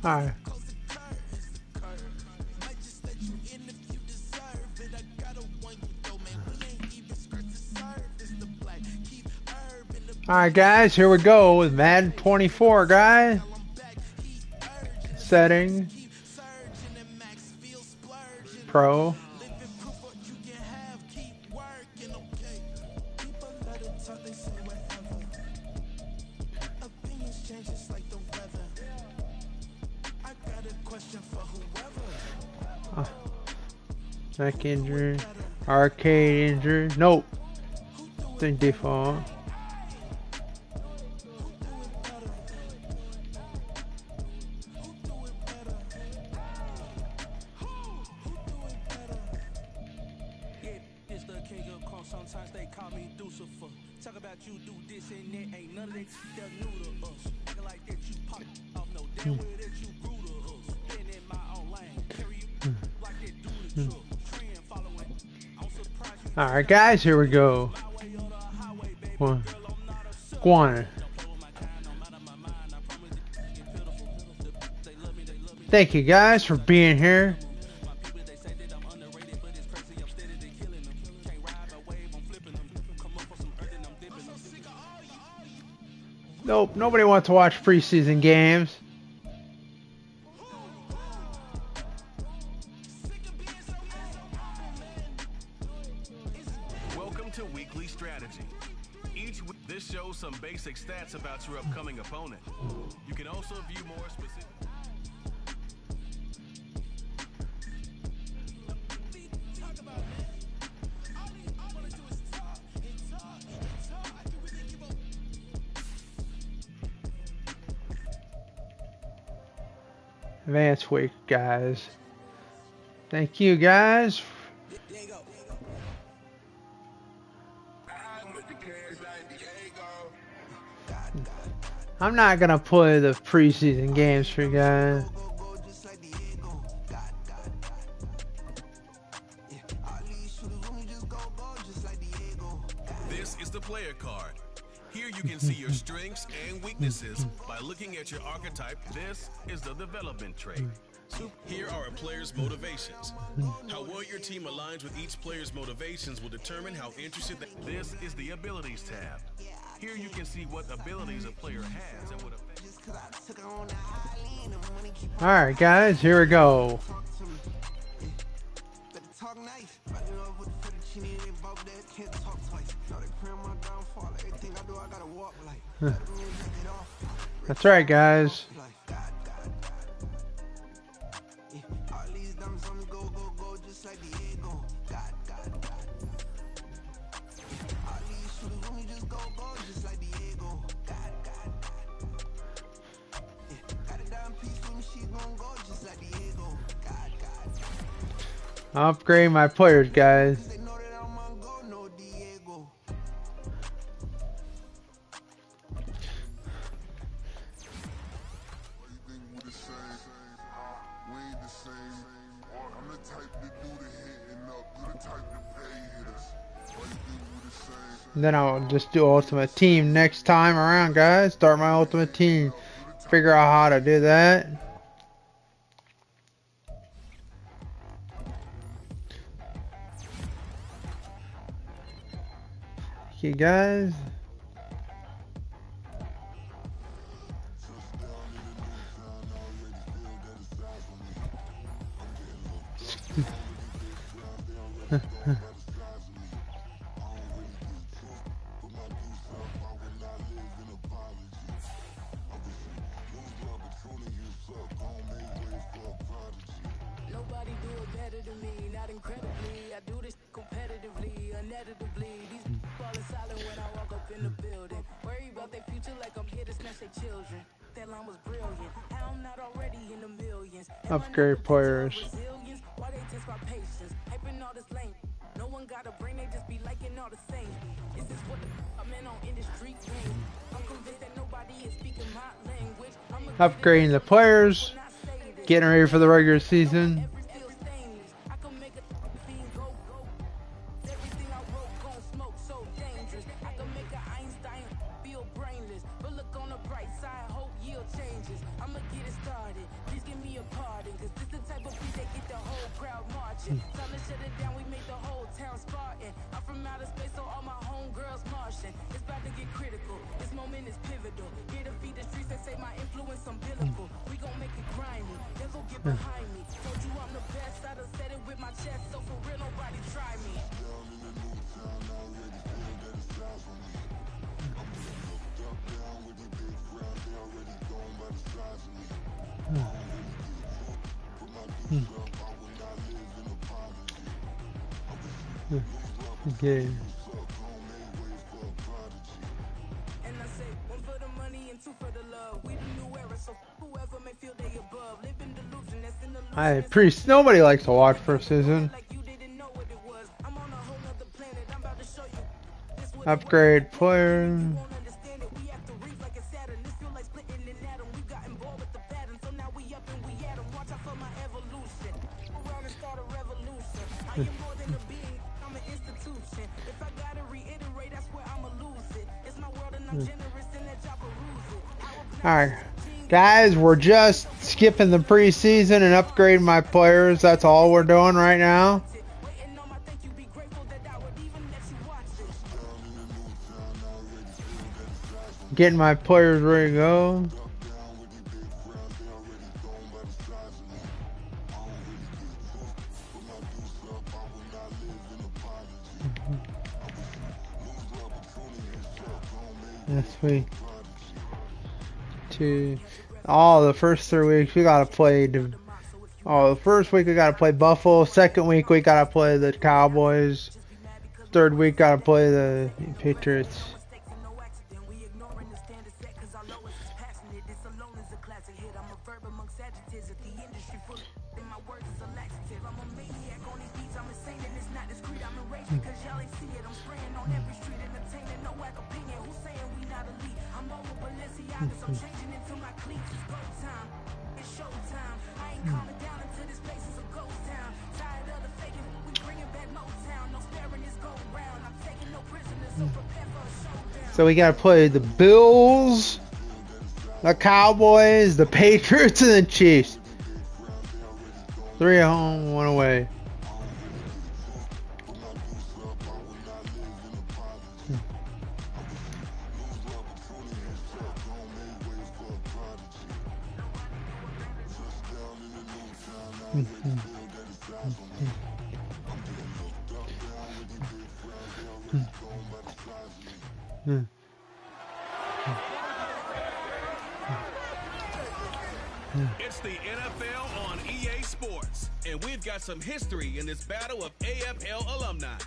Alright. Alright guys, here we go with maddEN24 guys. Setting. Pro. Neck injury. Arcade injury. Nope. Think default. Sometimes they call me Lucifer. Talk about you do this and that, ain't none of that they're new to us. Acting like that you pop off, no damn way that you grew to us. Been in my own lane, carry you like that do the truck. Trend following, I'm surprised you. Alright guys, here we go. One. Thank you guys for being here. Nope, nobody wants to watch preseason games. Welcome to Weekly Strategy. Each week, this shows some basic stats about your upcoming opponent. You can also view more specific. Advanced week, guys. Thank you, guys. I'm not gonna play the preseason games for you guys. This is the player card. Here you can see your strengths and weaknesses by looking at your archetype. This is the development trait. Here are a player's motivations. How well your team aligns with each player's motivations will determine how interested This is the abilities tab. Here you can see what abilities a player has and what Alright guys, here we go. That's right, guys. Upgrade my players, guys. Then I'll just do ultimate team next time around, guys. Start my ultimate team. Figure out how to do that. Okay, guys. Nobody do it better than me, not incredibly. I do this competitively, uneditably. These falling silent when I walk up in the building. Worry about their future like I'm here to snatch their children. That line was brilliant. How I'm not already in the millions. Upgrade players. Why they test my patience? Hyping all this lane. No one got a brain, they just be liking all the same. Is this what I'm in on industry game? I'm convinced that nobody is speaking my language. Upgrading the players. Getting ready for the regular season. Time to shut it down, we made the whole town Spartan. I'm from outer space, so all my homegirls Martian. It's about to get critical, this moment is pivotal. Here to feed the streets, they say my influence umbilical. We gon' make it grimy, then go get behind me. Told you I'm the best, I done said it with my chest, so for real, nobody try me. Okay. And I say, one for the money and two for the love. We the new era, so whoever may feel they above. Live in delusion, that's an illusion. Nobody likes to watch first season. Like you didn't know what it was. I'm on a whole nother planet, I'm about to show you. This what Upgrade player. you won't understand it. We have to read like a Saturn. This feel like splitting an atom. We got involved with the pattern, so now we up and we at 'em. Watch out for my evolution. Around and start a revolution. I am more than a being, I'm an institution. If I gotta reiterate, that's where I'ma lose it. It's my world and I'm generous in that job peruse it. Alright. Guys, we're just skipping the preseason and upgrading my players. That's all we're doing right now. Waiting on my thank you, be grateful that I would even let you watch it. Getting my players ready to go. This week. The first 3 weeks we gotta play. The first week we gotta play Buffalo. Second week we gotta play the Cowboys. Third week gotta play the Patriots. So we gotta play the Bills, the Cowboys, the Patriots, and the Chiefs. 3 at home, 1 away. It's the NFL on EA Sports, and we've got some history in this battle of AFL alumni.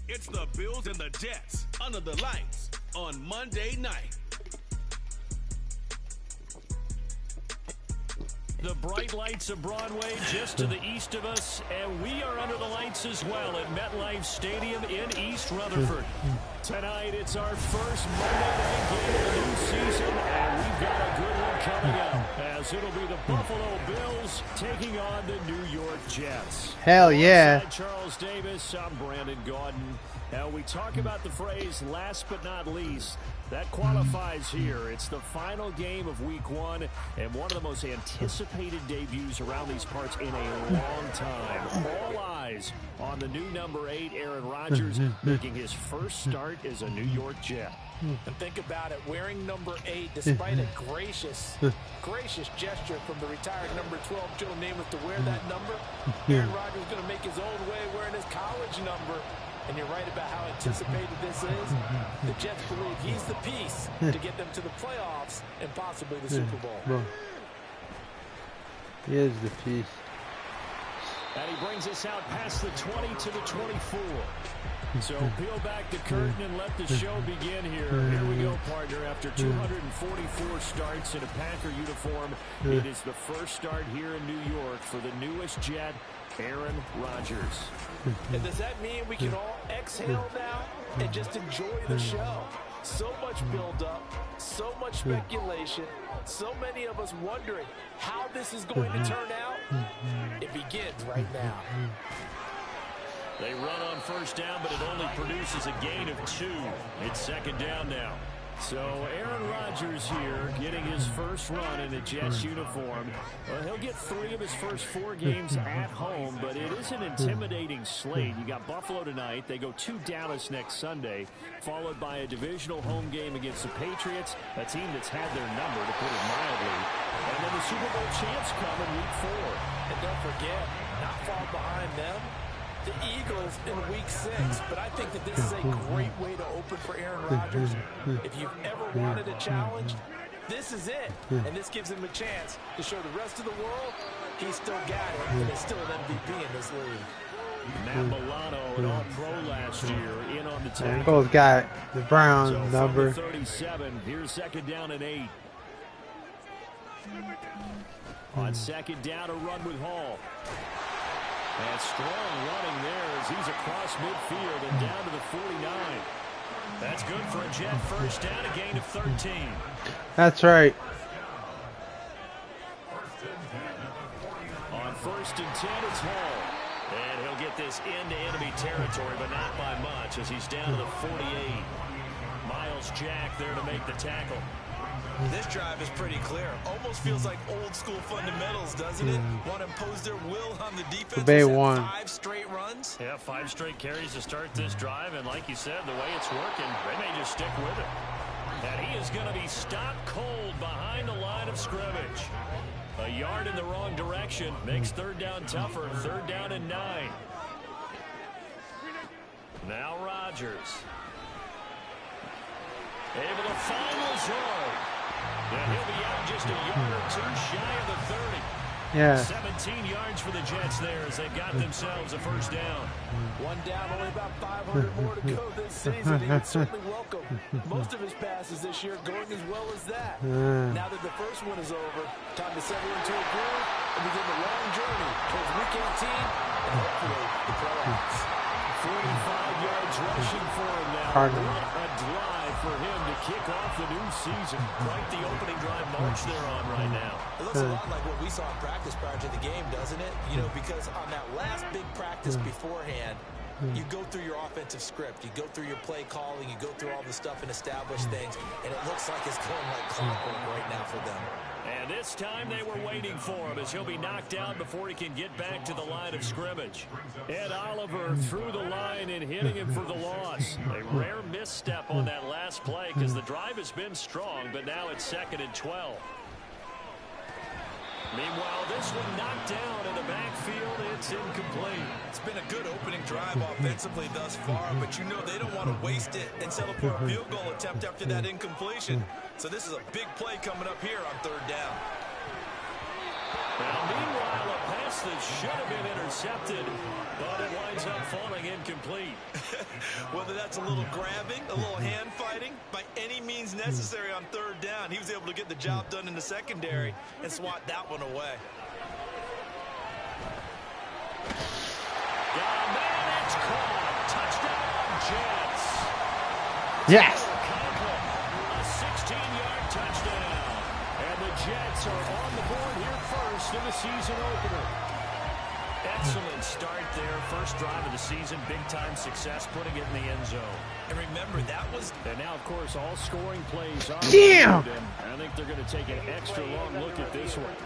It's the Bills and the Jets under the lights on Monday night. The bright lights of Broadway just to the east of us, and we are under the lights as well at MetLife Stadium in East Rutherford. Tonight, it's our first Monday night game of the new season, and we've got a good one coming up, as it'll be the Buffalo Bills taking on the New York Jets. Hell yeah. Alongside Charles Davis, I'm Brandon Gaudin. Now, we talk about the phrase last but not least. That qualifies here. It's the final game of Week 1 and one of the most anticipated debuts around these parts in a long time. All eyes on the new number 8, Aaron Rodgers, making his first start as a New York Jet. And think about it, wearing number 8, despite a gracious gesture from the retired number 12, Joe Namath, to wear that number, Aaron Rodgers is going to make his own way wearing his college number. And you're right about how anticipated this is. The Jets believe he's the piece to get them to the playoffs and possibly the Super Bowl. He is the piece. And he brings us out past the 20 to the 24. So peel back the curtain and let the show begin here. Here we go, partner. After 244 starts in a Packer uniform, it is the first start here in New York for the newest Jet, Aaron Rodgers. And does that mean we can all exhale now and just enjoy the show? So much build-up, so much speculation, so many of us wondering how this is going to turn out. It begins right now. They run on first down, but it only produces a gain of 2. It's second down now. So Aaron Rodgers here getting his first run in a Jets uniform. Well, he'll get 3 of his first 4 games at home, but it is an intimidating slate. You got Buffalo tonight. They go to Dallas next Sunday, followed by a divisional home game against the Patriots, a team that's had their number, to put it mildly. And then the Super Bowl champs come in week 4. And don't forget, not far behind them, the Eagles in week 6, but I think that this is a great way to open for Aaron Rodgers. If you've ever wanted a challenge, this is it. And this gives him a chance to show the rest of the world he's still got it and is still an MVP in this league. Matt Milano, an all-pro last year, in on the tackle. Both got the Brown number. 37, here's second down and 8. On second down, a run with Hall. And strong running there as he's across midfield and down to the 49. That's good for a Jet first down, a gain of 13. That's right. On first and 10, it's Hall. And he'll get this into enemy territory, but not by much as he's down to the 48. Miles Jack there to make the tackle. This drive is pretty clear. Almost feels like old school fundamentals, doesn't it? Want to impose their will on the defense. Bay one. 5 straight runs. Yeah, 5 straight carries to start this drive, and like you said, the way it's working, they may just stick with it. And he is going to be stopped cold behind the line of scrimmage. A yard in the wrong direction makes third down tougher. Third down and 9. Now Rodgers. Able to find Lazard. And he'll be out just a yard or 2 shy of the 30. Yeah. 17 yards for the Jets there as they got themselves a first down. One down, only about 500 more to go this season. He would certainly welcome most of his passes this year going as well as that. Now that the first one is over, time to settle into a groove and begin the long journey towards week 18 and hopefully the playoffs. 45 yards rushing for him now. What a drive for him to kick off the new season. Quite the opening drive march they're on right now. It looks a lot like what we saw in practice prior to the game, doesn't it? You know, because on that last big practice beforehand, you go through your offensive script, you go through your play calling, you go through all the stuff and establish things, and it looks like it's going like clockwork right now for them. And this time they were waiting for him as he'll be knocked down before he can get back to the line of scrimmage. Ed Oliver through the line and hitting him for the loss. A rare misstep on that last play because the drive has been strong, but now it's 2nd and 12. Meanwhile, this one knocked down in the backfield. It's incomplete. It's been a good opening drive offensively thus far, but you know they don't want to waste it and settle for a field goal attempt after that incompletion. So this is a big play coming up here on 3rd down. Now, meanwhile, a pass that should have been intercepted, but it winds up falling incomplete. Whether that's a little grabbing, a little hand fighting, by any means necessary on 3rd down, he was able to get the job done in the secondary and swat that one away. Man, it's caught. Touchdown, Jets. Yes. A 16-yard touchdown. And the Jets are on the board here first in the season opener. Excellent start there. First drive of the season. Big-time success putting it in the end zone. And remember, that was... And now, of course, all scoring plays are... Damn! I think they're going to take an extra long look at this one.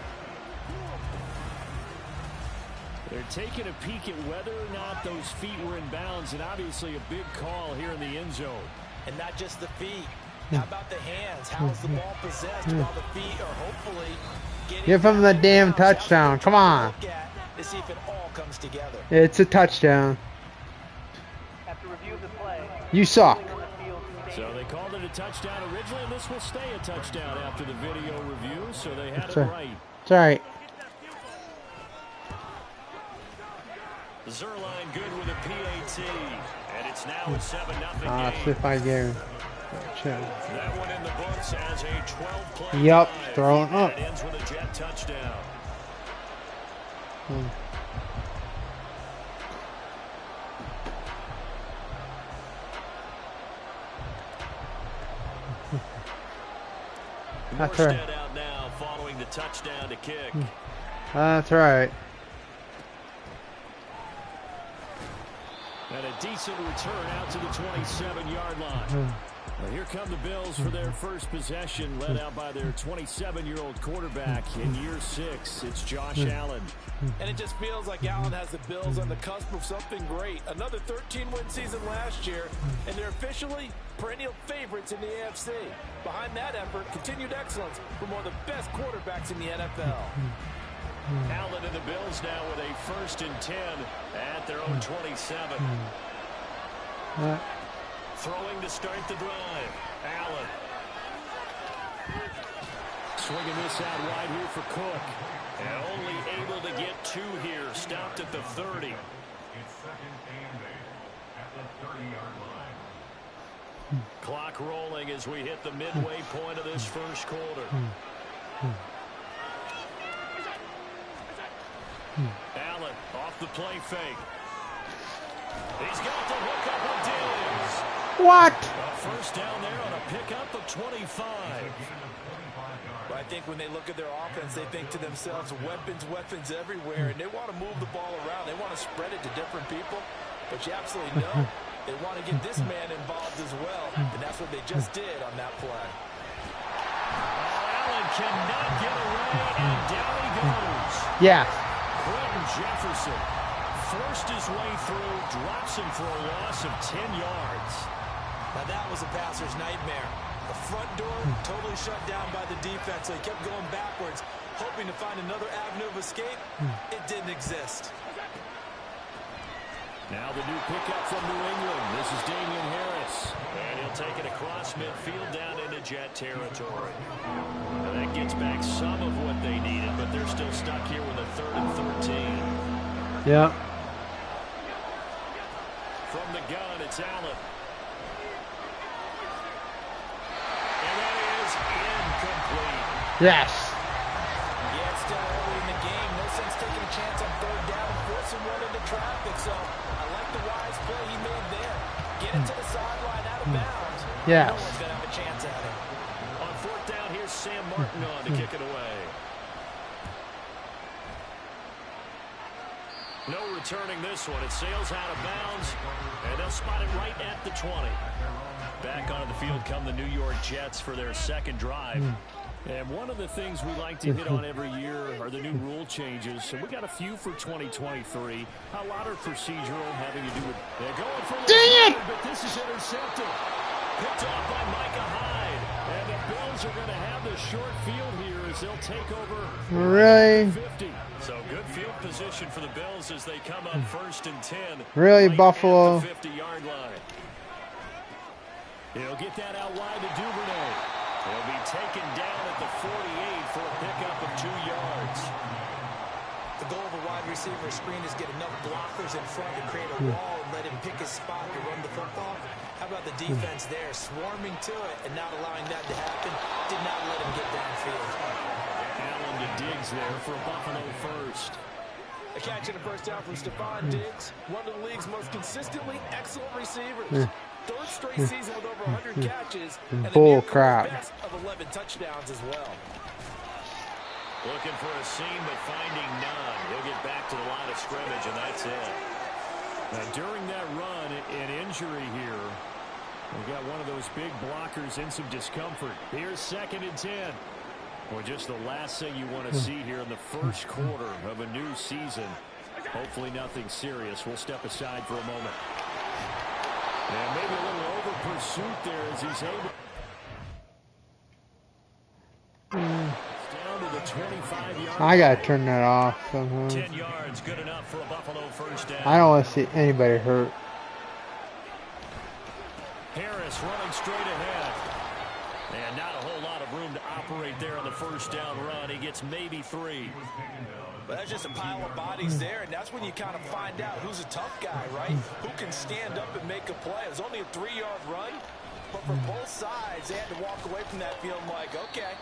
They're taking a peek at whether or not those feet were in bounds, and obviously a big call here in the end zone. And not just the feet. How about the hands? How's the ball possessed while the feet are hopefully getting... Give him the damn touchdown. Come on. To see if it all comes together. It's a touchdown. After review of the play, You suck. So they called it a touchdown originally, and this will stay a touchdown after the video review, so they had it right. It's all right. Zerline good with a PAT, and it's now a 7-0 Ah, game. if I get That one in the books as a 12-play Yep, drive. throwing up. And it ends with a Jet touchdown. That's right. Morstead out now following the touchdown to kick. That's right. And a decent return out to the 27-yard line. Well, here come the Bills for their first possession, led out by their 27-year-old quarterback in year 6. It's Josh Allen. And it just feels like Allen has the Bills on the cusp of something great. Another 13-win season last year, and they're officially perennial favorites in the AFC. Behind that effort, continued excellence from one of the best quarterbacks in the NFL. Allen and the Bills now with a 1st and 10 at their own 27. Throwing to start the drive. Allen. Swinging this out wide here for Cook. And only able to get 2 here. Stopped at the 30. It's 2nd and 8 at the 30-yard line. Clock rolling as we hit the midway point of this first quarter. Allen off the play fake. He's got the hook up with Diggs. What? A first down there on a pickup of 25. But I think when they look at their offense, they think to themselves, weapons everywhere, and they want to move the ball around. They want to spread it to different people, but you absolutely know they want to get this man involved as well, and that's what they just did on that play. Allen cannot get away, and down he goes. Yeah. Quentin Jefferson forced his way through, drops him for a loss of 10 yards. Now that was a passer's nightmare. The front door totally shut down by the defense. They kept going backwards, hoping to find another avenue of escape. It didn't exist. Now the new pickup from New England. This is Damian Harris. And he'll take it across midfield down into Jet territory. Now that gets back some of what they needed, but they're still stuck here with a 3rd and 13. Yeah. From the gun, it's Allen. And that is incomplete. Yes. Yeah, it's still early in the game. No sense taking a chance on 3rd down and forcing one into traffic. So I like the wise play he made there. Get it to the sideline out of bounds. Yes. No one's going to have a chance at it. On 4th down, here's Sam Martin on to kick it away. No returning this one. It sails out of bounds, and they'll spot it right at the 20. Back onto the field come the New York Jets for their 2nd drive. And one of the things we like to hit on every year are the new rule changes. So we got a few for 2023. A lot are procedural, having to do with... They're going for it, but this is intercepted. Picked off by Micah Hyde. And the Bills are going to have the short field here as they'll take over Really? 50. So good field position for the Bills as they come up 1st and 10. Really, right Buffalo? at the 50-yard line. He'll get that out wide to Duvernay. He'll be taken down at the 48 for a pickup of 2 yards. The goal of a wide receiver screen is get enough blockers in front to create a wall and let him pick his spot to run the football. How about the defense there, swarming to it and not allowing that to happen? Did not let him get downfield. Allen to Diggs there for a Buffalo first. A catch and a first down from Stephon Diggs, one of the league's most consistently excellent receivers. 3rd straight season with over 100 catches and Bull a crap. best of 11 touchdowns as well. Looking for a seam, but finding none. He'll get back to the line of scrimmage, and that's it. Now, during that run, an injury here. We got one of those big blockers in some discomfort. Here's 2nd and 10. Well, just the last thing you want to see here in the first quarter of a new season. Hopefully nothing serious. We'll step aside for a moment. And maybe a little over pursuit there as he's able. Down to the 25-yard. I gotta turn that off somehow. 10 yards, good enough for a Buffalo first down. I don't want to see anybody hurt. Harris running straight ahead. And not a whole lot of room to operate there on the first down run. He gets maybe 3. But that's just a pile of bodies there, and that's when you kind of find out who's a tough guy, right? Who can stand up and make a play. It was only a 3-yard run, but for both sides, they had to walk away from that feeling like, okay,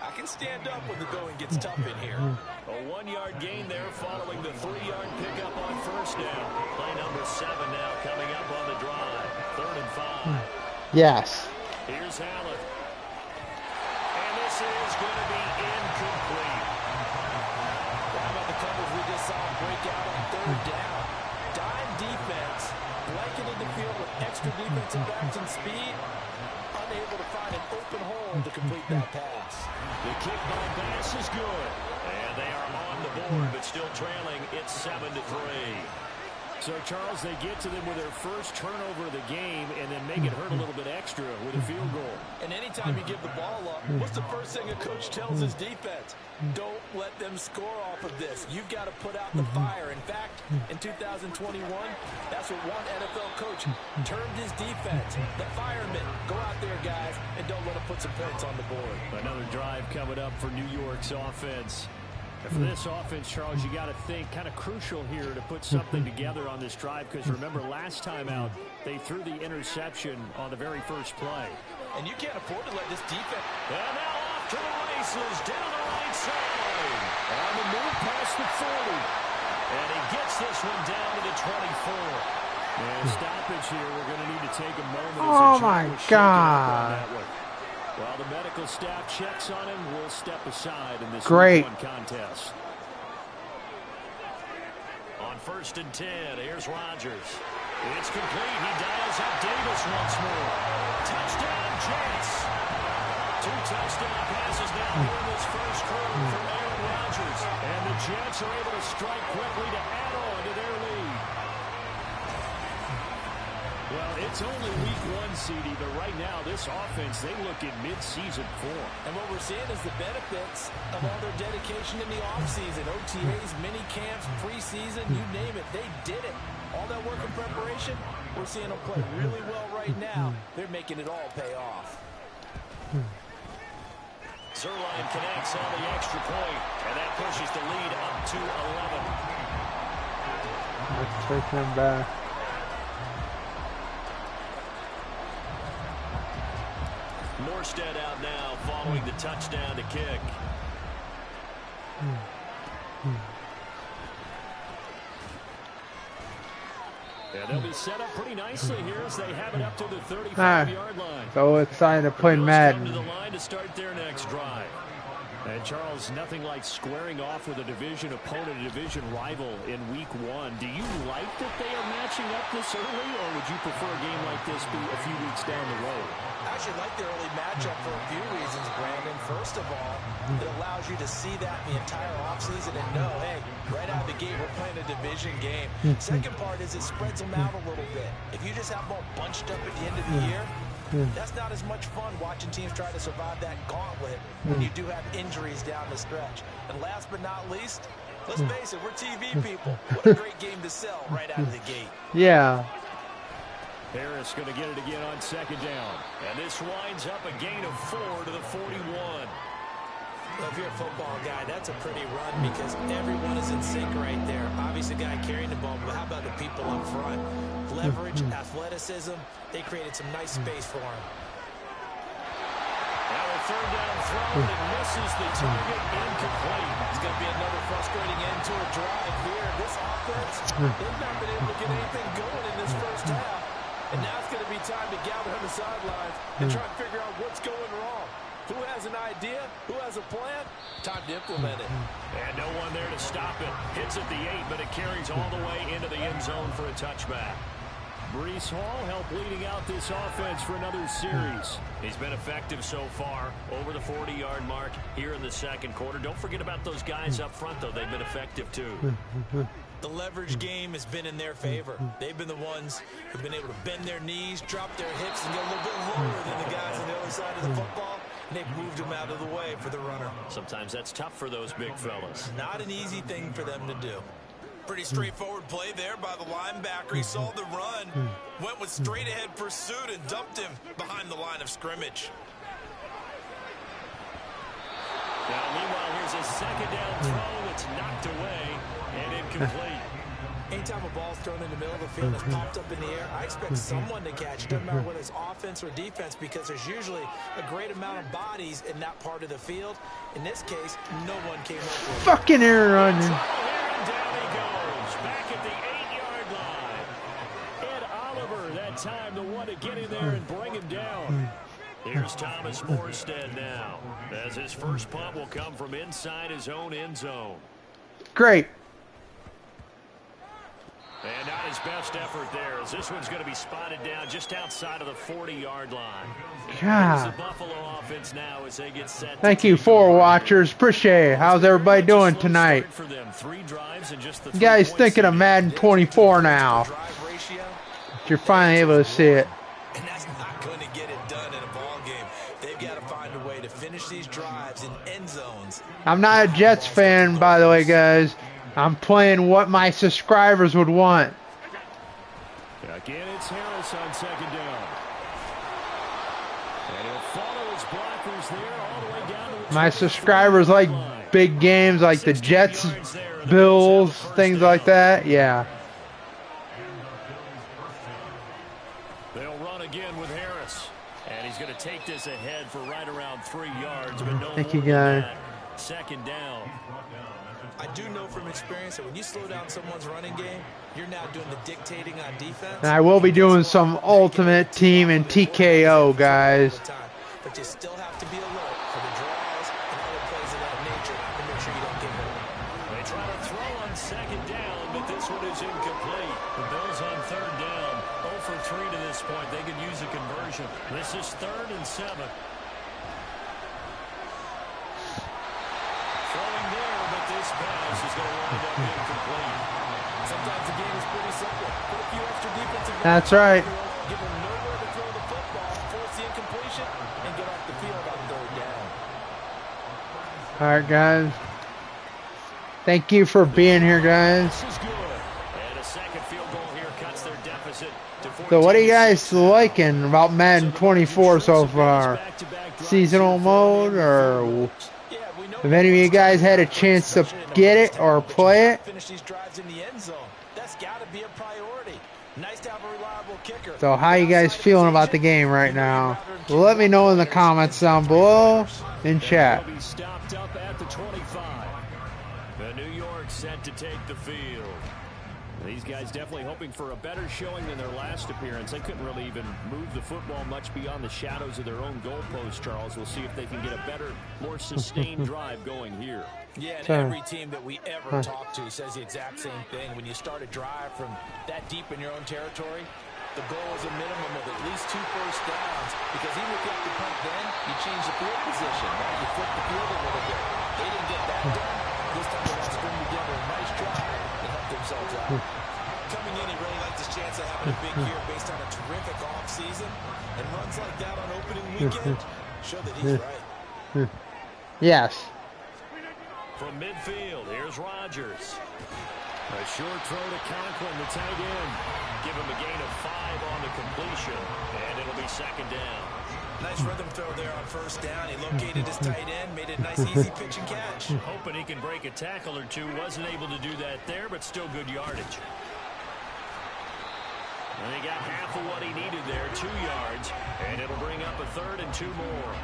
I can stand up when the going gets tough in here. A 1-yard gain there following the 3-yard pickup on first down. Play number 7 now coming up on the drive. 3rd and 5. Yes. Here's Allen. And this is going to be incomplete. How about the coverage we just saw break out on 3rd down? Dime defense, blanketed the field with extra defensive backs and speed. to complete that pass. The kick by Bass is good. And they are on the board, but still trailing. It's 7-3. So, Charles, they get to them with their first turnover of the game and then make it hurt a little bit extra with a field goal. And anytime you give the ball up, what's the first thing a coach tells his defense? Don't let them score off of this. You've got to put out the fire. In fact, in 2021, that's what one NFL coach termed his defense. The firemen. Go out there, guys, and don't let them put some points on the board. Another drive coming up for New York's offense. And for this offense, Charles, you got to think kind of crucial here to put something together on this drive, because remember last time out they threw the interception on the very first play. And you can't afford to let this defense. And now off to the races down the right side. On the move past the 40. And he gets this one down to the 24. And stoppage here. We're going to need to take a moment. Oh my God. While the medical staff checks on him, we'll step aside in this Great contest. On 1st and 10, here's Rodgers. It's complete. He dials up Davis once more. Touchdown, Jets. 2 touchdown passes now here in this first quarter from Aaron Rodgers. And the Jets are able to strike quickly to add on to their lead. Well, it's only week 1, CD, but right now this offense, they look in mid-season form. And what we're seeing is the benefits of all their dedication in the offseason. OTAs, mini camps, preseason, you name it, they did it. All that work in preparation, we're seeing them play really well right now. They're making it all pay off. Zerline connects on the extra point, and that pushes the lead up to 11. Let's take them back. Morstead out now following the touchdown to kick. And they'll be set up pretty nicely here as they have it up to the 35-yard line. So excited to play Madden. To the line to start their next drive. And Charles, nothing like squaring off with a division opponent, a division rival in week 1. Do you like that they are matching up this early, or would you prefer a game like this be a few weeks down the road? I actually like the early matchup for a few reasons, Brandon. First of all, it allows you to see that the entire offseason and know, hey, right out of the gate, we're playing a division game. Second part is it spreads them out a little bit. If you just have them all bunched up at the end of the year, that's not as much fun watching teams try to survive that gauntlet when you do have injuries down the stretch. And last but not least, let's face it, we're TV people. What a great game to sell right out of the gate. Yeah. Harris going to get it again on 2nd down. And this winds up a gain of 4 to the 41. Well, if you're a football guy, that's a pretty run because everyone is in sync right there. Obviously, the guy carrying the ball, but how about the people up front? Leverage, athleticism, they created some nice space for him. Now a 3rd down throw, and it misses the target, incomplete. It's going to be another frustrating end to a drive here. This offense, they've not been able to get anything going in this first half. And now it's going to be time to gather on the sidelines and try and figure out what's going wrong. Who has an idea? Who has a plan? Time to implement it. And no one there to stop it. Hits at the 8, but it carries all the way into the end zone for a touchback. Breece Hall helped leading out this offense for another series. He's been effective so far, over the 40-yard mark here in the 2nd quarter. Don't forget about those guys up front, though. They've been effective, too. The leverage game has been in their favor. They've been the ones who've been able to bend their knees, drop their hips, and get a little bit lower than the guys on the other side of the football. And they've moved them out of the way for the runner. Sometimes that's tough for those big fellas. Not an easy thing for them to do. Pretty straightforward play there by the linebacker. He saw the run, went with straight-ahead pursuit, and dumped him behind the line of scrimmage. Now, meanwhile, here's a 2nd down throw. It's knocked away and incomplete. Anytime a ball's thrown in the middle of the field and it's popped up in the air, I expect someone to catch it. Doesn't matter whether it's offense or defense, because there's usually a great amount of bodies in that part of the field. In this case, no one came up with it. Fucking Aaron Rodgers. Down he goes, back at the 8-yard line. Ed Oliver, that time, the one to get in there and bring him down. Here's Thomas Morstead now, as his first punt will come from inside his own end zone. Great. And not his best effort there, as this one's going to be spotted down just outside of the 40-yard line. God. The Buffalo offense now as they get set. Thank you, for watchers. Appreciate it. How's everybody doing tonight? For them. 3 drives and just the You guys 3 thinking of Madden 24 now? You're finally able to see it. And that's not going to get it done in a ball game. They've got to find a way to finish these drives in end zones. I'm not a Jets fan, by the way, guys. I'm playing what my subscribers would want. Again, it's Harris on 2nd down. And he'll follow his blockers there all the way down to My subscribers like big games like the Jets, Bills, things like that. Yeah. They'll run again with Harris. And he's going to take this ahead for right around 3 yards. But no Thank you, more than guy. that. 2nd down. I do know from experience that when you slow down someone's running game, you're now doing the dictating on defense. And I will be doing some Ultimate Team and TKO, guys. But you still have to be alert for the draws and other plays of that nature to make sure you don't get hit. They try to throw on 2nd down, but this one is incomplete. The Bills on 3rd down. 0 for 3 to this point. They could use a conversion. This is 3rd and 7. Throwing there, but this pass is going to wind up incomplete. Sometimes the game is pretty simple. Put a few extra defensive guys. That's right. Give them nowhere to throw the football, force the incompletion, and get off the field on 3rd down. All right, guys. Thank you for being here, guys. This is good. And a second field goal here cuts their deficit to 14. So what are you guys liking about Madden 24 so far? Seasonal mode, or have any of you guys had a chance to get it or play it? Finish these drives in the end zone. That's got to be a priority. Nice to have a reliable kicker. So how you guys feeling about the game right now? Let me know in the comments down below in chat. Will be stopped up at the 25. The New York set to take the field. These guys definitely hoping for a better showing than their last appearance. They couldn't really even move the football much beyond the shadows of their own goalpost, Charles. We'll see if they can get a better, more sustained drive going here. Yeah, and every team that we ever talk to says the exact same thing. When you start a drive from that deep in your own territory, the goal is a minimum of at least 2 first downs, because even if you have to punt then, you change the field position, right? You flip the field a little bit. They didn't get that done. This time they want to string together a nice drive and help themselves out. Coming in, he really liked his chance of having a big year based on a terrific offseason, and runs like that on opening weekend show that he's right. Yes. From midfield, here's Rodgers. A short throw to Conklin, the tight end. Give him a gain of 5 on the completion, and it'll be 2nd down. Nice rhythm throw there on 1st down. He located his tight end, made it a nice, easy pitch and catch. Hoping he can break a tackle or two. Wasn't able to do that there, but still good yardage. And he got half of what he needed there, 2 yards, and it'll bring up a 3rd and 2 more.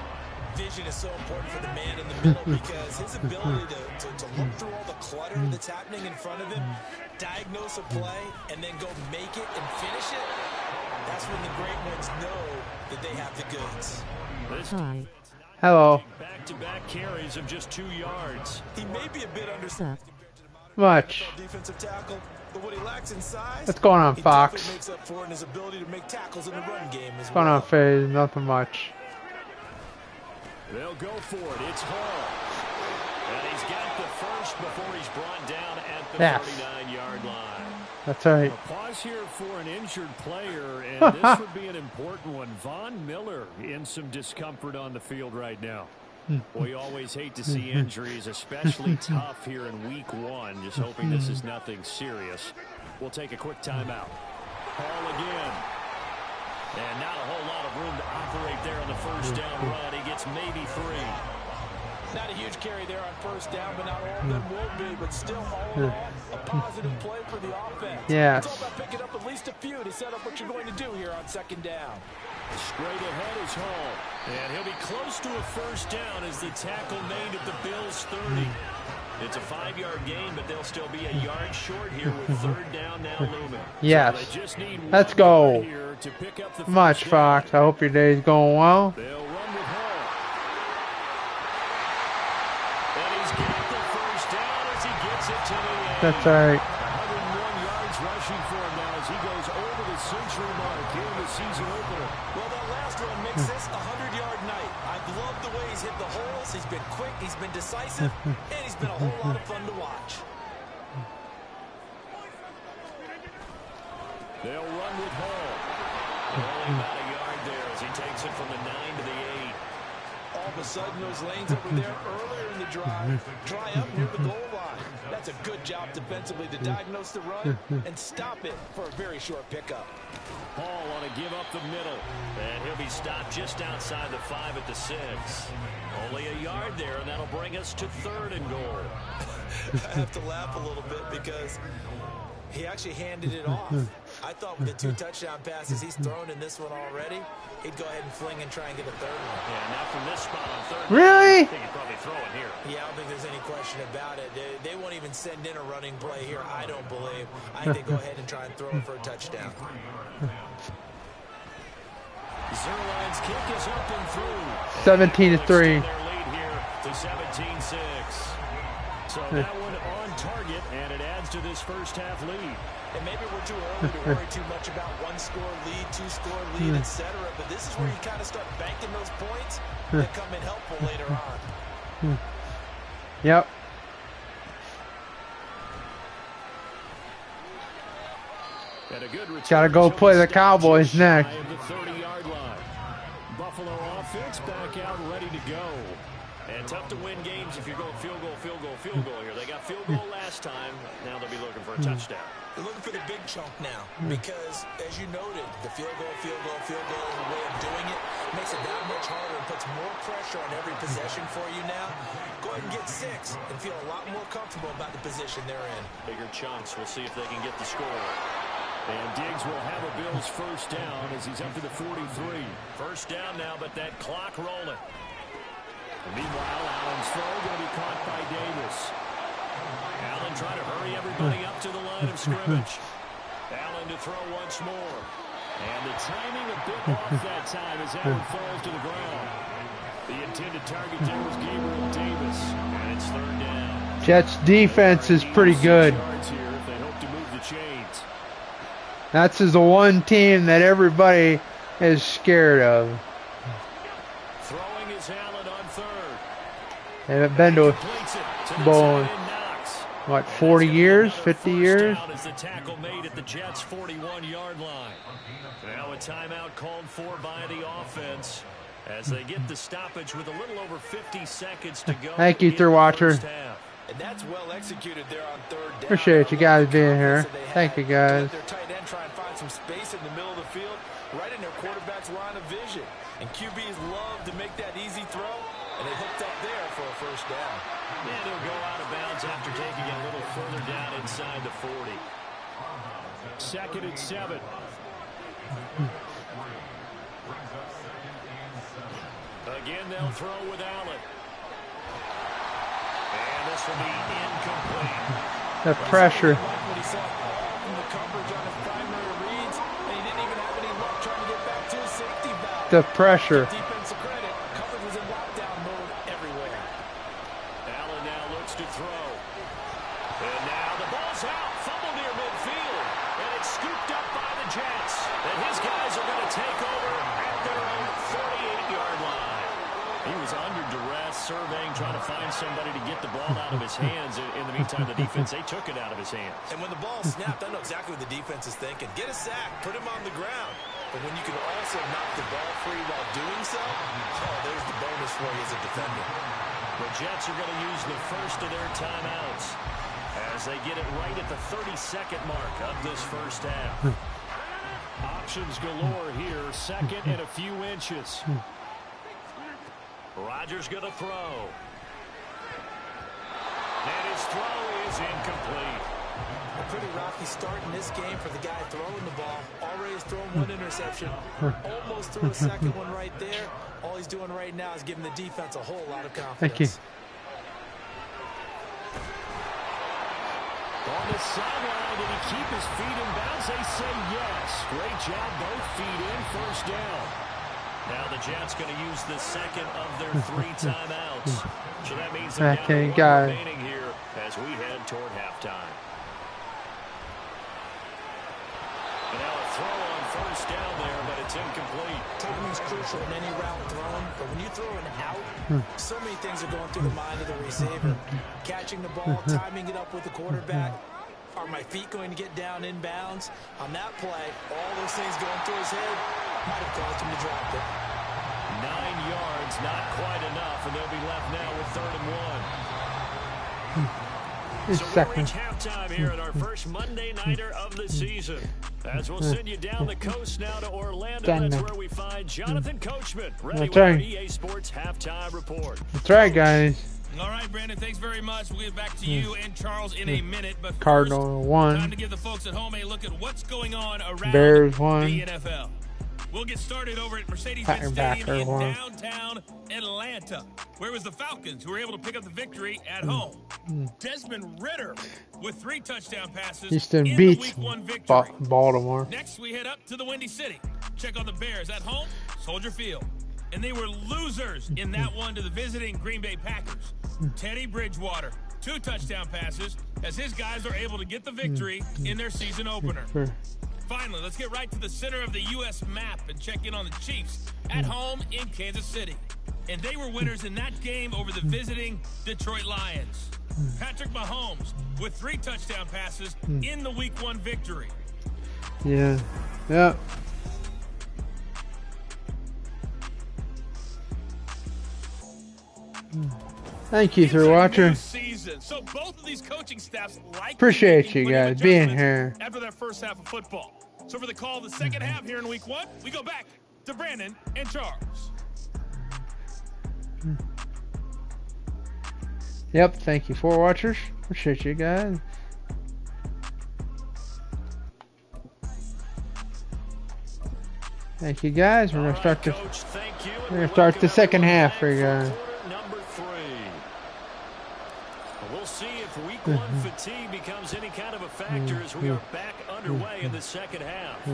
Vision is so important for the man in the middle, because his ability to look through all the clutter that's happening in front of him, diagnose a play, and then go make it and finish it, that's when the great ones know that they have the goods. Hi. Hello. Back-to-back carries of just 2 yards. He may be a bit undersized compared to the Much. defensive tackle, but what he lacks in size, What's going on, he Fox? definitely makes up for it in his ability to make tackles in the run game as What's going on, FaZe? Nothing much. They'll go for it. It's Hall. And he's got the first before he's brought down at the 39-yard line. That's right. A pause here for an injured player, and this would be an important one. Von Miller in some discomfort on the field right now. We always hate to see injuries, especially tough here in week 1. Just hoping this is nothing serious. We'll take a quick timeout. Hall again. And not a whole lot of room to operate there on the 1st down run. He gets maybe 3. Not a huge carry there on 1st down, but not all of them will be. But still, all in all, a positive play for the offense. Yes. It's all about picking up at least a few to set up what you're going to do here on 2nd down. Straight ahead is Hall. And he'll be close to a 1st down as the tackle made at the Bills' 30. It's a 5-yard gain, but they'll still be a yard short here with 3rd down now looming. Yes. So they just need Let's one go. yard here to pick up the Much, first Fox. I down. hope your day's going well. They'll run with Hall. And he's got the 1st down as he gets it to the end. That's right. 101 yards rushing for him now as he goes over the century mark here in the season opener. Well, that last one makes this a 100-yard night. I'd love hit the holes, he's been quick, he's been decisive, and he's been a whole lot of fun to watch. They'll run with Hall. Only about a yard there as he takes it from the 9 to the 8. All of a sudden, those lanes over there earlier in the drive dry up near the goal line. That's a good job defensively to diagnose the run and stop it for a very short pickup. Hall on to give up the middle, and he'll be stopped just outside the 5 at the 6. Only a yard there, and that'll bring us to 3rd and goal. I have to laugh a little bit because he actually handed it off. I thought with the 2 touchdown passes he's thrown in this one already, he'd go ahead and fling and try and get a 3rd one. Yeah, not from this spot on 3rd. Really? I think he'd probably throw it here. Yeah, I don't think there's any question about it. They won't even send in a running play here, I don't believe. I think they go ahead and try and throw it for a touchdown. Zerline's kick is up and through. 17-3. Their lead here to 17-6. So that one on target, and it adds to this first half lead. And maybe we're too early to worry too much about 1-score lead, 2-score lead, etc. But this is where you kind of start banking those points that come in helpful later on. Yep. And a good return. Gotta go play the Cowboys next. The 30-yard line. Buffalo offense back out ready to go. And tough to win games if you're going field goal here. They got field goal last time. Now they'll be looking for a touchdown. They're looking for the big chunk now because, as you noted, the field goal, the way of doing it makes it that much harder and puts more pressure on every possession for you now. Go ahead and get 6 and feel a lot more comfortable about the position they're in. Bigger chunks. We'll see if they can get the score. And Diggs will have a Bills first down as he's up to the 43. First down now, but that clock rolling. And meanwhile, Allen's throw going to be caught by Davis. Allen trying to hurry everybody up to the line of scrimmage. Allen to throw once more. And the timing a bit off that time as Allen falls to the ground. The intended target there was Gabriel Davis. And it's 3rd down. Jets defense is pretty good. Here if they hope to move the chains. That's the one team that everybody is scared of. Throwing is Allen on 3rd. They haven't been to a bowl in, what, 40 years, 50 years? As the tackle made at the Jets' 41-yard line. Now a timeout called for by the offense as they get the stoppage with a little over 50 seconds to go. Thank you, third watcher. And that's well executed there on 3rd down. Appreciate you guys being here. Thank you, guys. Their tight end try and find some space in the middle of the field, right in their quarterback's line of vision. And QBs love to make that easy throw, and they hooked up there for a first down. And he'll go out of bounds after taking it a little further down inside the 40. 2nd and 7. Again, they'll throw with Allen. And this will be incomplete. The pressure. What he saw from the coverage on his primary reads, and he didn't even have any luck trying to get back to his safety valve. The pressure. Defensive credit, coverage was in lockdown mode everywhere. Allen now looks to throw. And now the ball's out. Fumble near midfield. And it's scooped up by the Jets. And his guys are going to take over at their own 48-yard line. He was under duress, surveying, trying to find somebody to get the ball out of his hands. In the meantime, the defense, they took it out of his hands. And when the ball snapped, I know exactly what the defense is thinking. Get a sack, put him on the ground. But when you can also knock the ball free while doing so, oh, there's the bonus for you as a defender. The Jets are going to use the first of their timeouts as they get it right at the 32nd mark of this first half. Options galore here, 2nd and a few inches. Rodgers going to throw. And his throw is incomplete. A pretty rocky start in this game for the guy throwing the ball. Already has thrown 1 interception. Almost threw a second one right there. All he's doing right now is giving the defense a whole lot of confidence. Thank you. On the sideline, did he keep his feet in bounds? They say yes. Great job, both feet in, first down. Now the Jets going to use the 2nd of their 3 timeouts. So that means they're down to 1 remaining here as we head toward halftime. And now a throw on first down there, but it's incomplete. Timing's crucial in any route thrown, but when you throw an out, so many things are going through the mind of the receiver. Catching the ball, timing it up with the quarterback. Are my feet going to get down inbounds? On that play, all those things going through his head might have caused him to drop it. 9 yards, not quite enough, and they'll be left now with 3rd and 1. So we'll reach halftime here at our first Monday Nighter of the season. As we'll send you down the coast now to Orlando, that's where we find Jonathan Coachman, ready with our EA Sports Halftime Report. That's right, guys. All right, Brandon, thanks very much. We'll get back to you and Charles in a minute. But first, Cardinal won. time to give the folks at home a look at what's going on around Bears won. the NFL. We'll get started over at Mercedes-Benz Stadium in downtown Atlanta, where it was the Falcons who were able to pick up the victory at home. Desmond Ridder with 3 touchdown passes Houston in beats the Week 1 victory. Baltimore. Next, we head up to the Windy City. Check on the Bears at home, Soldier Field. And they were losers in that one to the visiting Green Bay Packers. Teddy Bridgewater, 2 touchdown passes as his guys are able to get the victory in their season opener. Finally, let's get right to the center of the U.S. map and check in on the Chiefs at home in Kansas City. And they were winners in that game over the visiting Detroit Lions. Patrick Mahomes with 3 touchdown passes in the Week 1 victory. Yeah. Yeah. Thank you, through watcher. So both of these coaching staffs Appreciate you guys being here. After that first half of football. So for the call of the second half here in Week 1, we go back to Brandon and Charles. Yep, thank you, 4 watchers. Appreciate you guys. Thank you guys. We're gonna start the second half for you guys. We'll see if Week 1 fatigue becomes any kind of a factor as we are back underway in the second half.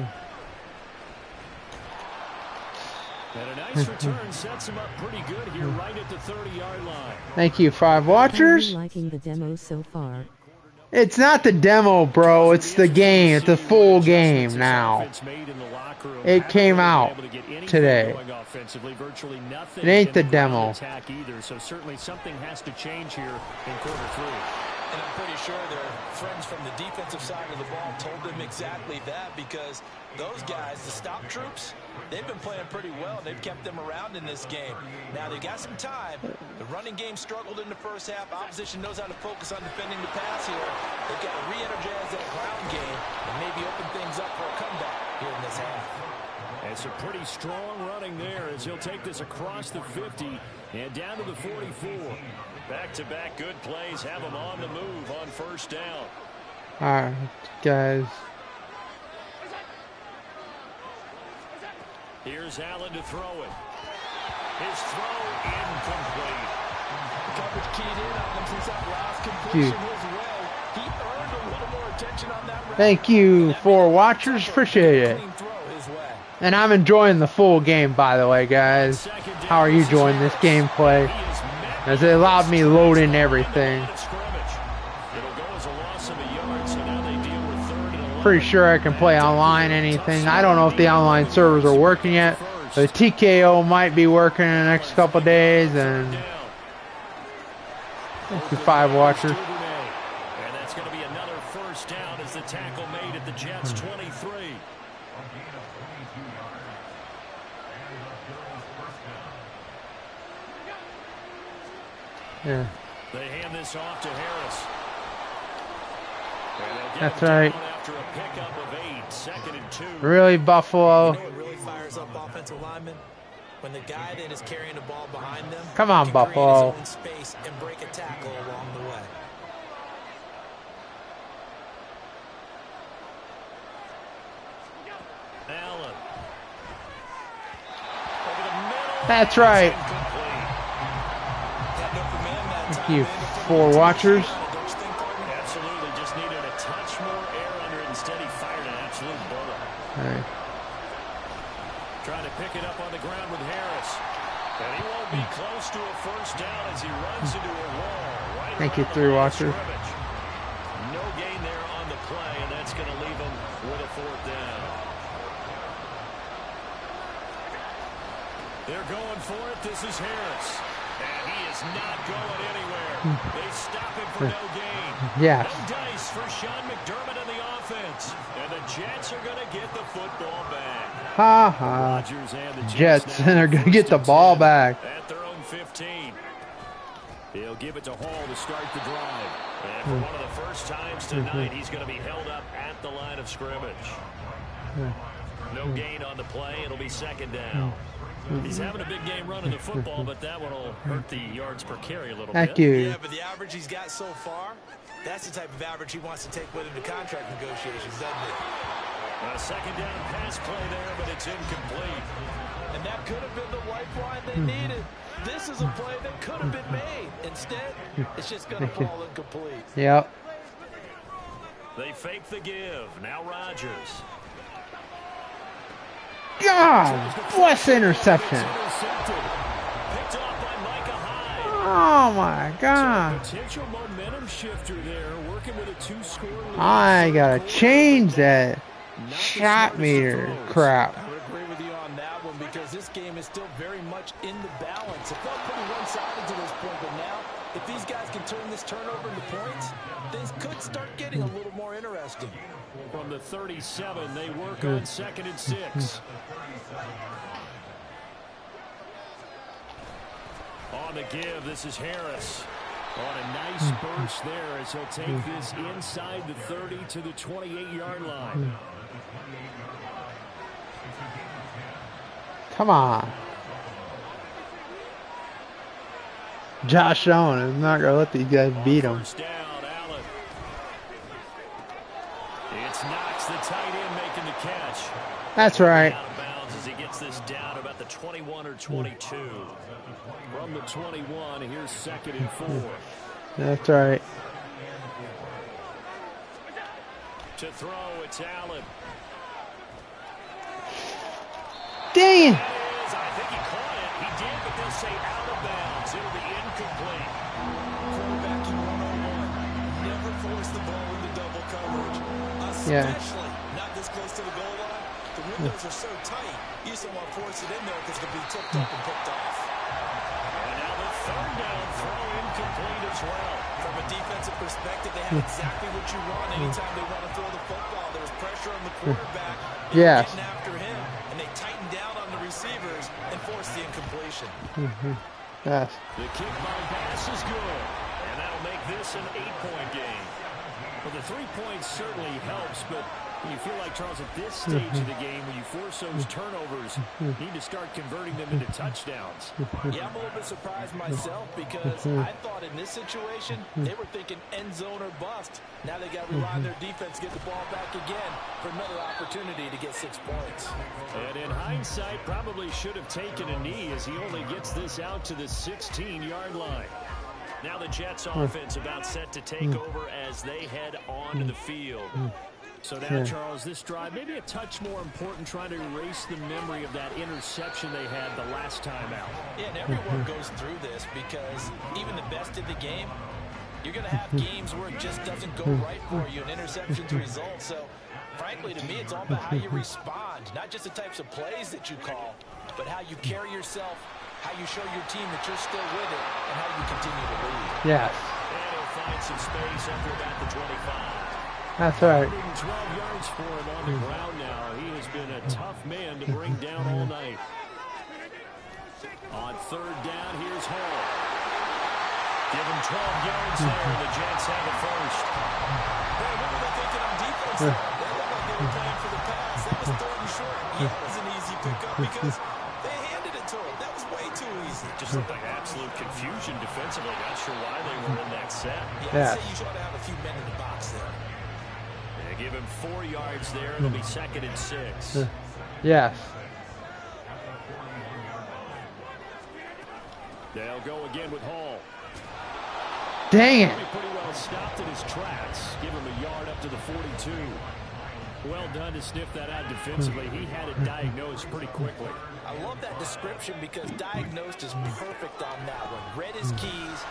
And a nice return sets him up pretty good here right at the 30-yard line. Thank you, 5 watchers. Liking the demo so far. It's not the demo, bro. It's the game. It's a full game now. It came out today. It ain't the demo. So certainly something has to change here in quarter 3. And I'm pretty sure their friends from the defensive side of the ball told them exactly that, because those guys, the stop troops, they've been playing pretty well. They've kept them around in this game. Now they've got some time. The running game struggled in the first half. Opposition knows how to focus on defending the pass here. They've got to re-energize that ground game and maybe open things up for a comeback here in this half. It's a pretty strong running there as he'll take this across the 50 and down to the 44. Back-to-back good plays have him on the move on first down. All right, guys. Here's Allen to throw it. His throw incomplete. Coverage keyed in on him since that last completion his way. He earned a little more attention on that route. Thank you, 4 watchers. Appreciate it. And I'm enjoying the full game, by the way, guys. How are you enjoying this gameplay? As it allowed me to load in everything. Pretty sure I can play online anything. I don't know if the online servers are working yet. The TKO might be working in the next couple days. And thank you, 5 watchers. And that's going to be another first down as the tackle made at the Jets 23. Yeah. They hand this off to Harris. That's right. After a pickup of 8, 2nd and 2. Really, Buffalo? You know what really fires up offensive linemen? When the guy that is carrying the ball behind them Come on, can Buffalo. create his own space and break a tackle along the way. Allen. That's right. Thank you, 4 watchers. Absolutely, just needed a touch more air under it. Instead, he fired an absolute bullet. All right. Trying to pick it up on the ground with Harris. And he won't be close to a first down as he runs into a wall. Right. Thank you, 3 watchers. No gain there on the play, and that's going to leave him with a 4th down. They're going for it. This is Harris. And he is not going anywhere. They stop him for no gain. Yes. No dice for Sean McDermott in the offense. And the Jets are going to get the football back. Ha ha. Rodgers and the Jets, now and they're going to get the ball 10 back. at their own 15. He'll give it to Hall to start the drive. And for one of the first times tonight, he's going to be held up at the line of scrimmage. No gain on the play. It'll be second down. He's having a big game running the football, but that one will hurt the yards per carry a little Thank bit. you. Yeah, but the average he's got so far, that's the type of average he wants to take with him to contract negotiations, doesn't it? A second down pass play there, but it's incomplete. And that could have been the lifeline they needed. This is a play that could have been made. Instead, it's just going to fall incomplete. Yep. They fake the give. Now Rodgers. God, bless interception. Picked off by Micah Hyde. Oh my God. Potential momentum shifter there, working with a 2-score lead. I gotta change that shot meter crap. I would agree with you on that one because this game is still very much in the balance. It felt pretty one-sided to this point, but now if these guys can turn this turnover into points, things could start getting a little more interesting. From the 37, they work on 2nd and 6. On the give, this is Harris. On a nice burst there as he'll take this inside the 30 to the 28-yard line. Come on. Josh Allen is not going to let these guys beat him. First down, Allen. It's Knox, the tight end, making the catch. That's right. Out of bounds as he gets this down to about the 21 or 22. From the 21, here's 2nd and 4. That's right. To throw, it's Allen. Dang it. That is, I think he caught it. He did, but they'll say out of bounds. It'll be incomplete. Quarterback you 101. Never force the ball into double coverage, especially not this close to the goal line. The windows are so tight, you just don't want to force it in there because it'll be tipped up and picked off. And now the 3rd down throw incomplete as well. From a defensive perspective, they have exactly what you want anytime they want to throw the football. There was pressure on the quarterback. Yes. Getting after him, and they tightened down on the receivers and forced the incompletion. Yes. The kick by pass is good. And that'll make this an 8-point game. Well, the 3 points certainly helps, but you feel like, Charles, at this stage of the game, when you force those turnovers, you need to start converting them into touchdowns. Yeah, I'm a little bit surprised myself because I thought in this situation, they were thinking end zone or bust. Now they got to rely on their defense to get the ball back again for another opportunity to get 6 points. And in hindsight, probably should have taken a knee as he only gets this out to the 16-yard line. Now the Jets offense about set to take over as they head onto the field. So now, Charles, this drive maybe a touch more important, trying to erase the memory of that interception they had the last time out. Yeah, and everyone goes through this because even the best in the game, you're going to have games where it just doesn't go right for you, and interceptions result. So, frankly, to me, it's all about how you respond, not just the types of plays that you call, but how you carry yourself, how you show your team that you're still with it, and how you continue to lead. Yes. And he'll find some space after about the 25. That's right. 112 yards for him on the ground now. He has been a tough man to bring down all night. On 3rd down, here's Hall. Give him 12 yards there, and the Jets have a first. Boy, what were they thinking on defense there? They looked like they were playing for the pass. That was third and short. Yeah, it was an easy pickup because they handed it to him. That was way too easy. Just looked like absolute confusion defensively. Not sure why they were in that set. Yeah, I'd say you should have a few men in the box there. They give him 4 yards there. It'll be 2nd and 6. Yes. They'll go again with Hall. Dang it. Pretty well stopped in his tracks. Give him a yard up to the 42. Well done to sniff that out defensively. He had it diagnosed pretty quickly. I love that description because diagnosed is perfect on that one. Read his keys,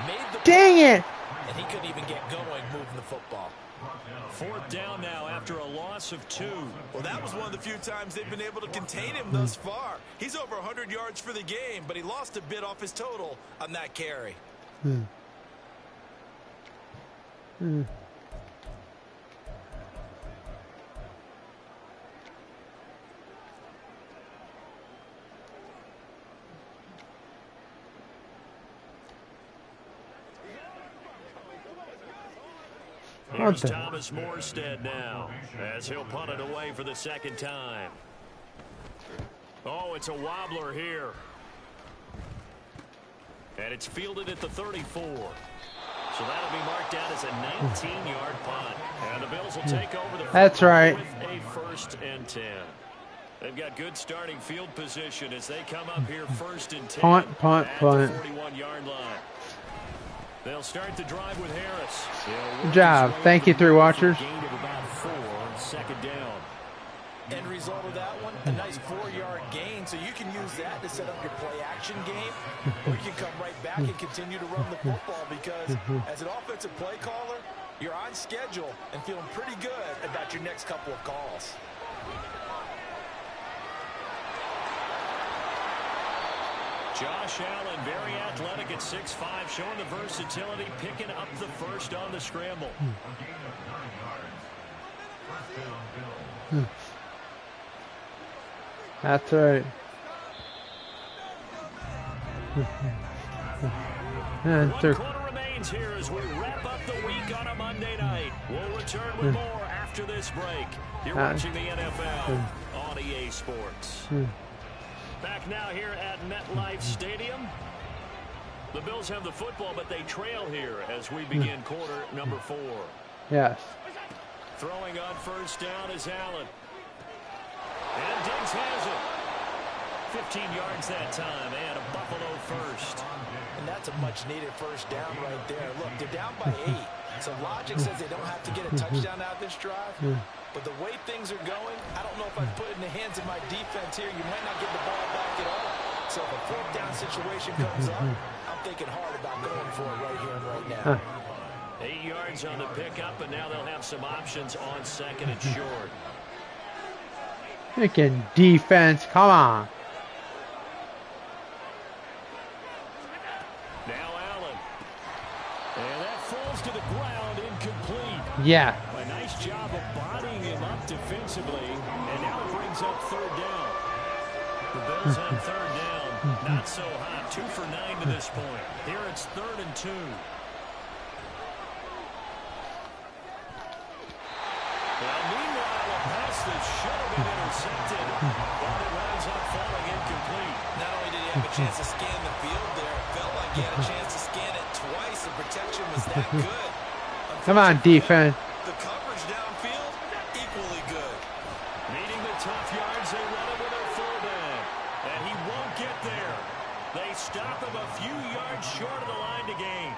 made the Dang it. and he couldn't even get going moving the football. Fourth down now after a loss of 2. Well, that was one of the few times they've been able to contain him thus far. He's over 100 yards for the game, but he lost a bit off his total on that carry. Here's Thomas Morstead now, as he'll punt it away for the second time. Oh, it's a wobbler here. And it's fielded at the 34. So that'll be marked down as a 19-yard punt. And the Bills will take over the That's right. with a 1st and 10. They've got good starting field position as they come up here 1st and 10 Punt. at the 41-yard line. They'll start the drive with Harris. Good job. Thank you, 3 watchers. Gain of about 4 on 2nd down. End result of that one, a nice 4-yard gain, so you can use that to set up your play-action game, or you can come right back and continue to run the football because as an offensive play caller, you're on schedule and feeling pretty good about your next couple of calls. Josh Allen, very athletic at 6'5", showing the versatility, picking up the first on the scramble. That's right. One quarter remains here as we wrap up the week on a Monday night. We'll return with more after this break. You're watching the NFL on EA Sports. Back now here at MetLife Stadium. The Bills have the football, but they trail here as we begin quarter number 4. Yes. Throwing on 1st down is Allen. And Diggs has it. 15 yards that time, and a Buffalo first. And that's a much-needed 1st down right there. Look, they're down by 8, so logic says they don't have to get a touchdown out of this drive. But the way things are going, I don't know if I put it in the hands of my defense here. You might not get the ball back at all. So if a 4th down situation comes up, I'm thinking hard about going for it right here and right now. 8 yards on the pickup, and now they'll have some options on 2nd and short. Freaking defense, come on. Now Allen. And that falls to the ground, incomplete. Yeah. A nice job of bodying him up defensively, and now it brings up 3rd down. The Bills on 3rd down, not so hot, 2 for 9 to this point. Here it's 3rd and 2. Well, meanwhile, a pass that should have been intercepted, but it winds up falling incomplete. Not only did he have a chance to scan the field there, it felt like he had a chance to scan it twice. The protection was that good. Come on, defense. The coverage downfield, equally good. Needing the tough yards, they run it with a fullback. And he won't get there. They stop him a few yards short of the line to gain.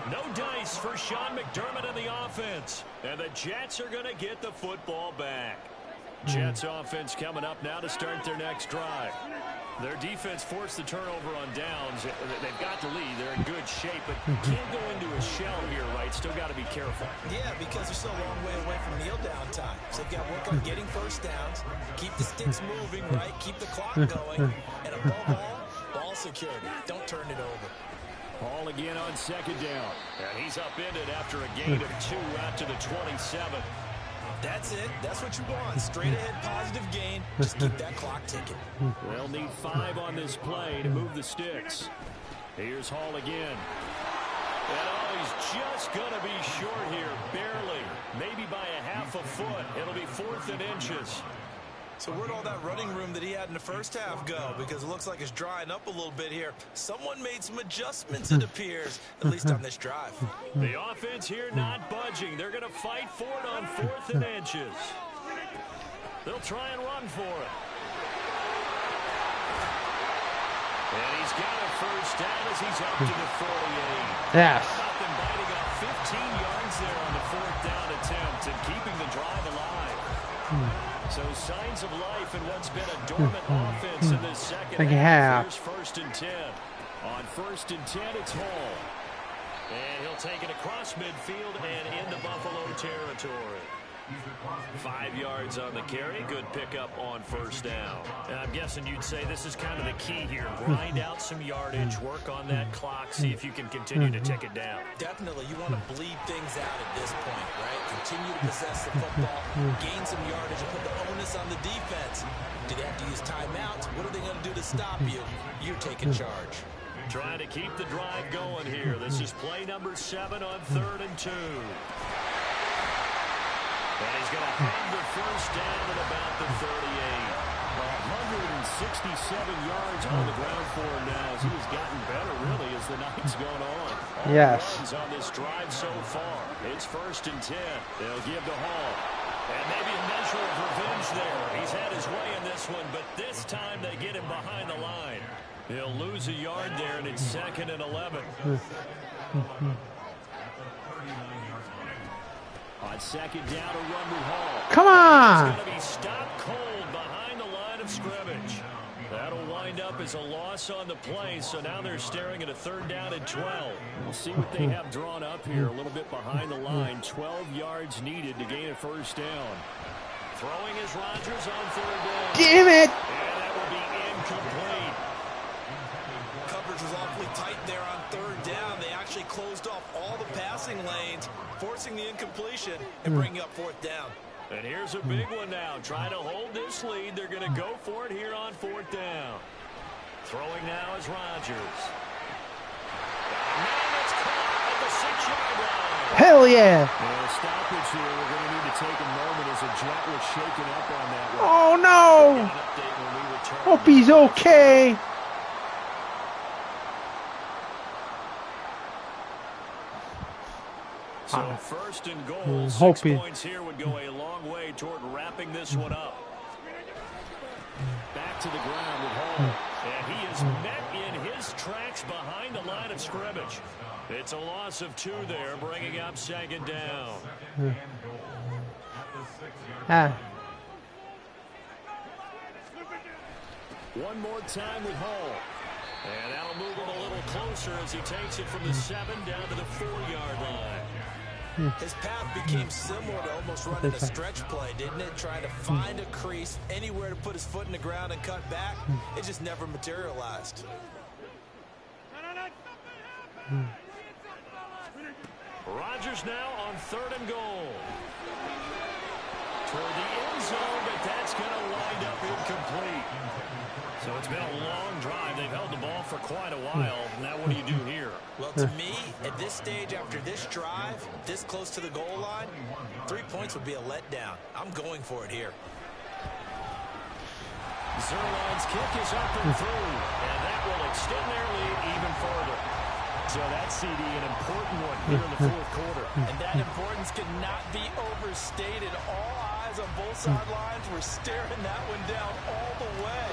No dice for Sean McDermott and the offense. And the Jets are going to get the football back. Jets offense coming up now to start their next drive. Their defense forced the turnover on downs. They've got the lead. They're in good shape, but can't go into a shell here, right? Still got to be careful. Yeah, because they're still a long way away from kneel down time. So they've got to work on getting 1st downs, keep the sticks moving, right? Keep the clock going. And above all, ball security. Don't turn it over. Ball again on 2nd down. And he's upended after a gain of 2 out to the 27. That's it. That's what you want. Straight ahead, positive gain. Just keep that clock ticking. They'll need 5 on this play to move the sticks. Here's Hall again. And oh, he's just going to be short here, barely. Maybe by a half a foot. It'll be 4th and inches. So where'd all that running room that he had in the 1st half go? Because it looks like it's drying up a little bit here. Someone made some adjustments, it appears, at least on this drive. The offense here not budging. They're going to fight for it on 4th and inches. They'll try and run for it. And he's got a 1st down as he's up to the 48. Yes. How about them biting up 15 yards there on the 4th down attempt and keeping the drive alive. So signs of life in what's been a dormant offense in this second half. Here's 1st and 10. On 1st and 10, it's Hall. And he'll take it across midfield and into Buffalo territory. 5 yards on the carry. Good pickup on first down. And I'm guessing you'd say this is kind of the key here. Grind out some yardage, work on that clock, see if you can continue to tick it down. Definitely, you want to bleed things out at this point, right? Continue to possess the football, gain some yardage, and put the onus on the defense. Do they have to use timeouts? What are they going to do to stop you? You're taking charge. Trying to keep the drive going here. This is play number 7 on 3rd and 2. And he's going to have the first down at about the 38. 167 yards on the ground for him now as he's gotten better, really, as the night's gone on. Yes. On this drive so far. It's 1st and 10. They'll give to Hall. And maybe a measure of revenge there. He's had his way in this one, but this time they get him behind the line. He'll lose a yard there, and it's 2nd and 11. On 2nd down, a run with Hall. Come on! It's going to be stopped cold behind the line of scrimmage. That'll wind up as a loss on the play, so now they're staring at a 3rd down and 12. We'll see what they have drawn up here, a little bit behind the line. 12 yards needed to gain a first down. Throwing is Rodgers on 3rd down. Damn it! And that will be incomplete. Coverage was awfully tight there on 3rd down. They actually closed off all the passing lanes, forcing the incompletion and bringing up 4th down. And here's a big one now. Trying to hold this lead. They're going to go for it here on 4th down. Throwing now is Rodgers. Now it's caught at the 6-yard line. Hell yeah! Stoppage here. We're going to need to take a moment as a jet was shaken up on that one. Oh no! Hope he's okay. So 1st and goal, 6 points here would go a long way toward wrapping this one up. Back to the ground with Hall. And he is met in his tracks behind the line of scrimmage. It's a loss of 2 there, bringing up 2nd down. One more time with Hall. And that'll move him a little closer as he takes it from the 7 down to the 4-yard line. His path became similar to almost running a stretch play, didn't it? Trying to find a crease, anywhere to put his foot in the ground and cut back. It just never materialized. Rodgers now on 3rd and goal. Toward the end zone, but that's going to wind up incomplete. So it's been a long drive. They've held the ball for quite a while. Now what do you do here? Well, to me, at this stage, after this drive, this close to the goal line, 3 points would be a letdown. I'm going for it here. Zerline's kick is up and through, and that will extend their lead even further. So that's, CD, an important one here in the 4th quarter. And that importance cannot be overstated. All eyes on both sidelines were staring that one down all the way.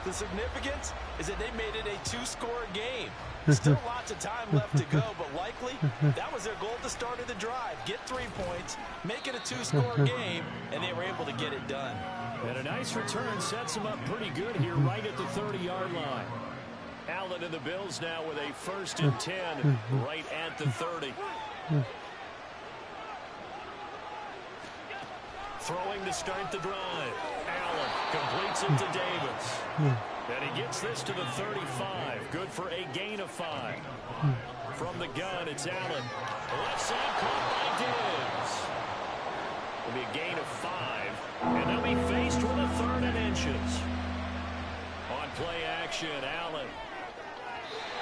The significance is that they made it a 2-score game. Still lots of time left to go, but likely that was their goal at the start of the drive. Get 3 points, make it a 2-score game, and they were able to get it done. And a nice return sets them up pretty good here right at the 30-yard line. Allen and the Bills now with a 1st and 10 right at the 30. Throwing to start the drive. Allen completes it to Davis. And he gets this to the 35. Good for a gain of 5. From the gun, it's Allen. Left side caught by Diggs. Will be a gain of 5. And they'll be faced with a 3rd and inches. On play action, Allen.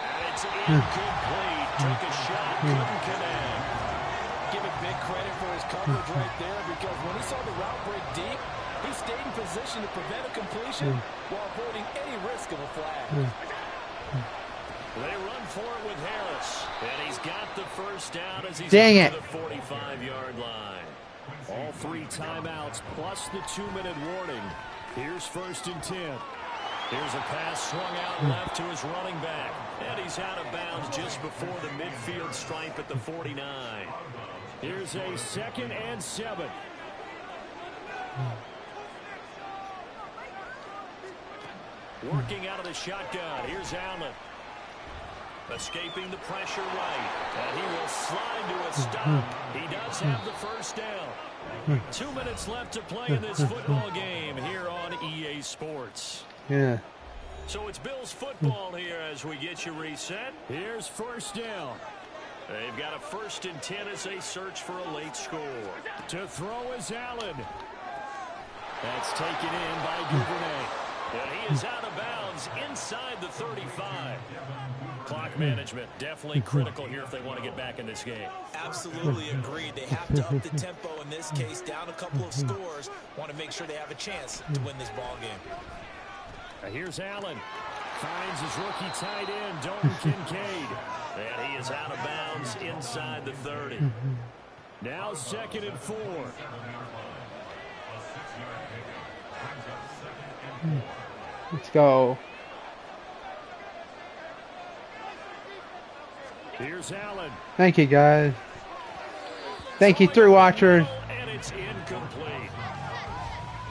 And it's incomplete. Took a shot, couldn't connect. Give it big credit for his coverage right there, because when he saw the route break deep, he stayed in position to prevent a completion while avoiding any risk of a flag. They run for it with Harris, and he's got the first down as he's Dang up to the 45-yard line. All 3 timeouts plus the 2-minute warning. Here's 1st and 10. Here's a pass swung out left to his running back, and he's out of bounds just before the midfield stripe at the 49. Here's a 2nd and 7. Working out of the shotgun. Here's Allen. Escaping the pressure right. And he will slide to a stop. He does have the first down. 2 minutes left to play in this football game here on EA Sports. Yeah. So it's Bills football here as we get you reset. Here's first down. They've got a 1st and 10 as they search for a late score. To throw is Allen. That's taken in by Duvernay. And he is out of bounds inside the 35. Clock management definitely critical here if they want to get back in this game. Absolutely agreed. They have to up the tempo in this case, down a couple of scores. Want to make sure they have a chance to win this ball game. Here's Allen. Finds his rookie tight end, Dalton Kincaid. And he is out of bounds inside the 30. Now 2nd and 4. Let's go. Here's Allen. Thank you, guys. Thank you, 3 watchers. And it's incomplete.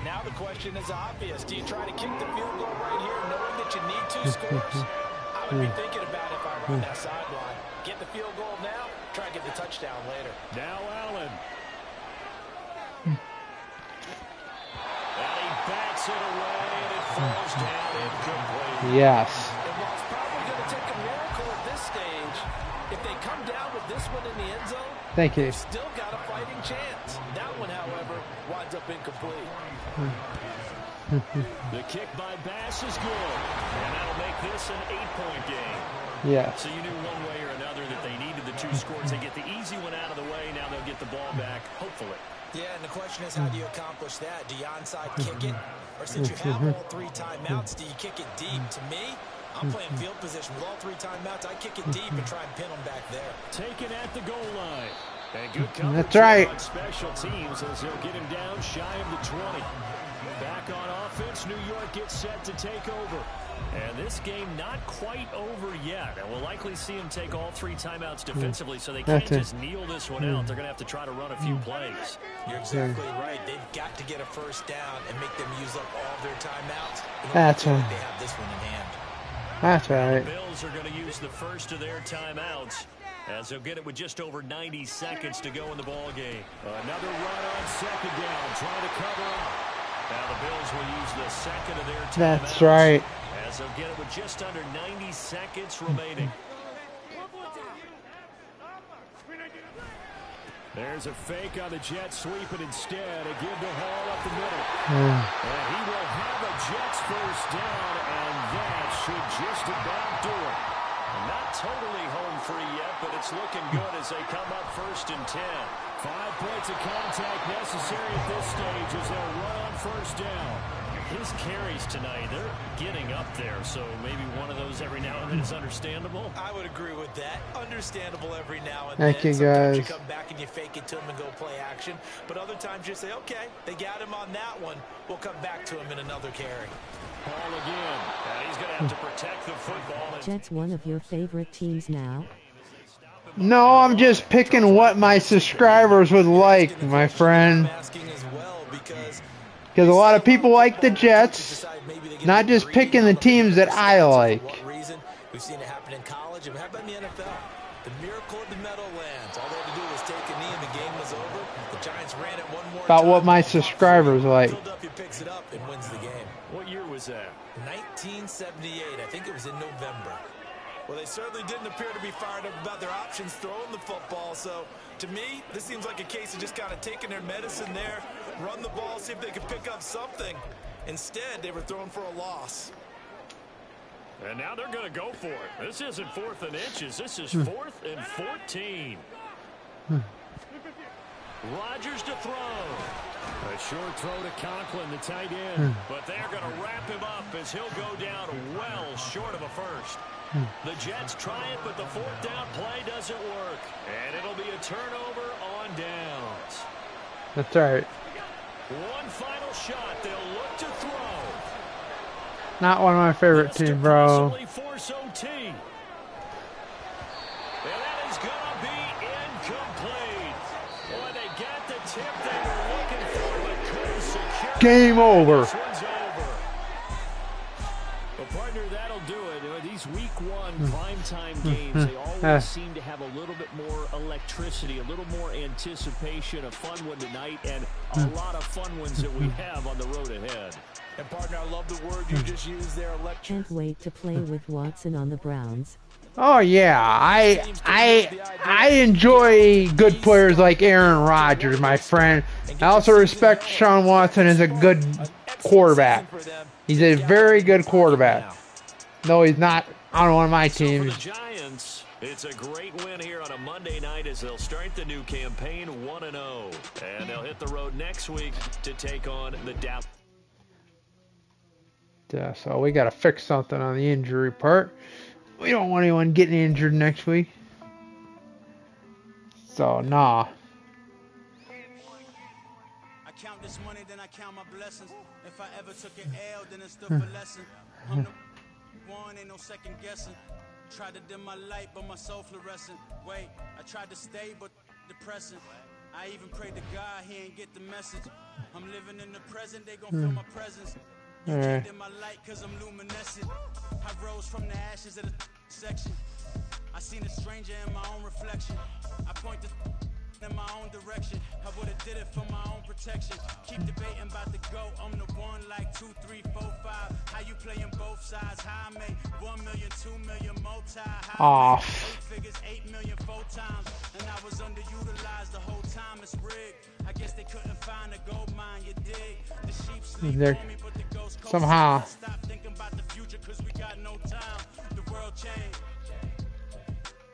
Now the question is obvious. Do you try to kick the field goal right here knowing that you need 2 scores? I would be thinking about it if I were on that sideline. Get the field goal now, try to get the touchdown later. Now Allen. And he backs it away, and it falls down incomplete. Yes. And while it's probably going to take a miracle at this stage, if they come down with this one in the end zone, Thank you. they've still got a fighting chance. That one, however, winds up incomplete. The kick by Bass is good, and that'll make this an 8-point game. Yes. So you knew one way or another that they needed the 2 scores. They get the easy one out of the way. Now they'll get the ball back, hopefully. Yeah, and the question is, how do you accomplish that? Do you onside kick it? Or since you have all 3 timeouts, do you kick it deep? To me, I'm playing field position with all 3 timeouts. I kick it deep and try and pin them back there. Taken at the goal line. And good coverage. That's right. On special teams as they'll get him down shy of the 20. Back on offense, New York gets set to take over. And this game not quite over yet. And we'll likely see him take all 3 timeouts defensively, so they can't just kneel this one out. They're going to have to try to run a few plays. You're exactly right. They've got to get a first down and make them use up all their timeouts. That's right. They have this one in hand. That's right. The Bills are going to use the first of their timeouts as they'll get it with just over 90 seconds to go in the ball game. Another run on 2nd down, trying to cover him. Now the Bills will use the 2nd of their timeouts. That's right. As they'll get it with just under 90 seconds remaining. There's a fake on the Jets, sweep it instead. A give to Hall up the middle. And he will have a Jets first down, and that should just about do it. Not totally home free yet, but it's looking good as they come up 1st and 10. 5 points of contact necessary at this stage as they'll run on 1st down. His carries tonight, they're getting up there, so maybe one of those every now and then is understandable. I would agree with that. Understandable every now and then. Thank you, Sometimes guys. you come back and you fake it to him and go play action. But other times you say, okay, they got him on that one. We'll come back to him in another carry. Ball again. He's going to have to protect the football. Jets one of your favorite teams now? No, I'm just picking what my subscribers would like, my friend. Because a lot of people like the Jets, not just picking the teams that I like. We've seen it happen in college, and how about in the NFL? The miracle of the Meadowlands. All they had to do was take a knee and the game was over. The Giants ran it one more About time. what my subscribers like. Philadelphia picks it up and wins the game. What year was that? 1978. I think it was in November. Well, they certainly didn't appear to be fired up about their options throwing the football. So, to me, this seems like a case of just kind of taking their medicine there, run the ball, see if they could pick up something. Instead, they were throwing for a loss. And now they're going to go for it. This isn't 4th and inches. This is 4th and 14. Rodgers to throw. A short throw to Conklin, the tight end. But they're going to wrap him up as he'll go down well short of a first. The Jets try it, but the 4th down play doesn't work. And it'll be a turnover on downs. That's right. One final shot. They'll look to throw. Not one of my favorite teams, bro. Force OT. And that is going to be incomplete. Boy, they got the tip they were looking for, but couldn't secure. Game over. This one's over. Well, partner, that'll do it. These these week one primetime games, they always seem to have a little bit more electricity, a little more anticipation, a fun one tonight, and a lot of fun ones that we have on the road ahead. And partner, I love the word you just used there, electric. Can't wait to play with Watson on the Browns. Oh yeah, I enjoy good players like Aaron Rodgers, my friend. I also respect Sean Watson as a good quarterback. He's a very good quarterback. No, he's not on one of my teams. So for the Giants, it's a great win here on a Monday night as they'll start the new campaign 1-0. And they'll hit the road next week to take on the Dallas. Yeah, so we got to fix something on the injury part. We don't want anyone getting injured next week. So, nah. I count this money, then I count my blessings. If I ever took an L, then it stood for lesson. I'm the one, ain't no second guessing. Tried to dim my light, but my soul fluorescent. Wait, I tried to stay, but depressing. I even prayed to God, he ain't get the message. I'm living in the present, they gon' feel my presence. You can't dim my light, cause I'm luminescent. I rose from the ashes of the section. I seen a stranger in my own reflection. I point to in my own direction. I would've did it for my own protection. Keep debating about the GOAT. I'm the one like 2, 3, 4, 5. How you playing both sides? How I make 1 million, 2 million, multi. How I make 8 figures, 8 million, 4 times. And I was underutilized the whole time. It's rigged. I guess they couldn't find a gold mine. You dig? The sheep sleep on me, but the ghost somehow. Stop thinking about the future, cause we got no time. The world changed.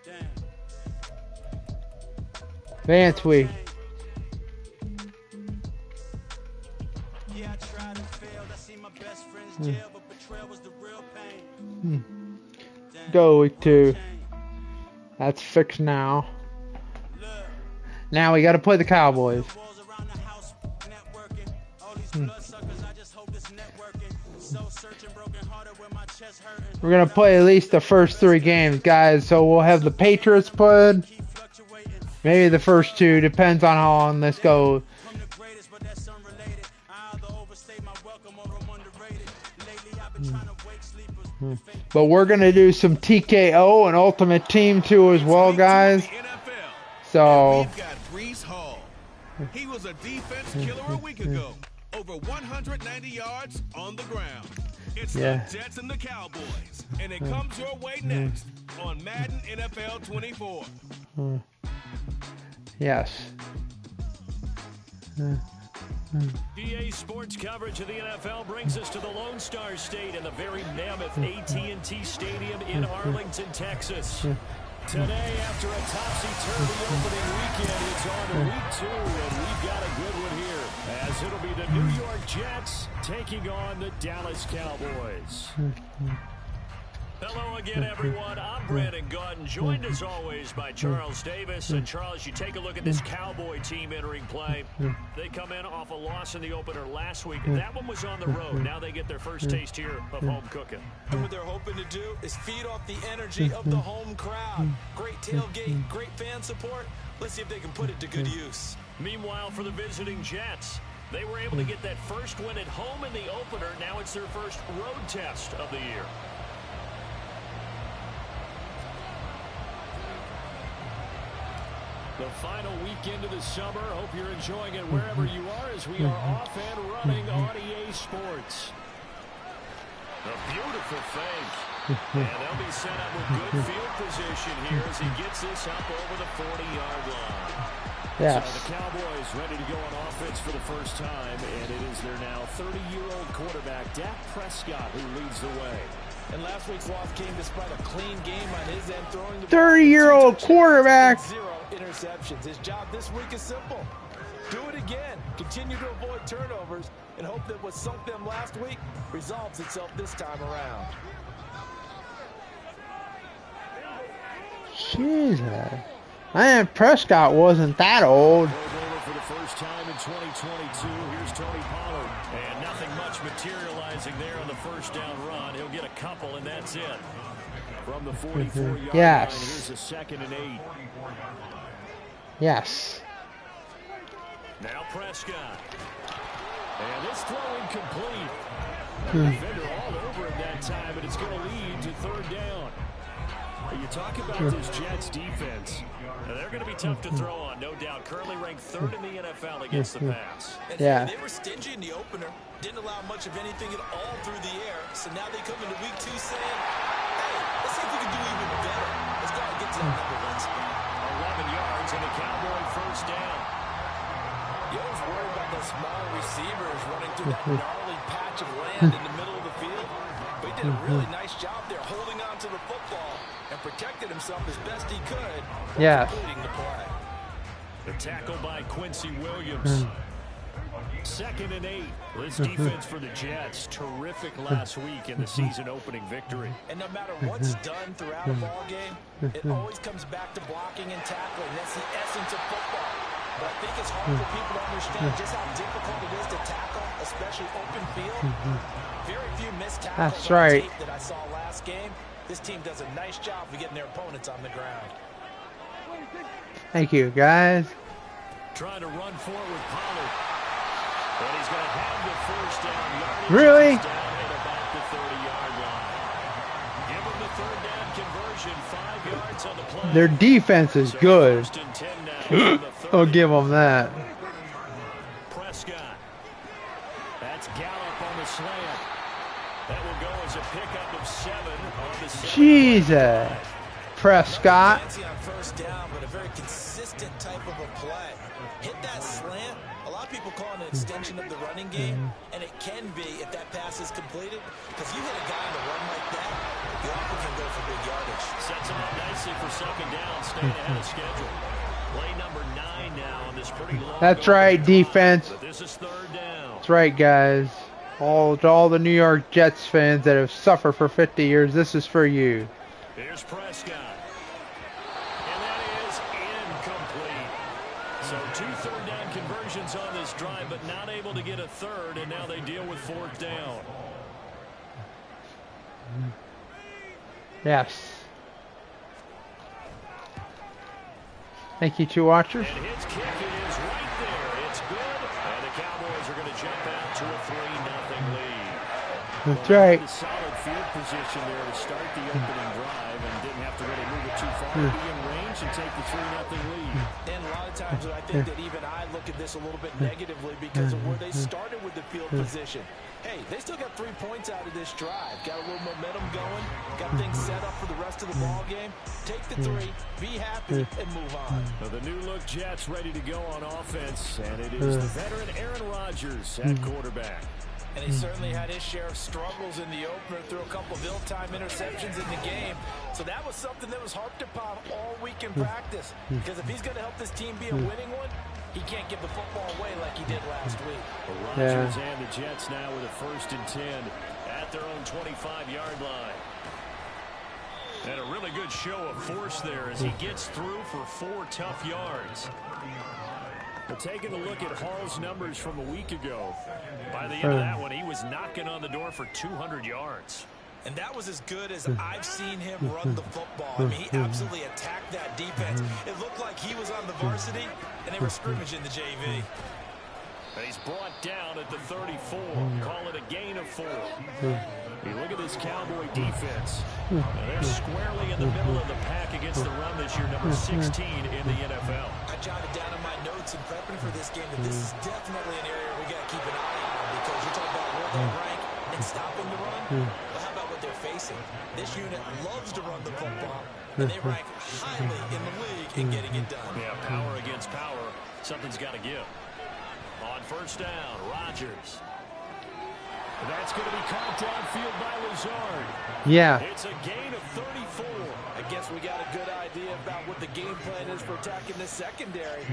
Damn. Vance week. Yeah, I tried and failed. I see my best friends jail, but betrayal was the real pain. Go week 2. That's fixed now. Now we got to play the Cowboys. We're going to play at least the first 3 games, guys. So we'll have the Patriots played. Maybe the first 2. Depends on how long this goes. But we're going to do some TKO and Ultimate Team 2 as well, guys. So we've got Breece Hall. He was a defense killer a week ago. Over 190 yards on the ground. It's the Jets and the Cowboys. And it comes your way next on Madden NFL 24. Yes. EA Sports coverage of the NFL brings us to the Lone Star State in the very mammoth AT&T Stadium in Arlington, Texas. Today, after a topsy-turvy opening weekend, it's on to week 2, and we've got a good one here, as it'll be the New York Jets taking on the Dallas Cowboys. Hello again, everyone. I'm Brandon Gaudin, joined as always by Charles Davis. And Charles, you take a look at this Cowboy team entering play. They come in off a loss in the opener last week. That one was on the road. Now they get their first taste here of home cooking. And what they're hoping to do is feed off the energy of the home crowd. Great tailgate, great fan support. Let's see if they can put it to good use. Meanwhile, for the visiting Jets, they were able to get that first win at home in the opener. Now it's their first road test of the year. The final weekend of the summer. Hope you're enjoying it wherever you are as we are off and running on EA Sports. A beautiful fake. And they'll be set up with good field position here as he gets this up over the 40-yard line. Yes. So the Cowboys ready to go on offense for the first time, and it is their now 30-year-old quarterback, Dak Prescott, who leads the way. And last week's loss came despite a clean game on his end, throwing the 30-year-old quarterback. 0 interceptions. His job this week is simple. Do it again. Continue to avoid turnovers and hope that what sunk them last week resolves itself this time around. Jesus. Man, Prescott wasn't that old. For the first time in 2022, here's Tony Pollard. And nothing much materializing there on the first down run. He'll get a couple, and that's it. From the 44-yard line, here's a 2nd and 8. Yes. Now Prescott. And this throw incomplete. Defender all over him that that time, and it's going to lead to third down. You talk about this Jets defense. They're going to be tough to throw on, no doubt. Currently ranked third in the NFL against the pass. And Yeah. they were stingy in the opener. Didn't allow much of anything at all through the air. So now they come into week 2 saying, hey, let's see if we can do even better. Let's go and get to that number 1 spot. 11 yards and a Cowboy first down. You always worry about those small receivers running through that gnarly patch of land in the middle of the field. But he did a really nice job there holding on to the football and protected himself as best he could. Yeah. Completing the play. The tackle by Quincy Williams. 2nd and 8. This defense for the Jets, terrific last week in the season-opening victory. And no matter what's done throughout a ball game, it always comes back to blocking and tackling. That's the essence of football. But I think it's hard for people to understand just how difficult it is to tackle, especially open field. Very few missed tackles That's right. on tape that I saw last game. This team does a nice job of getting their opponents on the ground. Thank you, guys. Trying to run forward with Pollard. But he's going to have the first down. Yardage Really? is down at about the 30-yard line. Give him the third down conversion. 5 yards on the play. Their defense is good. First and 10 now from the 30. I'll give them that. Prescott. That's Gallup on the slant. That will go as a pickup of 7 on the 7. Jesus. Prescott. Fancy on first down, but a very consistent type of a play. Hit that slant. A lot of people call it an extension of the running game, and it can be if that pass is completed, because you hit a guy on the run like that, you often can go for big yardage. Sets him up nicely for second down, staying ahead of schedule. Play number 9 now on this pretty long. That's right, defense. But this is third down. That's right, guys. All the New York Jets fans that have suffered for 50 years, this is for you. Here's Prescott. And that is incomplete. So 2 third down conversions on this drive, but not able to get a third, and now they deal with fourth down. Yes. Thank you, 2 watchers. And his kick is right there. It's good. And the Cowboys are going to jump out to a 3-0 lead. That's right. A solid field position there to start the opening drive and didn't have to really move it too far to be in range and take the 3-0 lead. And a lot of times I think that even I look at this a little bit negatively because of where they started with the field position. Hey, they still got 3 points out of this drive. Got a little momentum going. Got things set up for the rest of the ball game. Take the 3, be happy, and move on. Now the new-look Jets ready to go on offense, and it is the veteran Aaron Rodgers at quarterback. And he certainly had his share of struggles in the opener, threw a couple of ill-timed interceptions in the game. So that was something that was harped upon all week in practice. Because if he's going to help this team be a winning one, he can't give the football away like he did last week. Rodgers and the Jets now with a 1st and 10 at their own 25-yard line. And a really good show of force there as he gets through for 4 tough yards. But taking a look at Hall's numbers from a week ago, by the end of that one, he was knocking on the door for 200 yards. And that was as good as I've seen him run the football. I mean, he absolutely attacked that defense. It looked like he was on the varsity, and they were scrimmaging the JV. And he's brought down at the 34. Call it a gain of 4. You look at this Cowboy defense. Now they're squarely in the middle of the pack against the run this year, number 16 in the NFL. I jotted down in my notes in prepping for this game that this is definitely an area we got to keep an eye on because you're talking about where they rank and stopping the run. Well, how about what they're facing? This unit loves to run the football, and they rank highly in the league in getting it done. Yeah, power against power. Something's got to give. On first down, Rodgers. That's going to be caught downfield by Lazard. Yeah. It's a gain of 34. I guess we got a good idea about what the game plan is for attacking this secondary.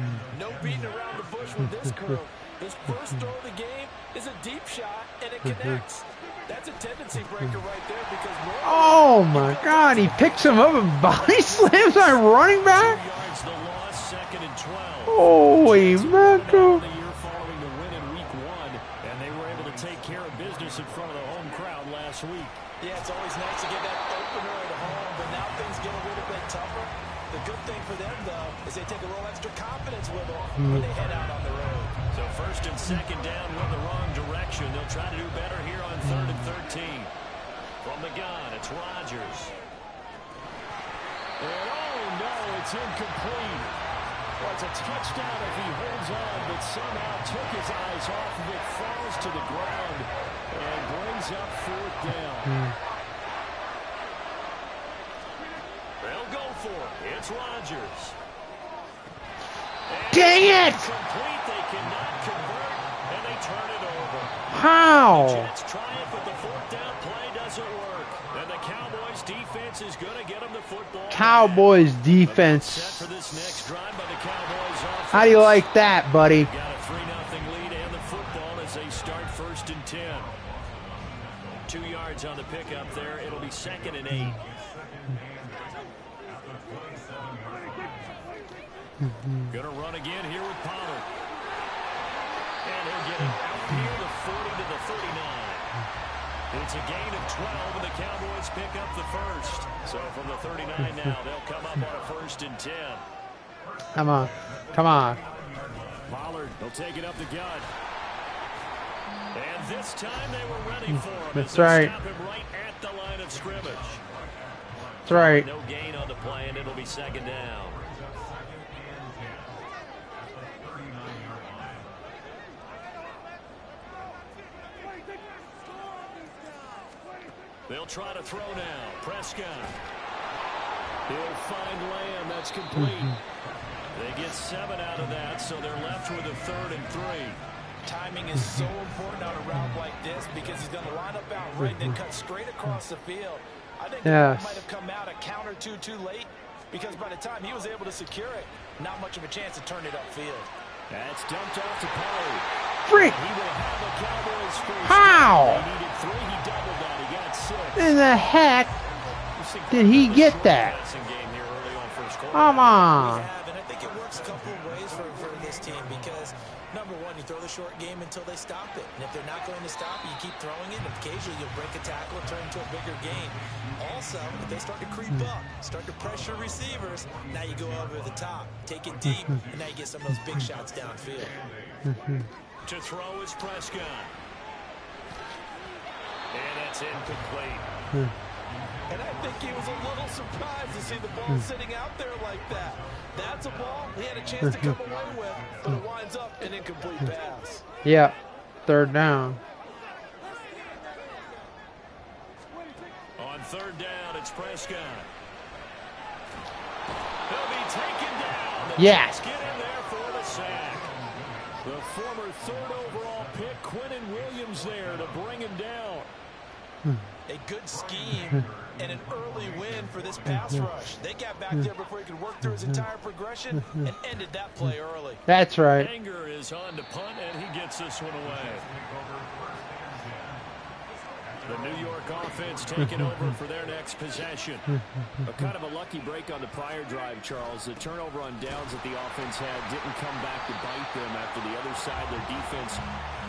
No beating around the bush with this crew. His first throw of the game is a deep shot, and it connects. That's a tendency breaker right there because Oh my God, he picks him up and body slams on running back. 2 yards the loss, 2nd and 12. Holy mackerel. The year following the win in week 1, and they were able to take care of business in front of the home crowd last week. yeah, it's always nice to get that opener at home, but now things get a little bit tougher. The good thing for them, though, is they take a little extra confidence with them when they head out on the road. So 1st and 2nd down went the wrong direction. They'll try to do better here on 3rd and 13. From the gun, it's Rodgers. And oh no, it's incomplete. Well, it's a touchdown if he holds on, but somehow took his eyes off of it, falls to the ground, and brings up 4th down. They'll go for it. It's Rodgers. And dang it! Complete. They cannot convert, and they turn it over. How? Jets try it, but the 4th down play doesn't work. And the Cowboys defense is going to get them the football. Cowboys defense. Set for this next drive by the Cowboys offense. How do you like that, buddy? Got a 3-0 lead and the football as they start 1st and 10. 2 yards on the pickup there. It'll be 2nd and 8. Gonna run again here with Pollard. And he'll get it out near the 40 to the 39. It's a gain of 12, and the Cowboys pick up the first. So from the 39 now, they'll come up on a 1st and 10. Come on. Come on. Pollard, he'll take it up the gut. And this time they were ready for him. That's right. Stop him right at the line of scrimmage. That's right. No gain on the play, and it'll be 2nd down. They'll try to throw now. Prescott. He'll find Lamb. That's complete. They get 7 out of that, so they're left with a 3rd and 3. Timing is so important on a route like this because he's going to line up out right and then cut straight across the field. I think the ball might have come out a count or two too late because by the time he was able to secure it, not much of a chance to turn it upfield. That's dumped off to Pollard. Freak! He will have a Cowboys first. How? He needed 3. He doubled that. He got 6. In the heck did he get that? Come on. And I think it works a couple of ways for this team because, number one, you throw the short game until they stop it. And if they're not going to stop it, you keep throwing it, and occasionally you'll break a tackle and turn into a bigger game. Also, if they start to creep up, start to pressure receivers, now you go over the top, take it deep, and now you get some of those big shots downfield. To throw is Prescott. And that's incomplete. And I think he was a little surprised to see the ball sitting out there like that. That's a ball he had a chance to come away with, but it winds up an incomplete pass. Yeah, 3rd down. On 3rd down, it's Prescott. He'll be taken down. The Yes. Get in there for the sack. The former 3rd overall pick, Quinnen Williams, there to bring him down. A good scheme and an early win for this pass rush. They got back there before he could work through his entire progression and ended that play early. That's right. Anger is on to punt, and he gets this one away. The New York offense taking over for their next possession. A kind of a lucky break on the prior drive, Charles. The turnover on downs that the offense had didn't come back to bite them after the other side. Their defense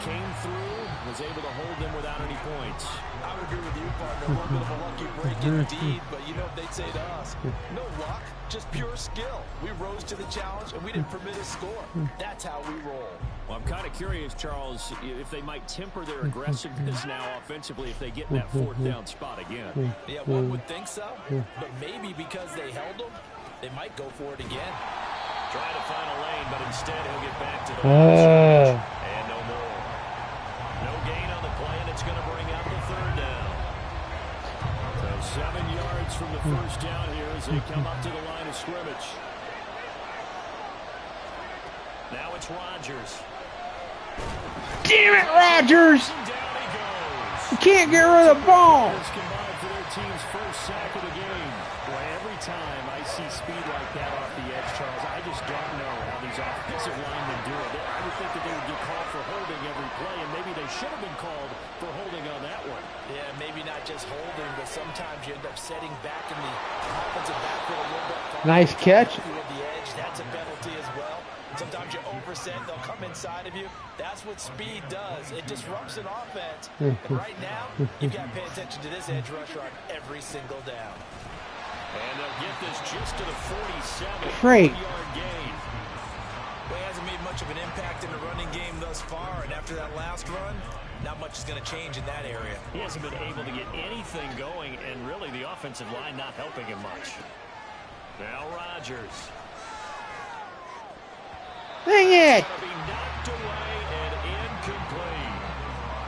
came through, was able to hold them without any points. I would agree with you, partner. A little bit of a lucky break indeed, but you know what they'd say to us? No luck, just pure skill. We rose to the challenge, and we didn't permit a score. That's how we roll. Well, I'm kind of curious, Charles, if they might temper their aggressiveness now offensively if they get in that 4th down spot again. Yeah, one would think so, but maybe because they held them, they might go for it again. Trying to find a lane, but instead he'll get back to the line. And no more. No gain on the play, and it's going to bring out the 3rd down. So 7 yards from the 1st down here as they come up to the line of scrimmage. Now it's Rodgers. Damn it, Rodgers! Down he goes. You can't get rid of the ball. Combined for their team's first sack of the game. Boy, every time I see speed like that off the edge, Charles, I just don't know how these offensive linemen do it. I would think that they would get called for holding every play, and maybe they should have been called for holding on that one. Yeah, maybe not just holding, but sometimes you end up setting back in the offensive backfield a little bit. Nice catch. With the edge, that's a penalty as well. Sometimes you overset, they'll come inside of you. That's what speed does. It disrupts an offense. And right now, you've got to pay attention to this edge rusher on every single down. And they'll get this just to the 47. Great. 4-yard gain. Well, he hasn't made much of an impact in the running game thus far. And after that last run, not much is going to change in that area. He hasn't been able to get anything going, and really the offensive line not helping him much. Now Rodgers. Dang it! It's going to be knocked away and incomplete.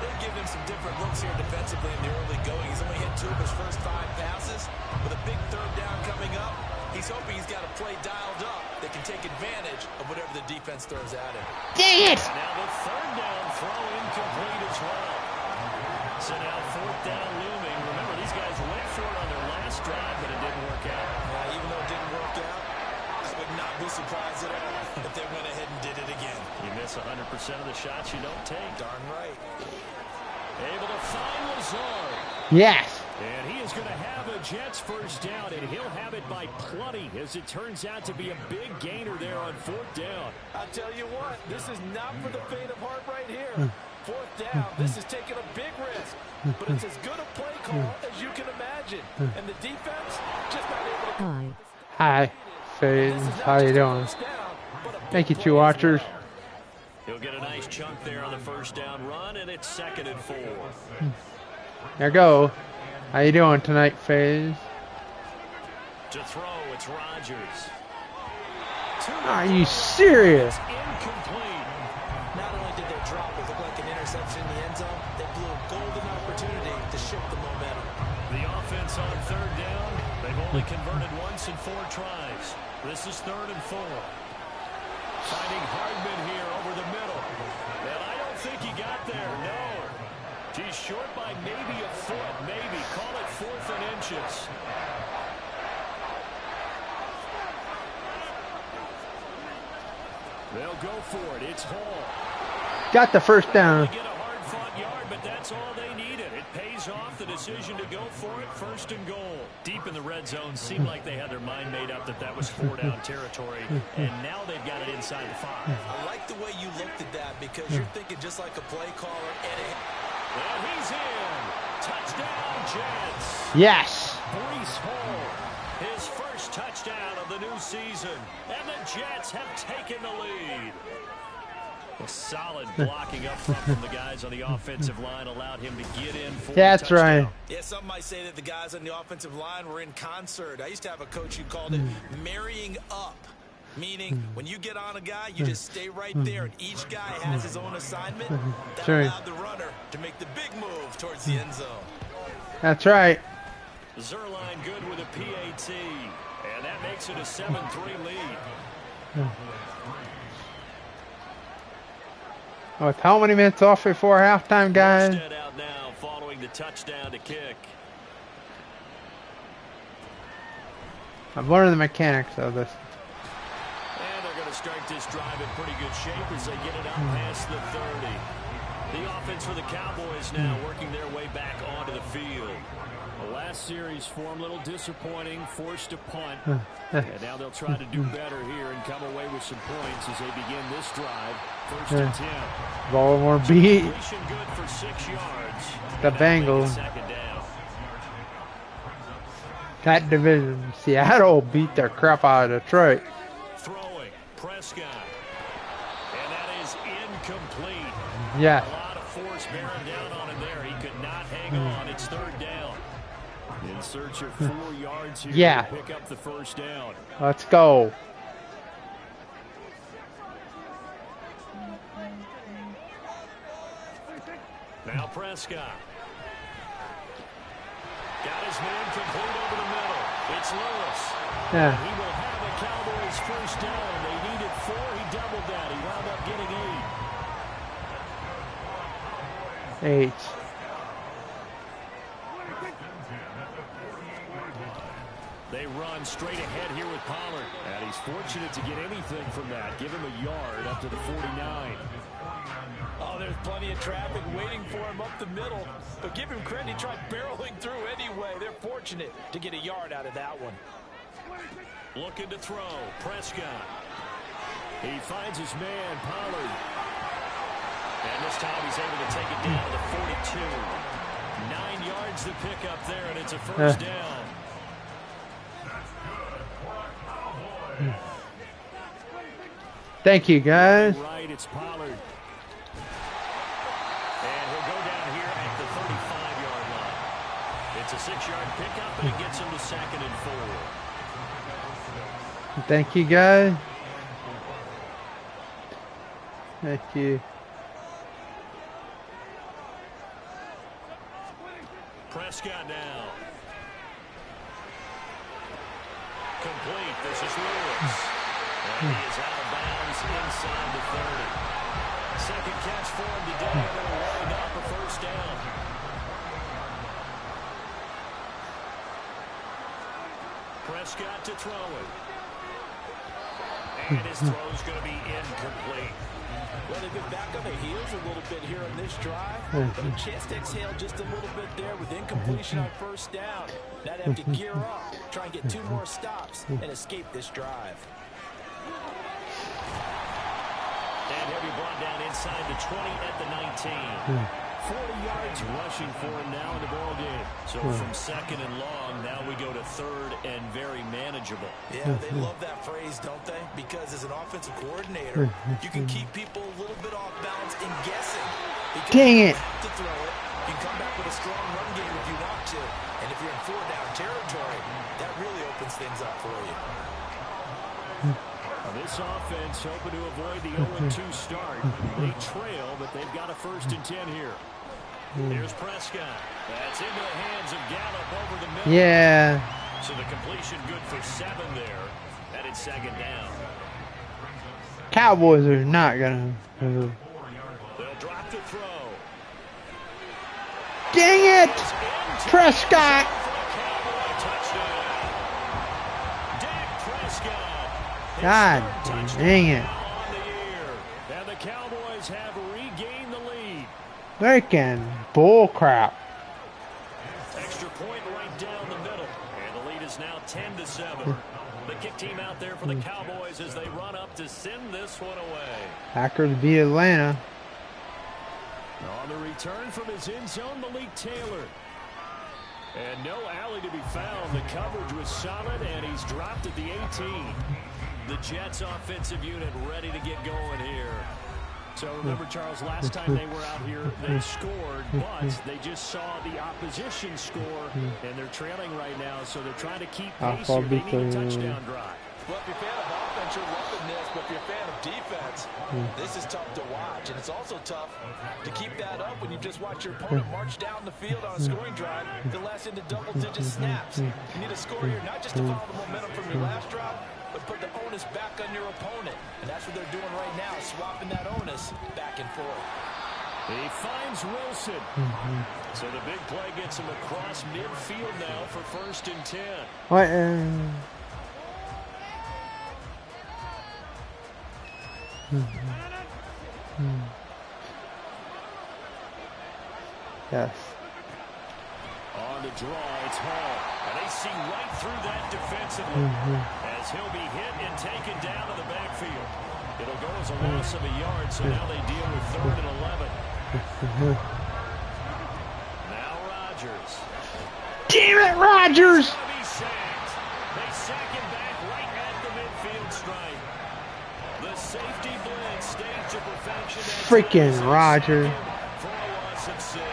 They've given him some different looks here defensively in the early going. He's only hit 2 of his first 5 passes. With a big third down coming up, he's hoping he's got a play dialed up that can take advantage of whatever the defense throws at him. Dang it! Now the third down throw incomplete as well. So now fourth down looming. Remember, these guys went for it on their last drive, but it didn't work out. Even though it didn't work out, I would not be surprised at all if they went ahead and did it again. You miss 100% of the shots you don't take. Darn right. Able to find Lazard. Yes. And he is going to have a Jets first down, and he'll have it by plenty, as it turns out to be a big gainer there on fourth down. I'll tell you what, this is not for the faint of heart right here. Fourth down, this is taking a big risk, but it's as good a play call as you can imagine. And the defense just not able to... Hi. Hi, Faze. How you doing? Thank you, two watchers. He'll get a nice chunk there on the first down run, and it's 2nd and 4. There go. How you doing tonight, Faze? To throw, it's Rodgers. Are you serious? Incomplete. Not only did their drop it look like an interception in the end zone, they blew a golden opportunity to shift the momentum. The offense on third down, they've only converted once in 4 tries. This is 3rd and 4. Finding Hardman here over the middle. And I don't think he got there, no. He's short by maybe a foot, maybe. Call it 4th and inches. They'll go for it. It's Hall. Got the first down. They get a hard-fought yard, but that's all they needed. It pays off the decision to go for it, 1st and goal. Deep in the red zone, seemed like they had their mind made up that that was 4-down territory, and now they've got it inside the 5. I like the way you looked at that because you're thinking just like a play caller. And he's in. Touchdown, Jets. Yes. Breece Hall, his first touchdown of the new season, and the Jets have taken the lead. A solid blocking up front from the guys on the offensive line allowed him to get in for That's the touchdown. right. Yeah, some might say that the guys on the offensive line were in concert. I used to have a coach who called it marrying up, meaning when you get on a guy, you just stay right there, and each guy has his own assignment. That right. allowed the runner to make the big move towards the end zone. That's right. Zerline good with a PAT, and that makes it a 7-3 lead. With how many minutes off before halftime, guys? Stead out now following the touchdown to kick. I'm learning the mechanics of this. And they're going to start this drive in pretty good shape as they get it out past the 30. The offense for the Cowboys now working their way back onto the field. The last series form a little disappointing, forced a punt. And now they'll try to do better here and come away with some points as they begin this drive. 1st and 10. Baltimore beat Completion good for 6 yards. the Bengals. 2nd down. That division. Seattle beat the crap out of Detroit. Throwing, Prescott. And that is incomplete. Yeah. A lot of force bearing down on him there. He could not hang on. It's 3rd down. In search of 4 yards here Yeah. to pick up the first down. Let's go. Now Prescott. Got his man complete over the middle. It's Lewis. Yeah. He will have a Cowboys first down. They needed 4. He doubled that. He wound up getting 8. 8. They run straight ahead here with Pollard. And he's fortunate to get anything from that. Give him a yard up to the 49. Oh, there's plenty of traffic waiting for him up the middle. But give him credit, he tried barreling through anyway. They're fortunate to get a yard out of that one. Looking to throw. Prescott. He finds his man, Pollard. And this time he's able to take it down to the 42. 9 yards to pick up there, and it's a first down. Thank you, guys. Right, it's Pollard. And he'll go It's a 6-yard pickup, and it gets him to 2nd and 4. Thank you, guys. Thank you. Prescott now. Complete. This is Lewis. And he is out of bounds inside the 30. Second catch for him today, and it'll line up a first down. Prescott to throw it. And his throw's going to be incomplete. Well, they've been back on their heels a little bit here on this drive, but a chance to exhale just a little bit there with incompletion on first down. Now they have to gear up, try and get 2 more stops, and escape this drive. And he'll be brought down inside the 20 at the 19. 40 yards rushing for him now in the ball game. So from 2nd and long, now we go to 3rd and very manageable. Yeah, they love that phrase, don't they? Because as an offensive coordinator, you can keep people a little bit off balance and guessing. Because Dang it. you have to throw it. You can come back with a strong run game if you want to. And if you're in 4-down territory, that really opens things up for you. This offense hoping to avoid the 0-2 start. They trail, but they've got a 1st and 10 here. Here's Prescott. That's into the hands of Gallup over the middle. Yeah. So the completion good for 7 there. Headed 2nd down. Cowboys are not gonna. They'll drop the throw. Dang it! Prescott! God dang it. And the Cowboys have regained the lead. Freaking bull crap. Extra point right down the middle. And the lead is now 10-7. The kick team out there for the Cowboys as they run up to send this one away. Packers beat Atlanta. On the return from his end zone, Malik Taylor. And no alley to be found. The coverage was solid, and he's dropped at the 18. The Jets offensive unit ready to get going here. So remember, Charles, last time they were out here, they scored, but they just saw the opposition score, and they're trailing right now, so they're trying to keep pace here. They need a touchdown drive. Well, if you're a fan of offense, you're loving this, but if you're a fan of defense, this is tough to watch. And it's also tough to keep that up when you just watch your opponent march down the field on a scoring drive that lasts into double-digit snaps. You need a score here, not just to follow the momentum from your last drive, but put the onus back on your opponent. And that's what they're doing right now, swapping that onus back and forth. He finds Wilson. So the big play gets him across midfield now for 1st and 10. What? Yes. On the draw, it's Hall. And they see right through that defensively as he'll be hit and taken down in the backfield. It'll go as a loss of a yard, so now they deal with 3rd and 11. Now Rodgers. Damn it, Rodgers! They sack him back right at the midfield stripe. The safety blitz staged to perfection. Freaking Rodgers. For a loss of 6.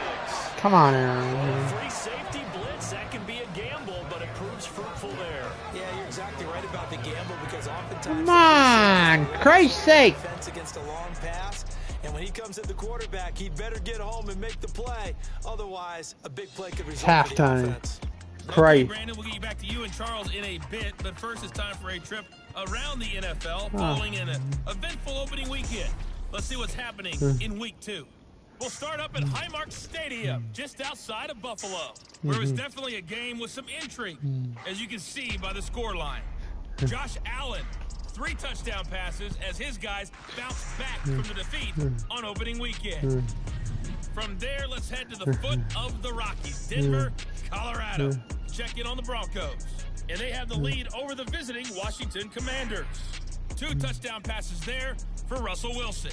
Come on, Aaron. Free safety blitz, that can be a gamble, but it proves fruitful there. Yeah, you're exactly right about the gamble because oftentimes... Come on, Christ's sake. ...defense against a long pass, and when he comes at the quarterback, he'd better get home and make the play. Otherwise, a big play could result in the Halftime. offense. Christ. Okay, Brandon, we'll get you back to you and Charles in a bit, but first it's time for a trip around the NFL following an eventful opening weekend. Let's see what's happening in week 2. We'll start up at Highmark Stadium, just outside of Buffalo, where it was definitely a game with some intrigue, as you can see by the scoreline. Josh Allen, 3 touchdown passes as his guys bounced back from the defeat on opening weekend. From there, let's head to the foot of the Rockies, Denver, Colorado. Check in on the Broncos. And they have the lead over the visiting Washington Commanders. 2 touchdown passes there for Russell Wilson.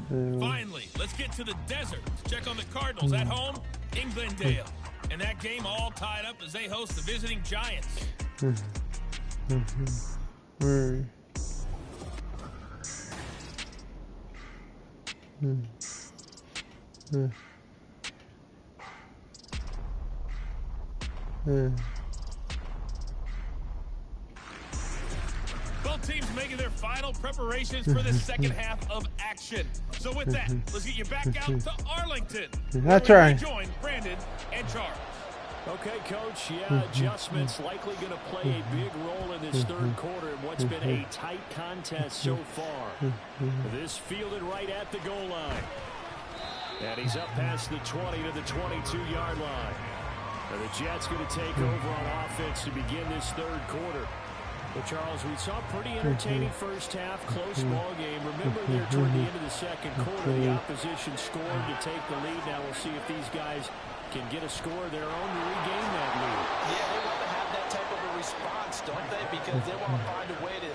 Finally, let's get to the desert to check on the Cardinals at home in Glendale. And that game all tied up as they host the visiting Giants. Both teams making their final preparations for the second half of action. So with that, let's get you back out to Arlington. That's where we right. rejoin Brandon and Charles. Okay, Coach, yeah, adjustments likely going to play a big role in this third quarter in what's been a tight contest so far. This fielded right at the goal line. And he's up past the 20 to the 22-yard line. And the Jets going to take over on offense to begin this third quarter. Well, Charles, we saw a pretty entertaining first half, close ball game. Remember there toward the end of the second quarter, the opposition scored to take the lead. Now we'll see if these guys can get a score of their own to regain that lead. Yeah, they want to have that type of a response, don't they? Because they want to find a way to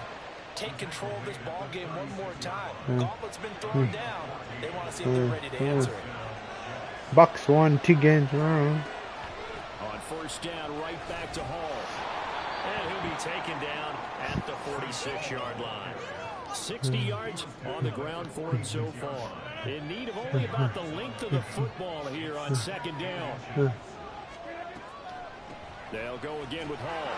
take control of this ball game one more time. Gauntlet's been thrown down. They want to see if they're ready to answer it. Bucks won 2 games in a row. On first down, right back to Hall. And he'll be taken down at the 46-yard line. 60 yards on the ground for him so far. In need of only about the length of the football here on second down. They'll go again with Hall.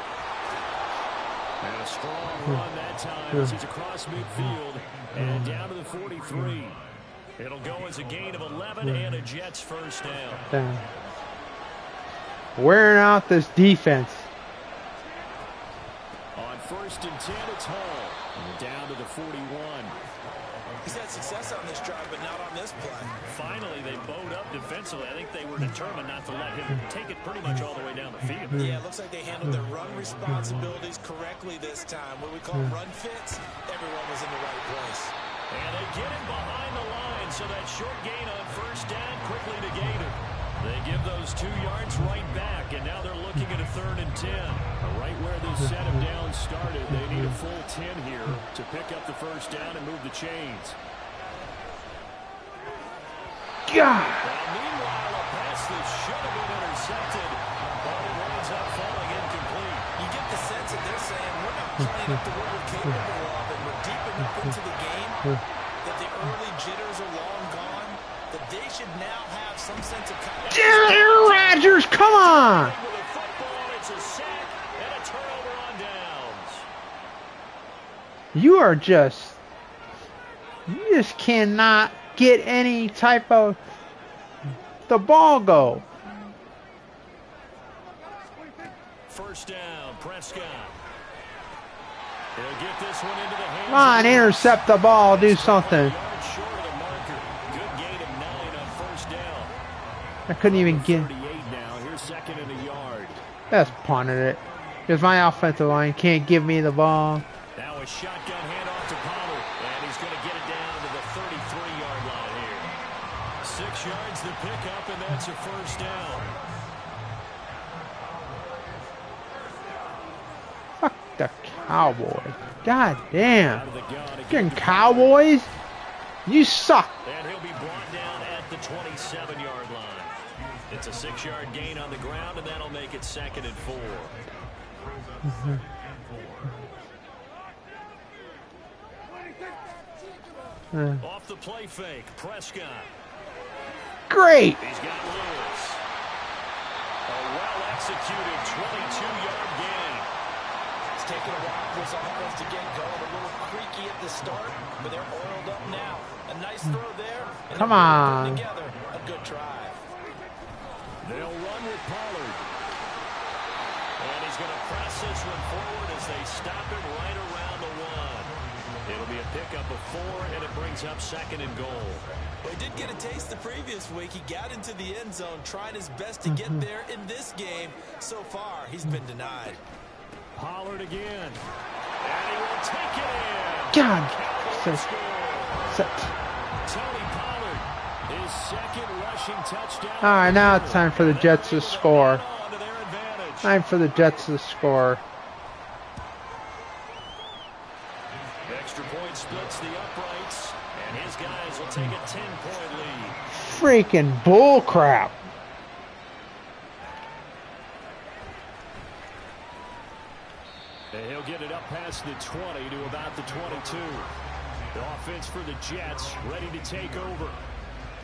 And a strong run that time as he's across midfield and down to the 43. It'll go as a gain of 11 and a Jets first down. Wearing out this defense. On first and 10, it's Hall. And down to the 41. He's had success on this drive, but not on this play. Finally, they bowed up defensively. I think they were determined not to let him take it pretty much all the way down the field. Yeah, it looks like they handled their run responsibilities correctly this time. What we call run fits, everyone was in the right place. And they get him behind the line, so that short gain on first down quickly to Gator. They give those 2 yards right back, and now they're looking at a 3rd and 10. Right where this set of downs started, they need a full 10 here to pick up the first down and move the chains. God. Meanwhile, a pass that should have been intercepted, but it winds up falling incomplete. You get the sense that they're saying we're not playing up to what we're capable of, and we're deep enough into the game that the early jitters are long gone, that they should now have some sense of confidence. Aaron Rodgers, come on! With a football, it's a sack and a turnover on downs. You just cannot get any type of the ball go. First down, Prescott. He'll get this one into the hands. Come on, intercept the ball, do something. Short of the marker. Good gain of 9 on first down. I couldn't even get. 38 now. Here's 2nd and a yard. That's punted it. Because my offensive line can't give me the ball. Now a shotgun handoff to Pollard, and he's going to get it down to the 33-yard line here. 6 yards to pick up, and that's a first down. Fuck the Cowboys. God damn. Fucking Cowboys? You suck. And he'll be brought down at the 27-yard line. It's a 6-yard gain on the ground, and that'll make it 2nd and 4. Off the play fake, Prescott. Great. He's got Lewis. A well-executed 22-yard gain. It's taken a while for this offense to get going. A little creaky at the start, but they're oiled up now. A nice throw there. And come on. Together, a good drive. They'll run with Pollard. And he's going to press this one forward as they stop it right around the 1. It'll be a pickup of 4, and it brings up 2nd and goal. Well, he did get a taste the previous week. He got into the end zone, trying his best to get there in this game. So far, he's been denied. Pollard again. And he will take it in. God. Tony Pollard, his 2nd rushing touchdown. All right, now it's time for the Jets to score. Time for the Jets to score. Extra point splits the uprights, and his guys will take a 10-point lead. Freaking bull crap. And he'll get it up past the 20 to about the 22. The offense for the Jets ready to take over.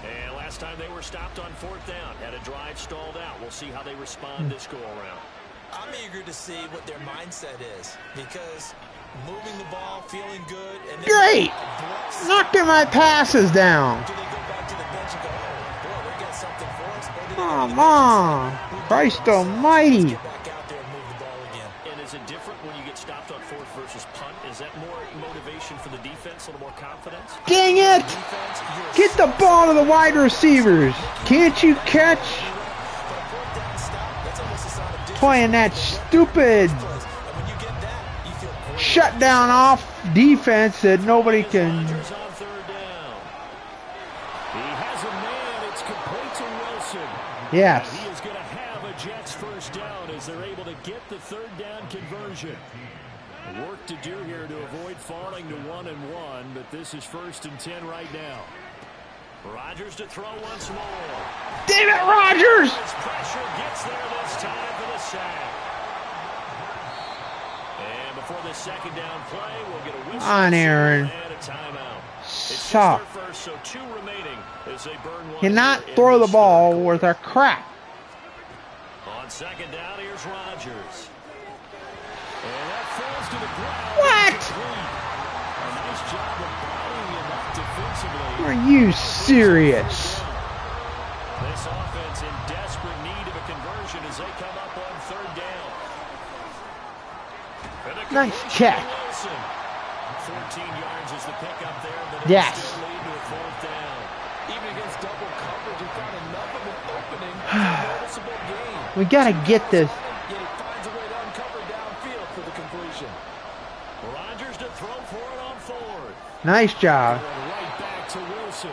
And last time they were stopped on 4th down, had a drive stalled out. We'll see how they respond this go-around. I'm eager to see what their mindset is, because moving the ball, feeling good, and then Great! Knocking my passes down. do they go back to the bench and go, oh, boy, they got something for us? Or do they Come on. Christ almighty. get back out there and move the ball again? And is it different when you get stopped on 4th versus punt? Is that more motivation for the defense, a little more confidence? Dang it! Get the ball to the wide receivers. Can't you catch? Playing that stupid shutdown off defense that nobody can. Rodgers on 3rd down. He has a man. It's complete to Wilson. Yes. And he is going to have a Jets 1st down as they're able to get the 3rd down conversion. Work to do here to avoid falling to 1-1, but this is 1st and 10 right now. Rodgers to throw once more. Damn it, Rodgers! His pressure gets there this time for the sack. And before the 2nd down play, we'll get a whistle On, Aaron. and a timeout. It's Suck. just their first, so 2 remaining as they burn one. Cannot here in throw the this ball 3rd quarter. worth a crap. On 2nd down, here's Rodgers. And that falls to the ground. What? A nice job of bodying him up defensively. Are you serious? This offense in desperate need of a conversion as they come up on 3rd down. And the Nice conversion check. to Wilson. 14 yards is the pickup there, but Yes. it still lead to a 4th down. Even against double coverage, he found enough of an opening for a noticeable gain. We gotta get this. Yet he finds a way to uncover downfield for the completion. Rodgers to throw for it on 4th. Nice job. Going right back to Wilson.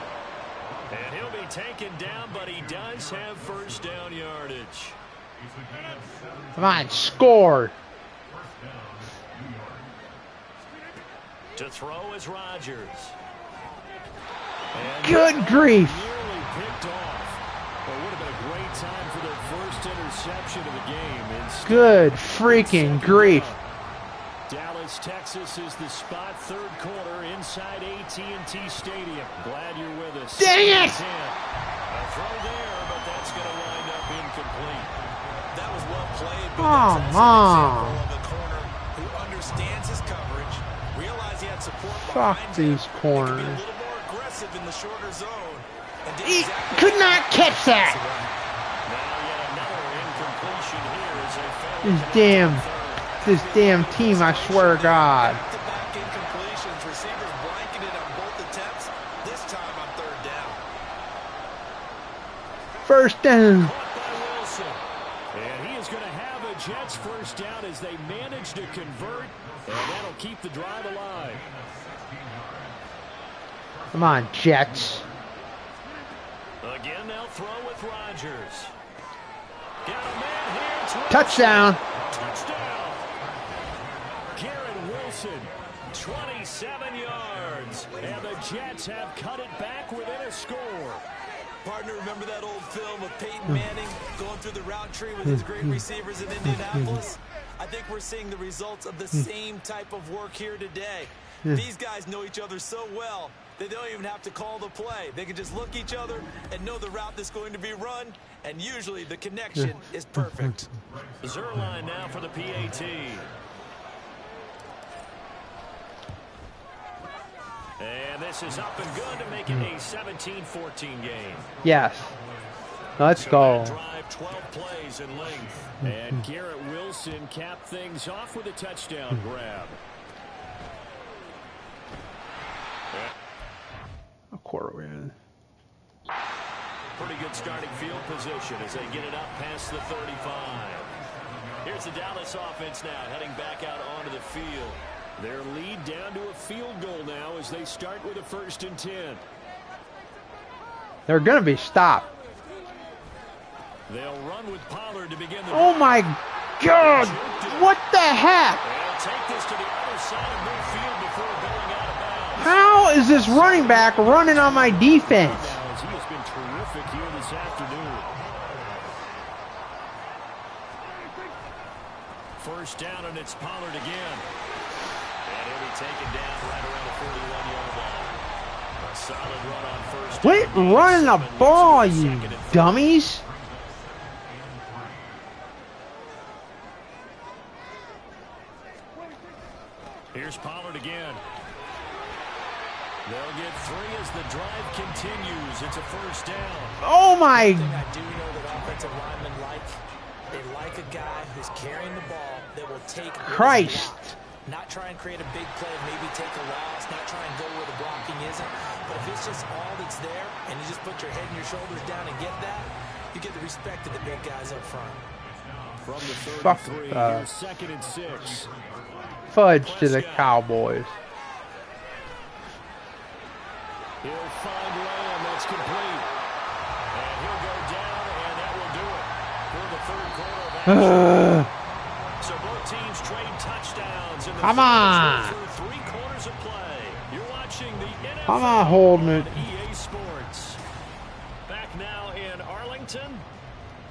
And he'll be taken down, but he does have 1st down yardage. Come on, score. To throw is Rodgers. And Good grief. nearly picked off. Well, would have been a great time for their first interception of the game. Instead, Good freaking grief. Dallas, Texas is the spot. 3rd quarter inside AT&T Stadium. Glad you're with us. Dang it! 10. A throw there, but that's going to wind up incomplete. That was well played, but Come that's on. an example of a corner who understands his coverage, realized he had support Fuck behind him, these and could be corners. a little more aggressive in the shorter zone. And did He exactly could not catch that. Now yet another incompletion here as they fail to This connect damn, on 3rd. this damn team, I swear to God. Back-to-back incompletions, receivers blanketed on both attempts, this time on 3rd down. 1st down. Caught by Wilson. And he is going to have a Jets 1st down as they manage to convert, and that'll keep the drive alive. Come on, Jets. Again, they'll throw with Rodgers. Got a man here. It's Wilson. Touchdown. Touchdown. Garrett Wilson, 27 yards. And the Jets have cut it back within a score. Partner, remember that old film of Peyton Manning going through the route tree with his great receivers in Indianapolis? I think we're seeing the results of the same type of work here today. These guys know each other so well, they don't even have to call the play. They can just look each other and know the route that's going to be run, and usually the connection is perfect. Zerline now for the PAT. And this is up and good to make it a 17-14 game. Yes. Let's So go. that drive, 12 plays in length. And Garrett Wilson capped things off with a touchdown grab. A quarter win. Pretty good starting field position as they get it up past the 35. Here's the Dallas offense now heading back out onto the field. Their lead down to a field goal now as they start with a 1st and 10. They're going to be stopped. They'll run with Pollard to begin the Oh my God. What the heck? They'll take this to the other side of midfield before going out of bounds. How is this running back running on my defense? He has been terrific here this afternoon. 1st down, and it's Pollard again. And he'll be taken down right around the 41-yard line. A solid run on first. Quit running the ball, you dummies. Here's Pollard again. They'll get 3 as the drive continues. It's a first down. Oh my. One thing I do know that offensive linemen like, they like a guy who's carrying the ball that will take Christ. Not try and create a big play, maybe take a loss, not try and go where the blocking isn't. But if it's just all that's there, and you just put your head and your shoulders down and get that, you get the respect of the big guys up front. From the 33, Fuck, here's 2nd and 6. Fudge to the Cowboys. He'll find Lamb. That's complete. And he'll go down, and that will do it for the 3rd quarter of action. So both teams trade touchdowns in the Come on. through 3 quarters of play. You're watching the NFL Come on, holding it. on EA Sports. Back now in Arlington.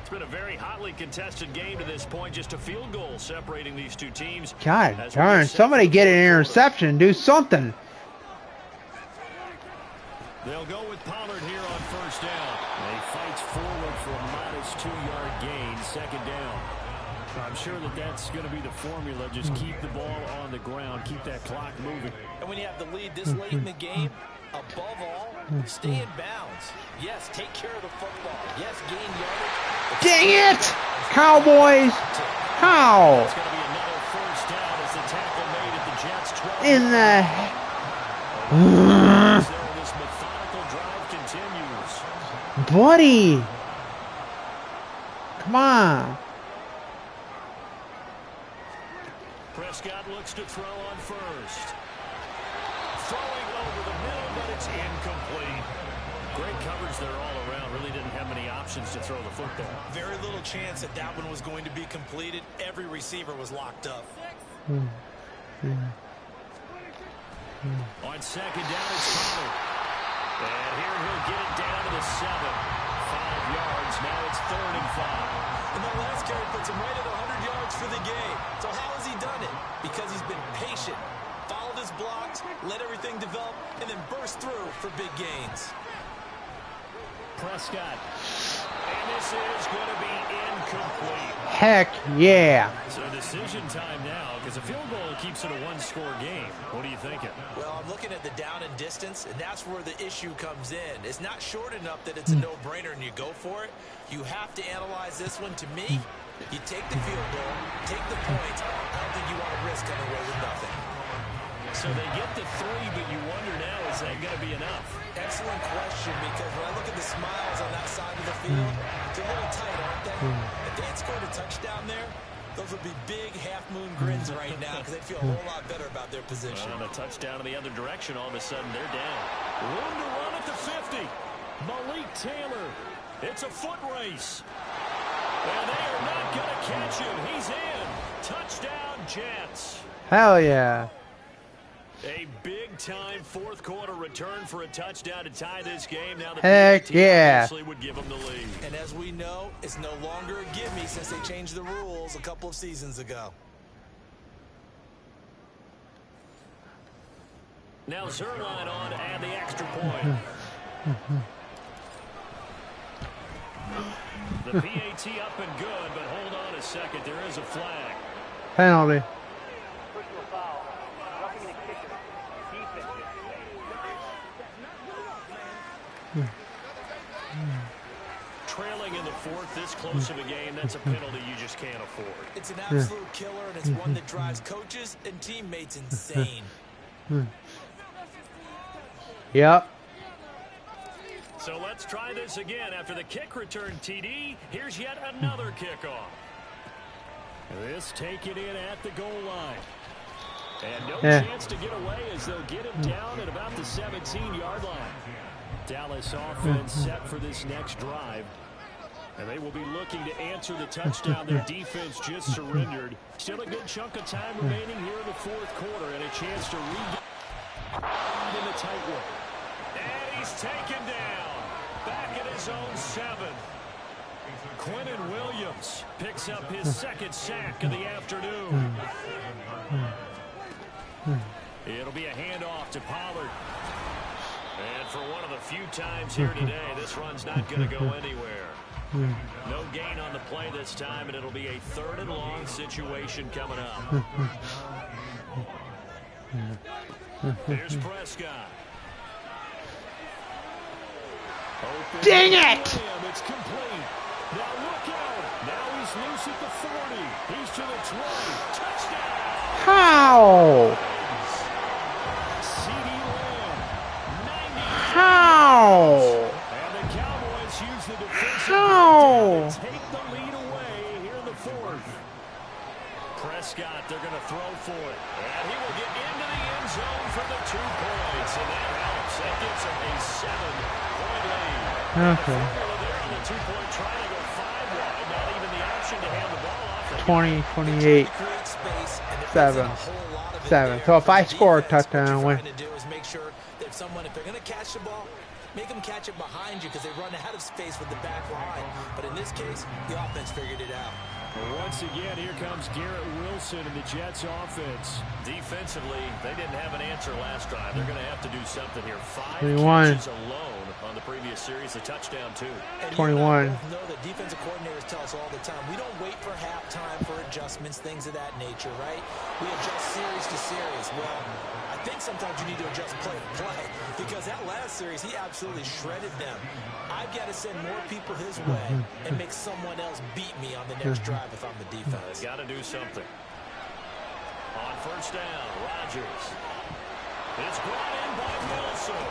It's been a very hotly contested game to this point. Just a field goal separating these two teams. God darn, somebody get an interception. Do something. They'll go with Pollard here on first down. And he fights forward for a modest 2-yard gain, 2nd down. I'm sure that that's going to be the formula. Just keep the ball on the ground, keep that clock moving. And when you have the lead this late in the game, above all, stay in bounds. Yes, take care of the football. Yes, gain yardage. Dang it! Cowboys! How? It's going to be another first down as the tackle made at the Jets' 12. In the... This methodical drive continues. Buddy! Come on. Prescott looks to throw on first. Throwing over the middle, but it's incomplete. Great coverage there all around. Really didn't have many options to throw the football. Very little chance that that one was going to be completed. Every receiver was locked up. On 2nd down, it's Pollard. And here he'll get it down to the 7. 5 yards. Now it's 3rd and 5. And that last carry puts him right at 100 yards for the game. So how has he done it? Because he's been patient, followed his blocks, let everything develop, and then burst through for big gains. Prescott. And this is going to be incomplete. Heck yeah. So decision time now, because a field goal keeps it a 1-score game. What are you thinking? Well, I'm looking at the down and distance, and that's where the issue comes in. It's not short enough that it's a no-brainer and you go for it. You have to analyze this one. To me, you take the field goal, take the points. I don't think you want to risk coming away with nothing. So they get the 3, but you wonder now, is that going to be enough? Excellent question, because when I look at the smiles on that side of the field, it's a little tight, aren't they? If they had scored a touchdown there, those would be big half-moon grins right now because they'd feel a whole lot better about their position. On a touchdown in the other direction, all of a sudden they're down. Room to run at the 50. Malik Taylor. It's a foot race. And they are not going to catch him. He's in. Touchdown, Jets. Hell yeah. A big-time 4th quarter return for a touchdown to tie this game. Now the Heck yeah. obviously would give them the lead. And as we know, it's no longer a gimme since they changed the rules a couple of seasons ago. Now Zerline on to add the extra point. The PAT up and good, but hold on a second. There is a flag. Penalty. Personal foul. Roughing the kicker. Defense. Trailing in the 4th, this close of a game, that's a penalty you just can't afford. It's an absolute killer, and it's one that drives coaches and teammates insane. Yep. So let's try this again. After the kick return TD, here's yet another kickoff. This taken in at the goal line. And no chance to get away as they'll get him down at about the 17-yard line. Dallas offense set for this next drive. And they will be looking to answer the touchdown their defense just surrendered. Still a good chunk of time remaining here in the 4th quarter and a chance to regain in the tightrope. And he's taken down. Back at his own 7. Quentin Williams picks up his 2nd sack of the afternoon. It'll be a handoff to Pollard. And for one of the few times here today, this run's not going to go anywhere. No gain on the play this time, and it'll be a 3rd and long situation coming up. Here's Prescott. Open. Dang it! It's complete. Now look out. Now he's loose at the 40. He's to the 20. Touchdown. How? CD Lamb. 90. How? And the Cowboys use the defensive How? to take the lead away here in the 4th. Prescott, they're going to throw for it. And he will get into the end zone for the 2 points. And that helps. That gives him a 7-point lead. Okay. There on the 2-point try to go 5 wide. Not even the option to hand the ball off. 20, 28, 7. So if I score a touchdown, I win. Make sure that if they're going to catch the ball, make them catch it behind you because they run out of space with the back line. But in this case, the offense figured it out. Once again, here comes Garrett Wilson and the Jets offense. Defensively, they didn't have an answer last drive. They're going to have to do something here. 5 catches alone on the previous series, a touchdown too. 21. Know that defensive coordinators tell us all the time, we don't wait for halftime for adjustments, things of that nature, right? We adjust series to series. Well, I think sometimes you need to adjust play to play because that last series, he absolutely shredded them. I've got to send more people his way and make someone else beat me on the next drive if I'm the defense. Got to do something. On 1st down, Rodgers. It's brought in by Wilson.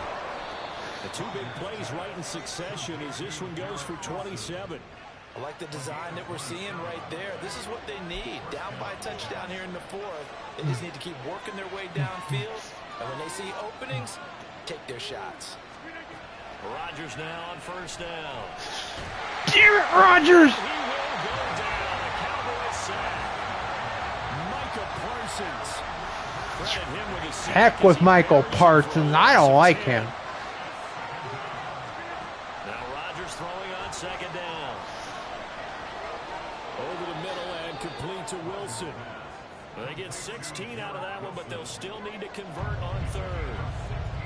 The 2 big plays right in succession as this one goes for 27. I like the design that we're seeing right there. This is what they need. Down by a touchdown here in the 4th. They just need to keep working their way downfield. And when they see openings, take their shots. Rodgers now on 1st down. Damn it, Rodgers! He will go down. A Cowboys sack. Micah Parsons. Credit him with his sack. Heck with Michael Parsons. I don't like him. Now Rodgers throwing on 2nd down. Over the middle and complete to Wilson. They get 16 out of that one, but they'll still need to convert on 3rd.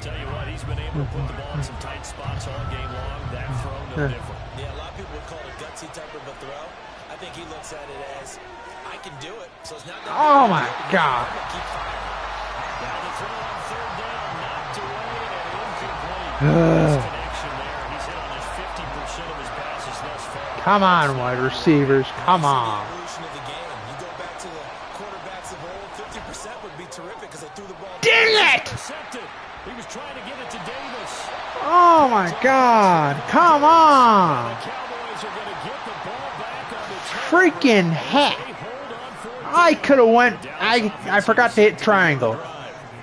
Tell you what, he's been able to put the ball in some tight spots all game long. That throw, no different. Yeah, a lot of people would call it a gutsy type of a throw. I think he looks at it as, I can do it, so it's not that Oh my God. keep firing. Now the throw on 3rd down, knocked away and incomplete. Nice connection there. He's hit on his 50% of his passes thus far. Come on, wide receivers. Come on. The evolution of the game. You go back to the quarterbacks of old, 50% would be terrific because they threw the ball. Dang it! Intercepted. He was trying to give it to Davis. Oh my God. Come on. The Cowboys are going to get the ball back on the Freaking heck. They hold on for I could have went. I forgot to hit triangle.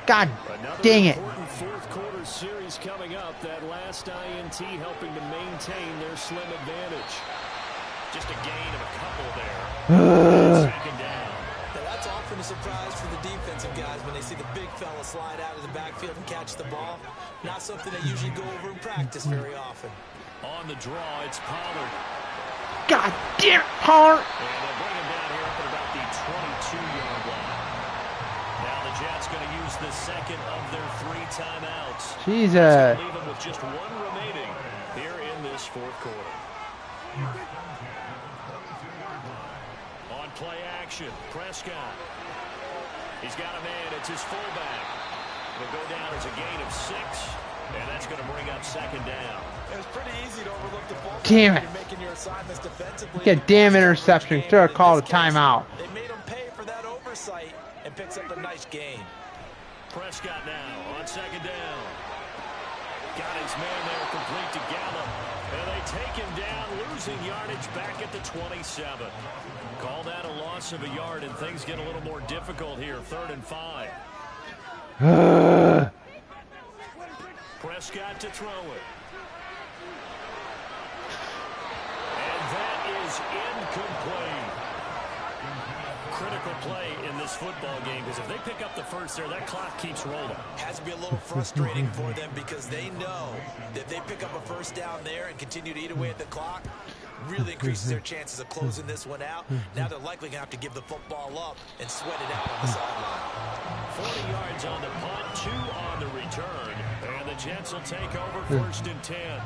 God dang it. important 4th quarter series coming up. That last INT helping to maintain their slim advantage. Just a gain of a couple there. 2nd down. Now that's often a surprise for the defensive guys when they see the big fella slide out of the backfield and catch the ball. Not something they usually go over in practice very often. On the draw, it's Pollard. God damn it, Pollard. And they'll bring him down here up at about the 22-yard line. Now the Jets going to use the 2nd of their 3 timeouts. Jesus. Leave them with just 1 remaining here in this 4th quarter. On play action, Prescott. He's got a man. It's his fullback. It'll go down as a gain of 6, and that's going to bring up 2nd down. It was pretty easy to overlook the ball. Damn it. You're making your assignments defensively. Get a damn interception. Should have called a timeout. They made him pay for that oversight and picks up a nice gain. Prescott now on 2nd down. Got his man there complete to Gallup. And they take him down, losing yardage back at the 27. Call that a loss of a yard, and things get a little more difficult here. 3rd and 5. Prescott to throw it. And that is incomplete. Critical play in this football game, because if they pick up the first there, that clock keeps rolling. Has to be a little frustrating for them because they know that if they pick up a first down there and continue to eat away at the clock, really increases their chances of closing this one out. Now they're likely going to have to give the football up and sweat it out on the sideline. 40 yards on the punt, 2 on the return. And the Jets will take over 1st and 10.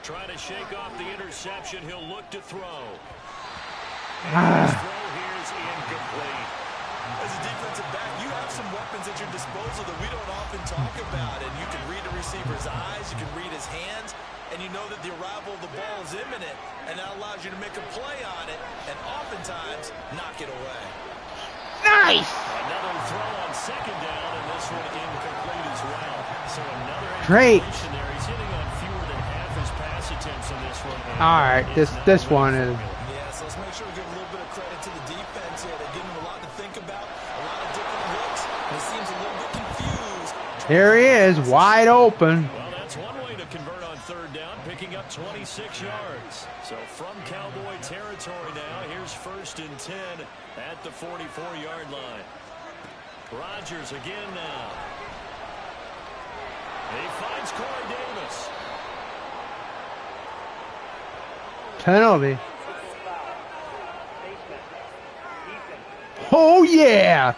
Trying to shake off the interception. He'll look to throw. His throw here is incomplete. As a defensive back, you have some weapons at your disposal that we don't often talk about. And you can read a receiver's eyes, you can read his hands, and you know that the arrival of the ball is imminent. And that allows you to make a play on it, and oftentimes knock it away. Nice! Another throw on 2nd down, and this one incomplete as well. So another Great. incompletion there. He's hitting on fewer than half his pass attempts in this one. All right, this one is. Yeah, so let's make sure we give a little bit of credit to the defense here. They're giving him a lot to think about, a lot of different looks, and he seems a little bit confused. Here he is, wide open. Well, that's one way to convert on 3rd down, picking up 26 yards. So from Cowboy territory now, here's 1st and 10 at the 44-yard line. Rodgers again now. He finds Corey Davis. Penalty. Oh yeah!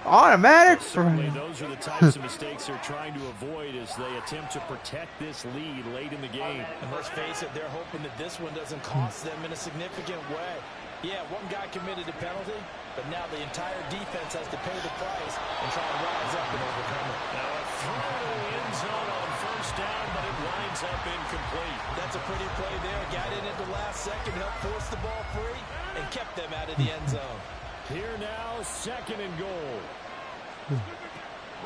Automatic. Certainly, those are the types of mistakes they're trying to avoid as they attempt to protect this lead late in the game. And let's face it, they're hoping that this one doesn't cost them in a significant way. Yeah, one guy committed a penalty, but now the entire defense has to pay the price and try to rise up and overcome it. Now a throw to the end zone on 1st down, but it winds up incomplete. That's a pretty play there. Got in at the last second, helped force the ball free, and kept them out of the end zone. Here now, 2nd and goal.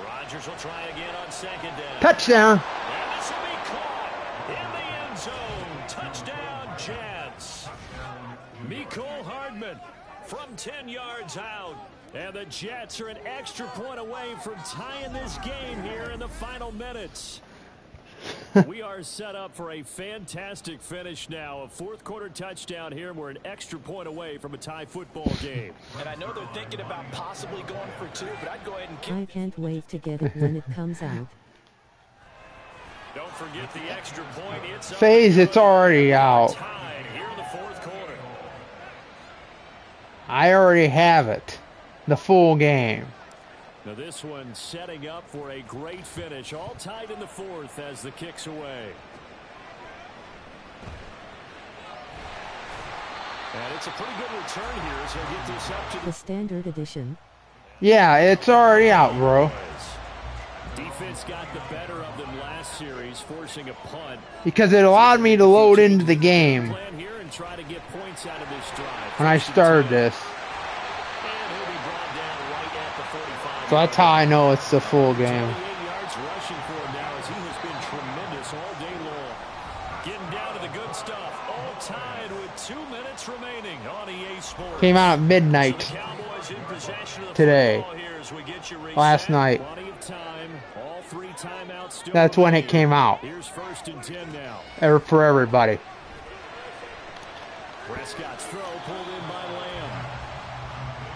Rodgers will try again on 2nd down. Touchdown. And this will be caught in the end zone. Touchdown, Jets. Mecole Hardman from 10 yards out. And the Jets are an extra point away from tying this game here in the final minutes. We are set up for a fantastic finish now. A 4th quarter touchdown here, and we're an extra point away from a tie football game. And I know they're thinking about possibly going for 2, but I'd go ahead and kick. I can't wait to get it when it comes out. Don't forget the extra point. It's Phase, it's already out. tied here in the 4th quarter. I already have it. The full game. Now this one setting up for a great finish. All tied in the 4th as the kick's away. And it's a pretty good return here as they get this up to The standard edition. Yeah, it's already out, bro. Defense got the better of them last series, forcing a punt. Because it allowed me to load into the game Plan here and try to get points out of this drive. when I started this. And he'll be brought down right at the 45. So that's how I know it's the full game. 28 yards rushing for him now as he has been tremendous all day long. Getting down to the good stuff. All tied with 2 minutes remaining on EA Sports. Came out at midnight So the Cowboys in possession of the today. football here as we get you reset. Last night. Plenty of time. All 3 timeouts still That's when it remaining. came out. Here's 1st and 10 now. For everybody. Prescott's throw pulled in by Lamb.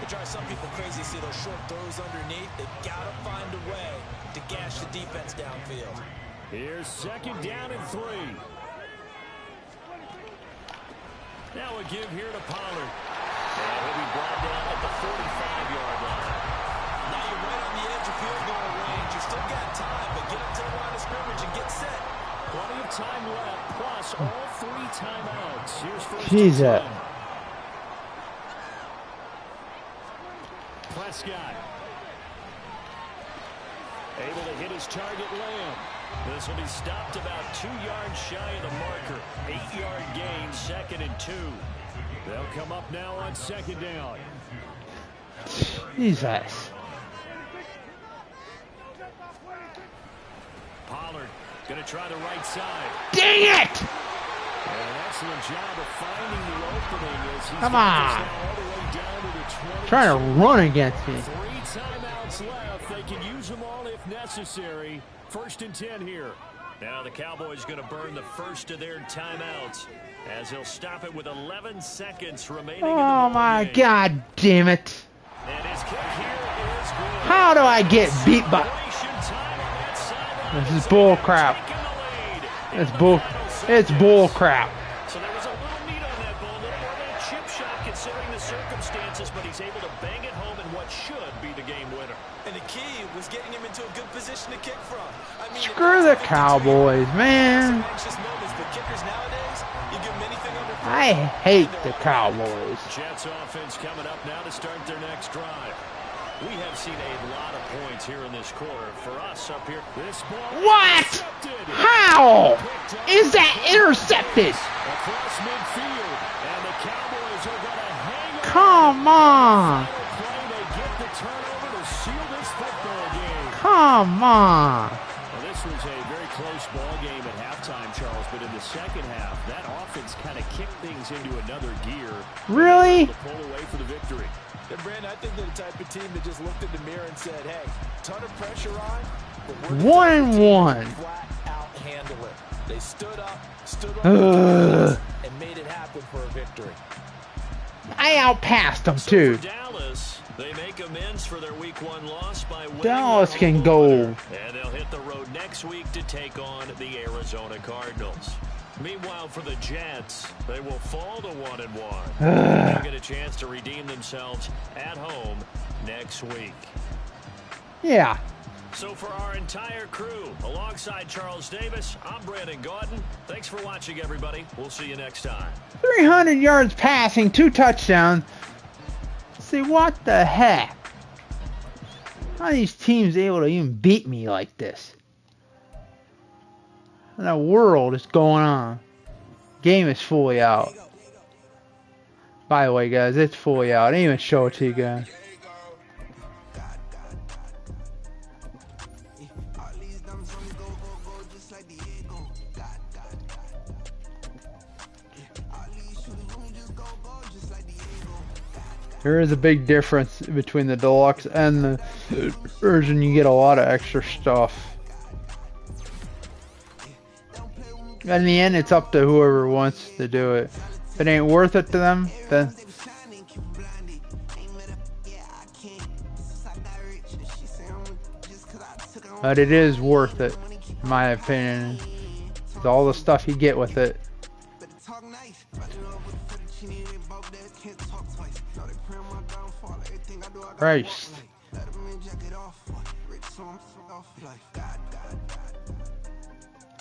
It drives some people crazy to see those short throws underneath. They've got to find a way to gash the defense downfield. Here's 2nd down and 3. Now a give here to Pollard. And he'll be brought down at the 45-yard line. Now you're right on the edge of field goal range. You still got time, but get up to the line of scrimmage and get set. Plenty of time left, plus all 3 timeouts. Here's 1st and Jesus. 10. Prescott. Able to hit his target, Lamb. This will be stopped about 2 yards shy of the marker. 8-yard gain, 2nd and 2. They'll come up now on 2nd down. Jesus. Pollard going to try the right side. Dang it! An excellent job of finding the opening as he's Come got on. this now all the way down to the 20. Trying to run against me. 3 timeouts left. They can use them all if necessary. 1st and 10 here. Now the Cowboys going to burn the first of their timeouts as he'll stop it with 11 seconds remaining. Oh in the my ballgame. God damn it. And his kick here is good. How do I get beat by... Celebration time on that sideline. This is bull crap. Taking the lead. It's bull... It's bull crap. So there was a little meat on that ball, a little more of a chip shot considering the circumstances, but he's able able to bang it home in what should be the game winner. And the key was getting him into a good position to kick from. I mean, Screw the Cowboys, man. anxious moments, but kickers nowadays, you give them anything under I hate the Cowboys. Jets offense coming up now to start their next drive. We have seen a lot of points here in this quarter. For us up here, this ball What? intercepted. How is that intercepted? Across midfield, and the Cowboys are going to hang on. Come on. Play, they get the turnover to seal this football game. Come on. Well, this was a very close ball game at halftime, Charles, but in the second half, that offense kind of kicked things into another gear. Really? To pull away for the victory. And Brandon, I think they're the type of team that just looked in the mirror and said, hey, ton of pressure on, but we're the One type of and team one. that flat out handle it. They stood up and made it happen for a victory. I outpassed them So too. for Dallas, they make amends for their Week 1 loss by winning Dallas their can home go. opener. And they'll hit the road next week to take on the Arizona Cardinals. Meanwhile, for the Jets, they will fall to 1-1. They'll get a chance to redeem themselves at home next week. Yeah. So for our entire crew, alongside Charles Davis, I'm Brandon Gaudin. Thanks for watching, everybody. We'll see you next time. 300 yards passing, 2 touchdowns. See, what the heck? How are these teams able to even beat me like this? What in the world is going on? Game is fully out. By the way, guys, it's fully out. I didn't even show it to you guys. There is a big difference between the deluxe and the version. You get a lot of extra stuff. In the end, it's up to whoever wants to do it. If it ain't worth it to them, then... But it is worth it, in my opinion. It's all the stuff you get with it. Christ.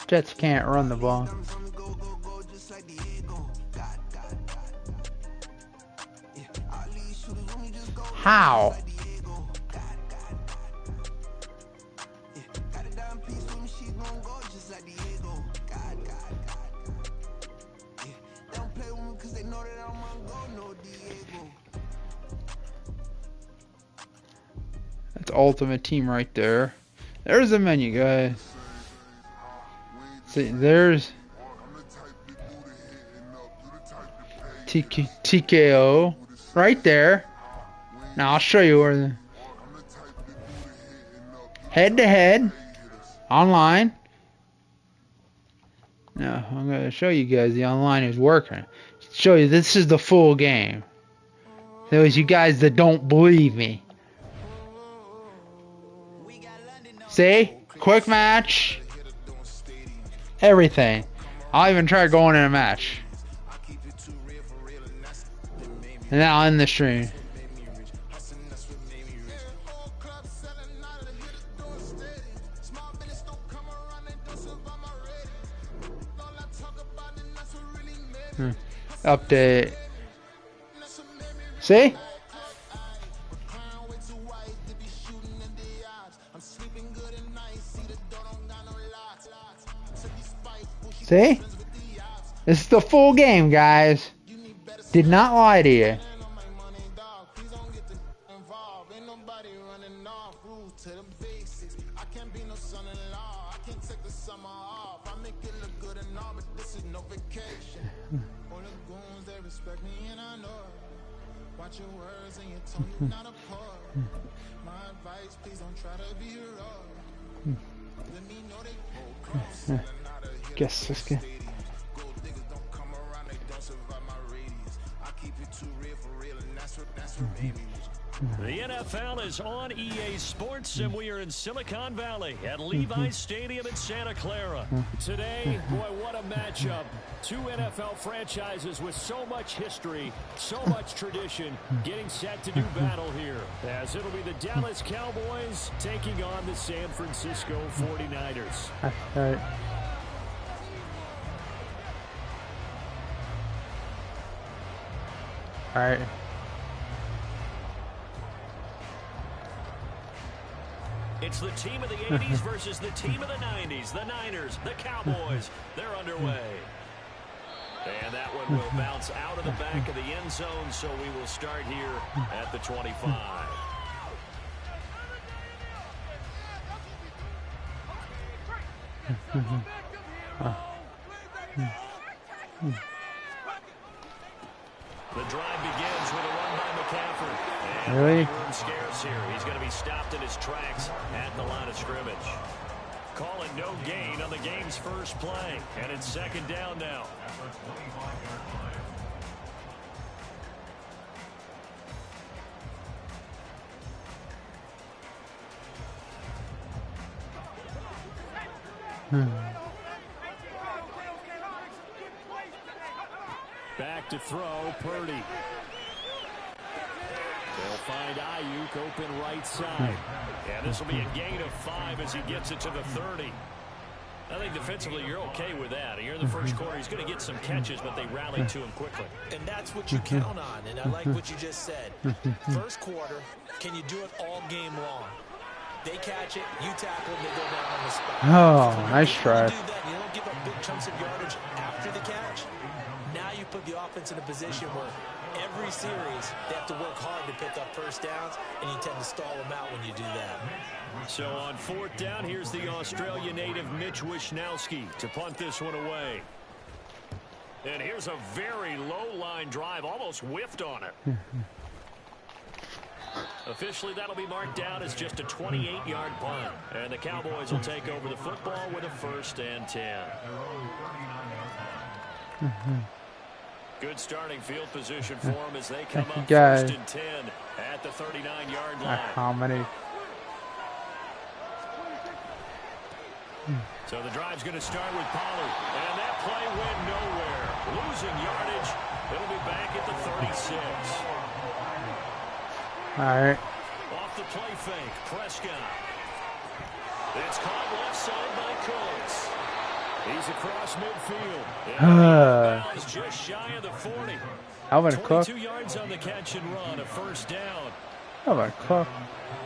Jets can't run the ball. How? That's Ultimate Team right there. There's the menu, guys. See, there's TKO right there. Now I'll show you where the head-to-head online. Now I'm going to show you guys the online is working. Show you this is the full game. Those you guys that don't believe me. See? Quick match. Everything. I'll even try going in a match. And then I'll end the stream. Update. See? See? This is the full game, guys. Did not lie to you. Guess this guy. The NFL is on EA Sports, and we are in Silicon Valley at Levi's Stadium in Santa Clara. Today, boy, what a matchup. Two NFL franchises with so much history, so much tradition, getting set to do battle here. As it'll be the Dallas Cowboys taking on the San Francisco 49ers. That's right. All right. It's the team of the 80s versus the team of the 90s. The Niners, the Cowboys, they're underway. And that one will bounce out of the back of the end zone, so we will start here at the 25. The drive begins with a run by McCaffrey. And really? Room scarce here. He's going to be stopped in his tracks at the line of scrimmage. Calling no gain on the game's first play. And it's second down now. Back to throw, Purdy. They'll find Ayuk open right side. And this will be a gain of 5 as he gets it to the 30. I think defensively you're okay with that. You're in the first quarter. He's going to get some catches, but they rallied to him quickly. And that's what you count on, and I like what you just said. First quarter, can you do it all game long? They catch it, you tackle, and they go down on the spot. Oh, nice try. You do that, you don't give up big chunks of yardage after the catch. Now you put the offense in a position where every series they have to work hard to pick up first downs, and you tend to stall them out when you do that. So on fourth down, here's the Australia native Mitch Wishnowsky to punt this one away. And here's a very low line drive, almost whiffed on it. Officially, that'll be marked down as just a 28-yard punt. And the Cowboys will take over the football with a 1st and 10. Good starting field position for them as they come up 1st and 10 at the 39-yard line. How many? So the drive's going to start with Pollard. And that play went nowhere. Losing yardage. It'll be back at the 36. All right. Off the play fake, Prescott. It's caught left side by Coates. He's across midfield. And just shy of the 40. Alvin Cook. 22 yards on the catch and run, a 1st down. Alvin Cook.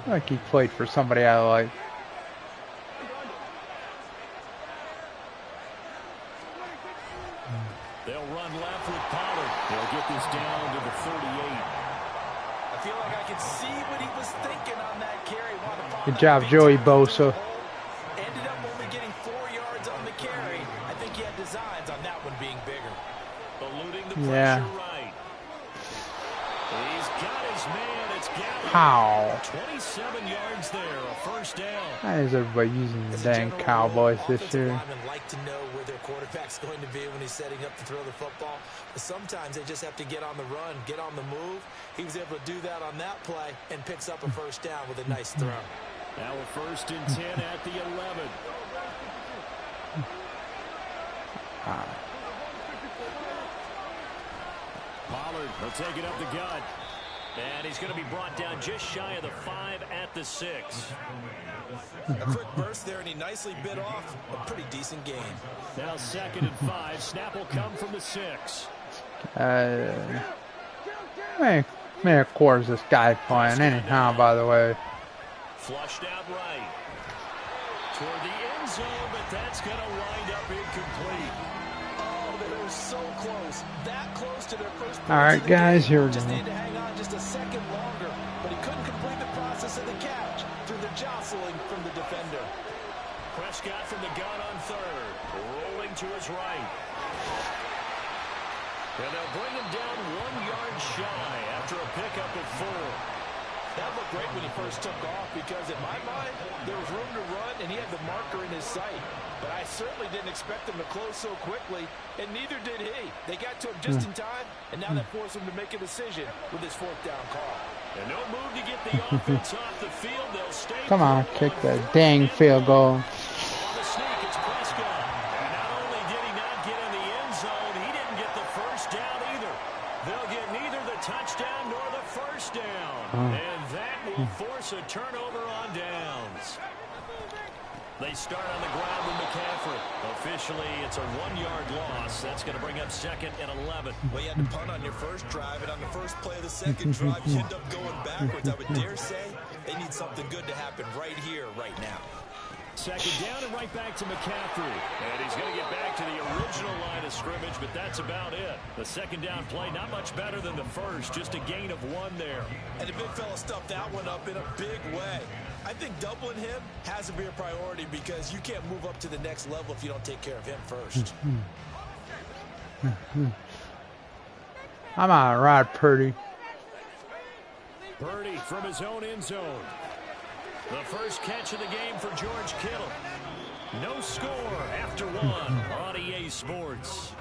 Like he played for somebody I like. They'll run left with Pollard. They'll get this down to the 38. I feel like I can see what he was thinking on that carry. Good job, Joey Bosa. Ended up only getting 4 yards on the carry. I think he had designs on that one being bigger. Eluding the pressure right. He's got his man. It's Gallup. How? 27 yards there, a 1st down. Why is everybody using the dang Cowboys this year? Linemen like to know where their quarterback's going to be when he's setting up to throw the football. But sometimes they just have to get on the run, get on the move. He was able to do that on that play and picks up a 1st down with a nice throw. Now a 1st and 10 at the 11. Pollard will take it up the gut. And he's going to be brought down just shy of the 5 at the 6. A quick burst there, and he nicely bit off a pretty decent gain. Now 2nd and 5. Snap will come from the 6. Man, of course, this guy playing anyhow, by the way. Flushed out right. Toward the end zone, but that's going to wind up incomplete. Oh, they were so close. That close to their first. All right, guys, here we go. Just need to hang on just a second longer, but he couldn't complete the process of the catch through the jostling from the defender. Prescott from the gun on 3rd, rolling to his right. And they'll bring him down 1 yard shy after a pickup of 4. That looked great when he first took off because, in my mind, there was room to run and he had the marker in his sight. But I certainly didn't expect him to close so quickly, and neither did he. They got to him just in time, and now that forced him to make a decision with his 4th down call. And no move to get the offense off the field. They'll stay. Come on, kick the dang field goal. On the sneak, it's Prescott. And not only did he not get in the end zone, he didn't get the first down either. They'll get neither the touchdown nor the first down. And that will force a turnover on downs. They start on the ground with McCaffrey. Officially, it's a 1-yard loss. That's going to bring up 2nd and 11. Well, you had to punt on your first drive, and on the first play of the second drive, you end up going backwards. I would dare say they need something good to happen right here, right now. 2nd down and right back to McCaffrey. And he's going to get back to the original line of scrimmage, but that's about it. The 2nd down play, not much better than the first, just a gain of 1 there. And the big fella stuffed that one up in a big way. I think doubling him has to be a priority because you can't move up to the next level if you don't take care of him first. I'm on Rod Purdy. Purdy from his own end zone. The first catch of the game for George Kittle. No score after 1 on EA Sports.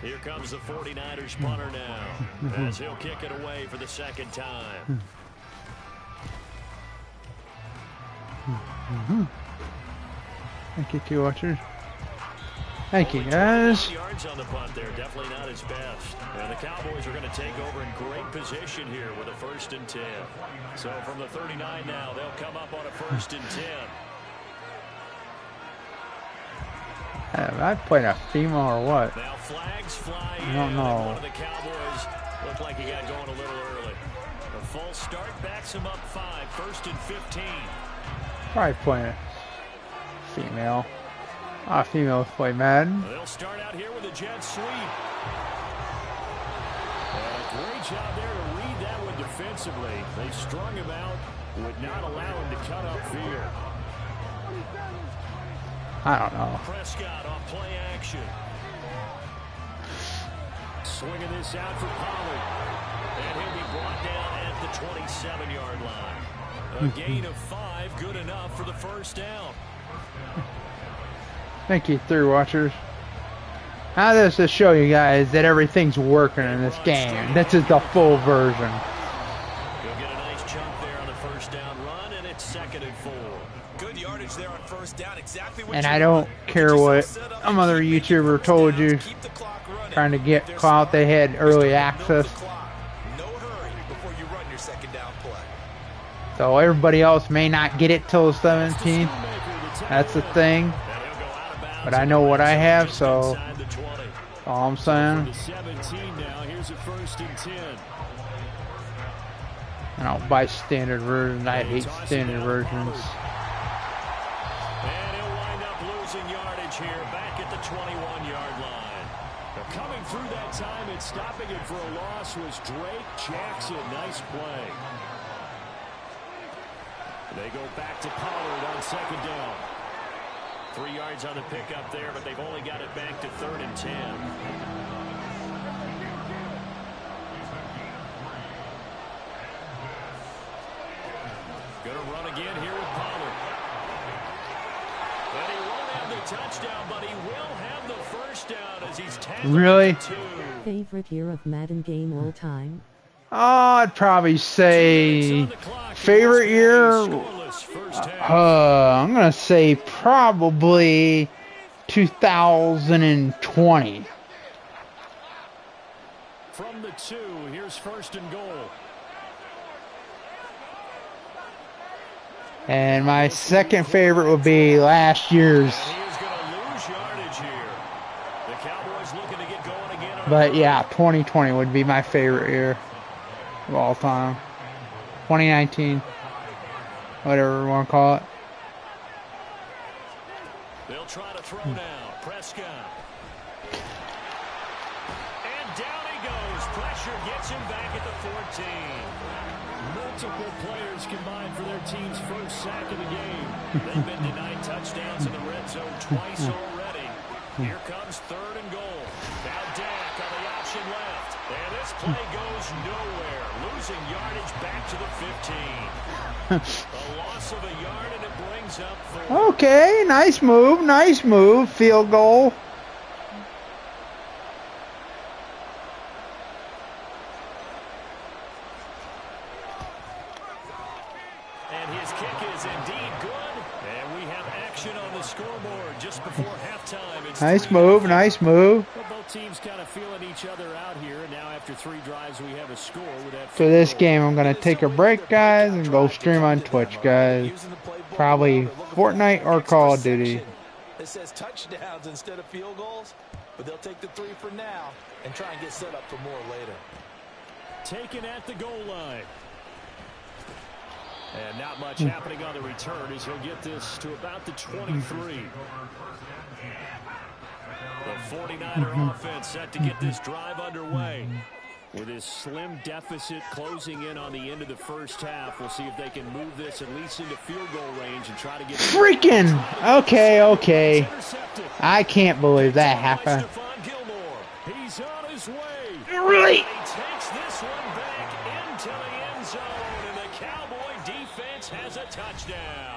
Here comes the 49ers punter now, as he'll kick it away for the 2nd time. Thank you, Q Watchers. Thank you, guys. Yards on the punt there, definitely not his best. And the Cowboys are going to take over in great position here with a 1st and 10. So from the 39 now, they'll come up on a 1st and 10. Have I played a female or what? Now flags fly in. I don't know. One of the Cowboys looked like he got going a little early. The false start backs him up 5, 1st and 15. Probably playing a female. Females play Madden. They'll start out here with a jet sweep. Great job there to read that one defensively. They strung him out, would not allow him to cut upfield. I don't know. Prescott on play action. Swinging this out for Pollard. And he'll be brought down at the 27-yard line. A gain of 5, good enough for the 1st down. Thank you, 3 watchers. Now this to show you guys that everything's working in this game. This is the full version. He'll get a nice chunk there on the 1st down run, and it's 2nd and 4. Good yardage there on 1st down. Exactly what And I don't care what some other YouTuber told you. Trying to get clout, they had early access. No hurry before you run your 2nd down play. So everybody else may not get it till the 17th. That's the thing. But I know what I have, so all I'm saying. 17 now. Here's a 1st and 10. I don't buy standard versions. I hate standard versions. And he'll wind up losing yardage here back at the 21-yard line. Now coming through that time and stopping it for a loss was Drake Jackson. Nice play. They go back to Pollard on 2nd down. 3 yards on the pickup there, but they've only got it back to 3rd and 10. Going to run again here with Pollard. And he won't have the touchdown, but he will have the 1st down as he's tackled. Really? Favorite year of Madden game all time? Oh, I'd probably say favorite year. I'm gonna say probably 2020. From the 2, here's 1st and goal. And my second favorite would be last year's. And he is going to lose yardage here. The Cowboys looking to get going again. But yeah, 2020 would be my favorite year of all time. 2019. Whatever you want to call it. They'll try to throw now. Prescott. And down he goes. Pressure gets him back at the 14. Multiple players combined for their team's first sack of the game. They've been denied touchdowns in the red zone twice already. Here comes 3rd and goal. Now Dak on the option left. And this play goes nowhere. Losing yardage back to the 15. A loss of a yard, and it brings up 4. Okay, nice move, nice move. Field goal. And his kick is indeed good. And we have action on the scoreboard just before halftime. It's Nice move, nice move. Well, both teams kind of feeling each other out here. And now after 3 drives, we have a score with that. For this game, I'm going to take a break, guys, and go stream on Twitch, guys. Probably Fortnite or Call of Duty. It says touchdowns instead of field goals, but they'll take the 3 for now and try and get set up for more later. Taken at the goal line. And not much happening on the return as he'll get this to about the 23. The 49er offense set to get this drive underway. With his slim deficit closing in on the end of the first half, we'll see if they can move this at least into field goal range and try to get... Freaking! Okay. I can't believe that happened. He's on his way. Really? He takes this one back into the end zone, and the Cowboy defense has a touchdown.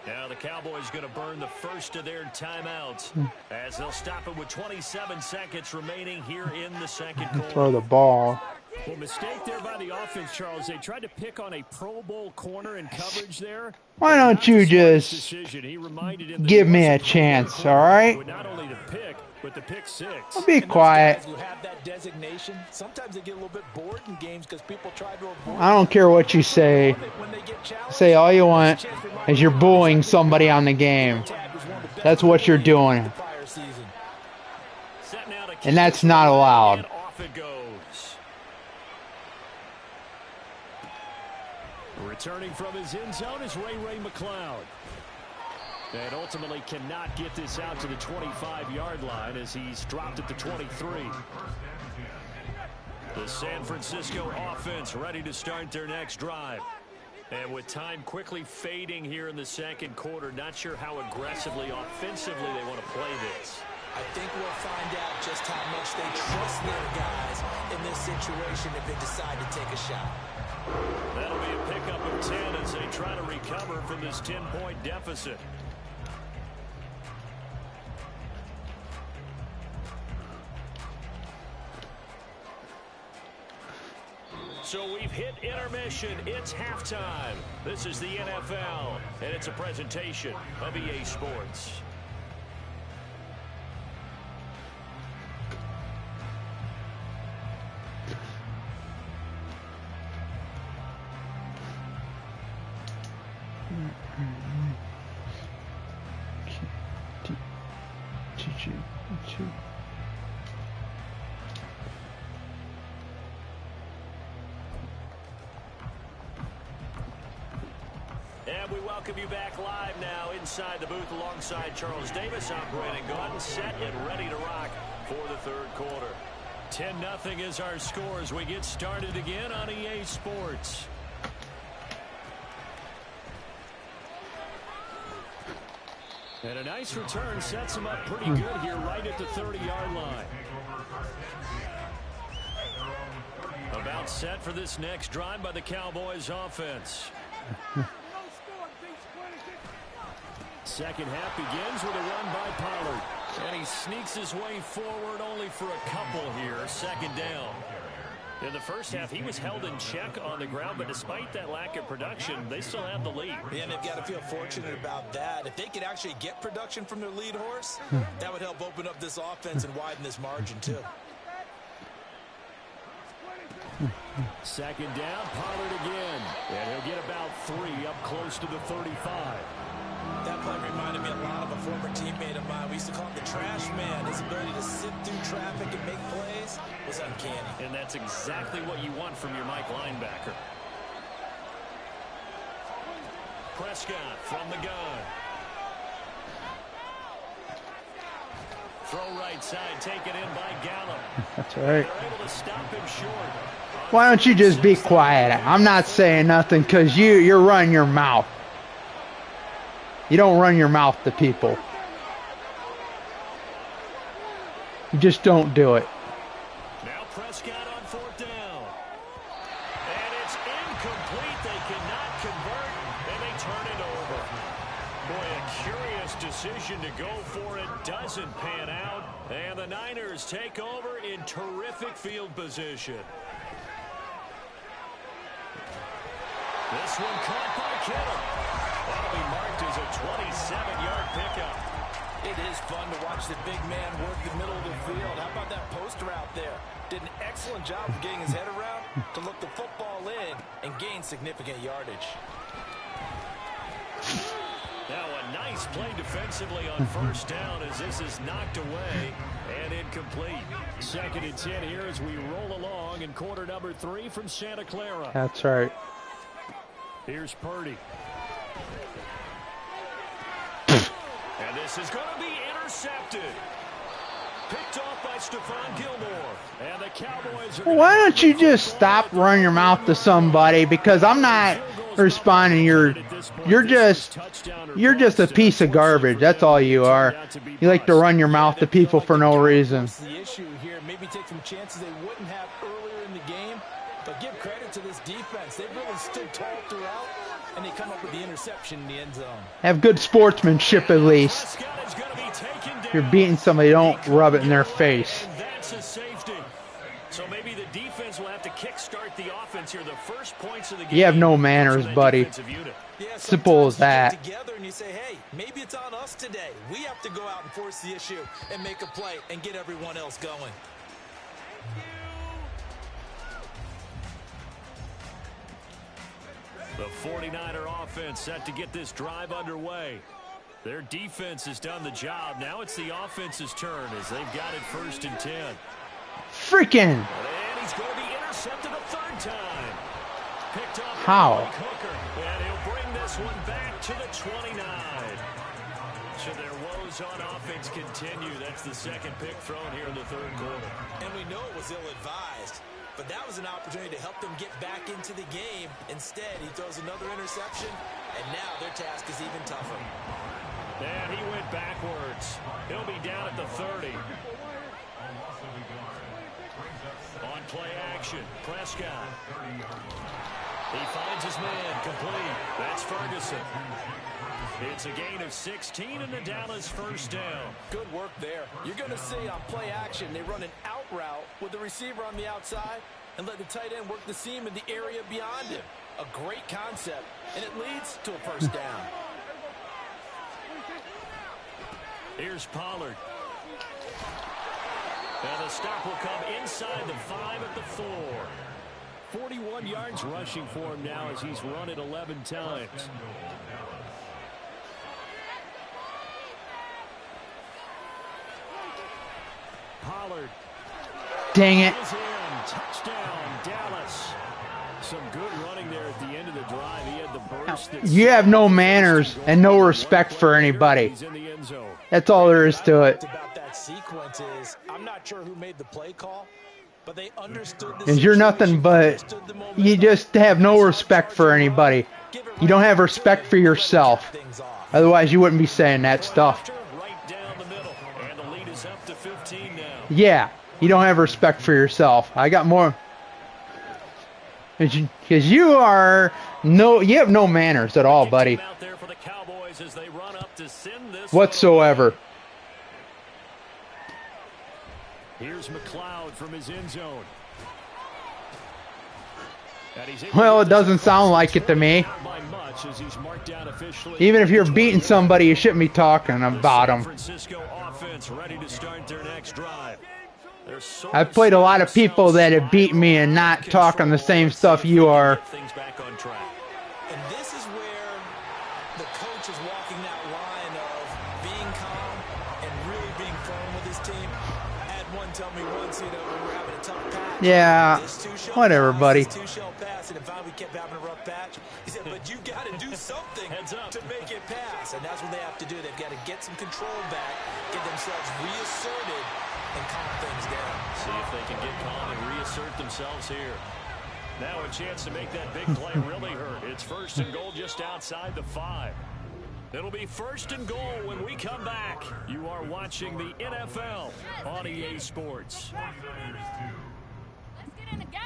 Now the Cowboys going to burn the first of their timeouts as they'll stop it with 27 seconds remaining here in the second quarter. Throw the ball. Well, mistake there by the offense, Charles. They tried to pick on a Pro Bowl corner in coverage there. Why don't you just give me a chance, all right? Not only the pick, but the pick 6. I'll be quiet. Who have that designation, sometimes they get a little bit bored in games because people try to avoid. I don't care what you say. Say all you want is you're bullying somebody on the game. That's what you're doing. And that's not allowed. Off it goes. Returning from his end zone is Ray McLeod. And ultimately cannot get this out to the 25-yard line as he's dropped at the 23. The San Francisco offense ready to start their next drive. And with time quickly fading here in the second quarter, not sure how aggressively, offensively they want to play this. I think we'll find out just how much they trust their guys in this situation if they decide to take a shot. That'll be a pickup of 10 as they try to recover from this 10-point deficit. So we've hit intermission. It's halftime. This is the NFL, and it's a presentation of EA Sports. And we welcome you back live now inside the booth alongside Charles Davis. I'm Brandon Gaudin, set and ready to rock for the third quarter. 10-0 is our score as we get started again on EA Sports. And a nice return sets him up pretty good here right at the 30-yard line. About set for this next drive by the Cowboys offense. Second half begins with a run by Pollard. And he sneaks his way forward only for a couple here. Second down. In the first half, he was held in check on the ground, but despite that lack of production, they still have the lead. Yeah, and they've got to feel fortunate about that. If they could actually get production from their lead horse, that would help open up this offense and widen this margin, too. Second down, Pollard again. And he'll get about 3 up close to the 35. That play reminded me a lot of a former teammate of mine. We used to call him the trash man. His ability to sit through traffic and make plays was uncanny. And that's exactly what you want from your Mike linebacker. Prescott from the gun. Throw right side, taken in by Gallup. That's all right. They're able to stop him short. Why don't you just be quiet? I'm not saying nothing because you're running your mouth. You don't run your mouth to people. You just don't do it. Now Prescott on fourth down. And it's incomplete. They cannot convert, and they turn it over. Boy, a curious decision to go for it. Doesn't pan out. And the Niners take over in terrific field position. This one caught by Kittle. That'll be marked as a 27-yard pickup. It is fun to watch the big man work the middle of the field. How about that post route there? Did an excellent job of getting his head around to look the football in and gain significant yardage. Now a nice play defensively on first down as this is knocked away and incomplete. 2nd and 10 here as we roll along in quarter number 3 from Santa Clara. That's right. Here's Purdy. And this is going to be intercepted. Picked off by Stephon Gilmore. And the Cowboys are... Why don't you just stop running your mouth to somebody? Because I'm not responding. You're just a piece of garbage. That's all you are. You like to run your mouth to people for no reason. The issue here, maybe take some chances they wouldn't have earlier in the game, but give credit to this defense. They've really stood tall throughout, and they come up with the interception in the end zone. Have good sportsmanship at least. If you're beating somebody, don't rub it in their face. And that's a safety. So maybe the defense will have to kickstart the offense here. The first points of the game. You have no manners, buddy. Yeah, simple as that. You get together and you say, hey, maybe it's on us today. We have to go out and force the issue and make a play and get everyone else going. The 49er offense set to get this drive underway. Their defense has done the job. Now it's the offense's turn as they've got it 1st and 10. Freaking! And he's going to be intercepted a 3rd time. Picked up how? by Hooker, and he'll bring this one back to the 29. So their woes on offense continue. That's the 2nd pick thrown here in the 3rd quarter. And we know it was ill-advised, but that was an opportunity to help them get back into the game. Instead, he throws another interception, and now their task is even tougher. And he went backwards. He'll be down at the 30. On play action, Prescott. He finds his man, complete. That's Ferguson. It's a gain of 16 and the Dallas 1st down. Good work there. You're going to see on play action, they run an out route with the receiver on the outside and let the tight end work the seam in the area beyond him. A great concept, and it leads to a 1st down. Here's Pollard. And the stop will come inside the 5 at the 4. 41 yards rushing for him now as he's run it 11 times. Pollard. Dang it. Touchdown, Dallas. Some good running there at the end of the drive. He had the burst. You have no manners and no respect for anybody. That's all there is to it. About that sequence is, I'm not sure who made the play call, but they understood the Because you're nothing but, you just have no respect for anybody. You don't have respect for yourself. Otherwise, you wouldn't be saying that stuff. Right down the middle, and the lead is up to 15 now. Yeah, you don't have respect for yourself. I got more. Because you have no manners at all, buddy. Whatsoever. Here's McLeod from his end zone. Well, it doesn't sound like it to me. Even if you're beating somebody, you shouldn't be talking about them. I've played a lot of people that have beaten me and not talking the same stuff you are. And this is where the coach is walking that line of being calm and really being firm with his team. I had one tell me once, when we're having a tough patch. Yeah, whatever, buddy. Two-shell pass, and we kept having a rough patch. He said, but you got to do something to make it pass. And that's what they have to do. They've got to get some control back, get themselves reasserted, and calm things down. See if they can get calm and reassert themselves here. Now a chance to make that big play really hurt. It's 1st and goal just outside the 5. It'll be 1st and goal when we come back. You are watching the NFL on EA Sports. Let's get in the game.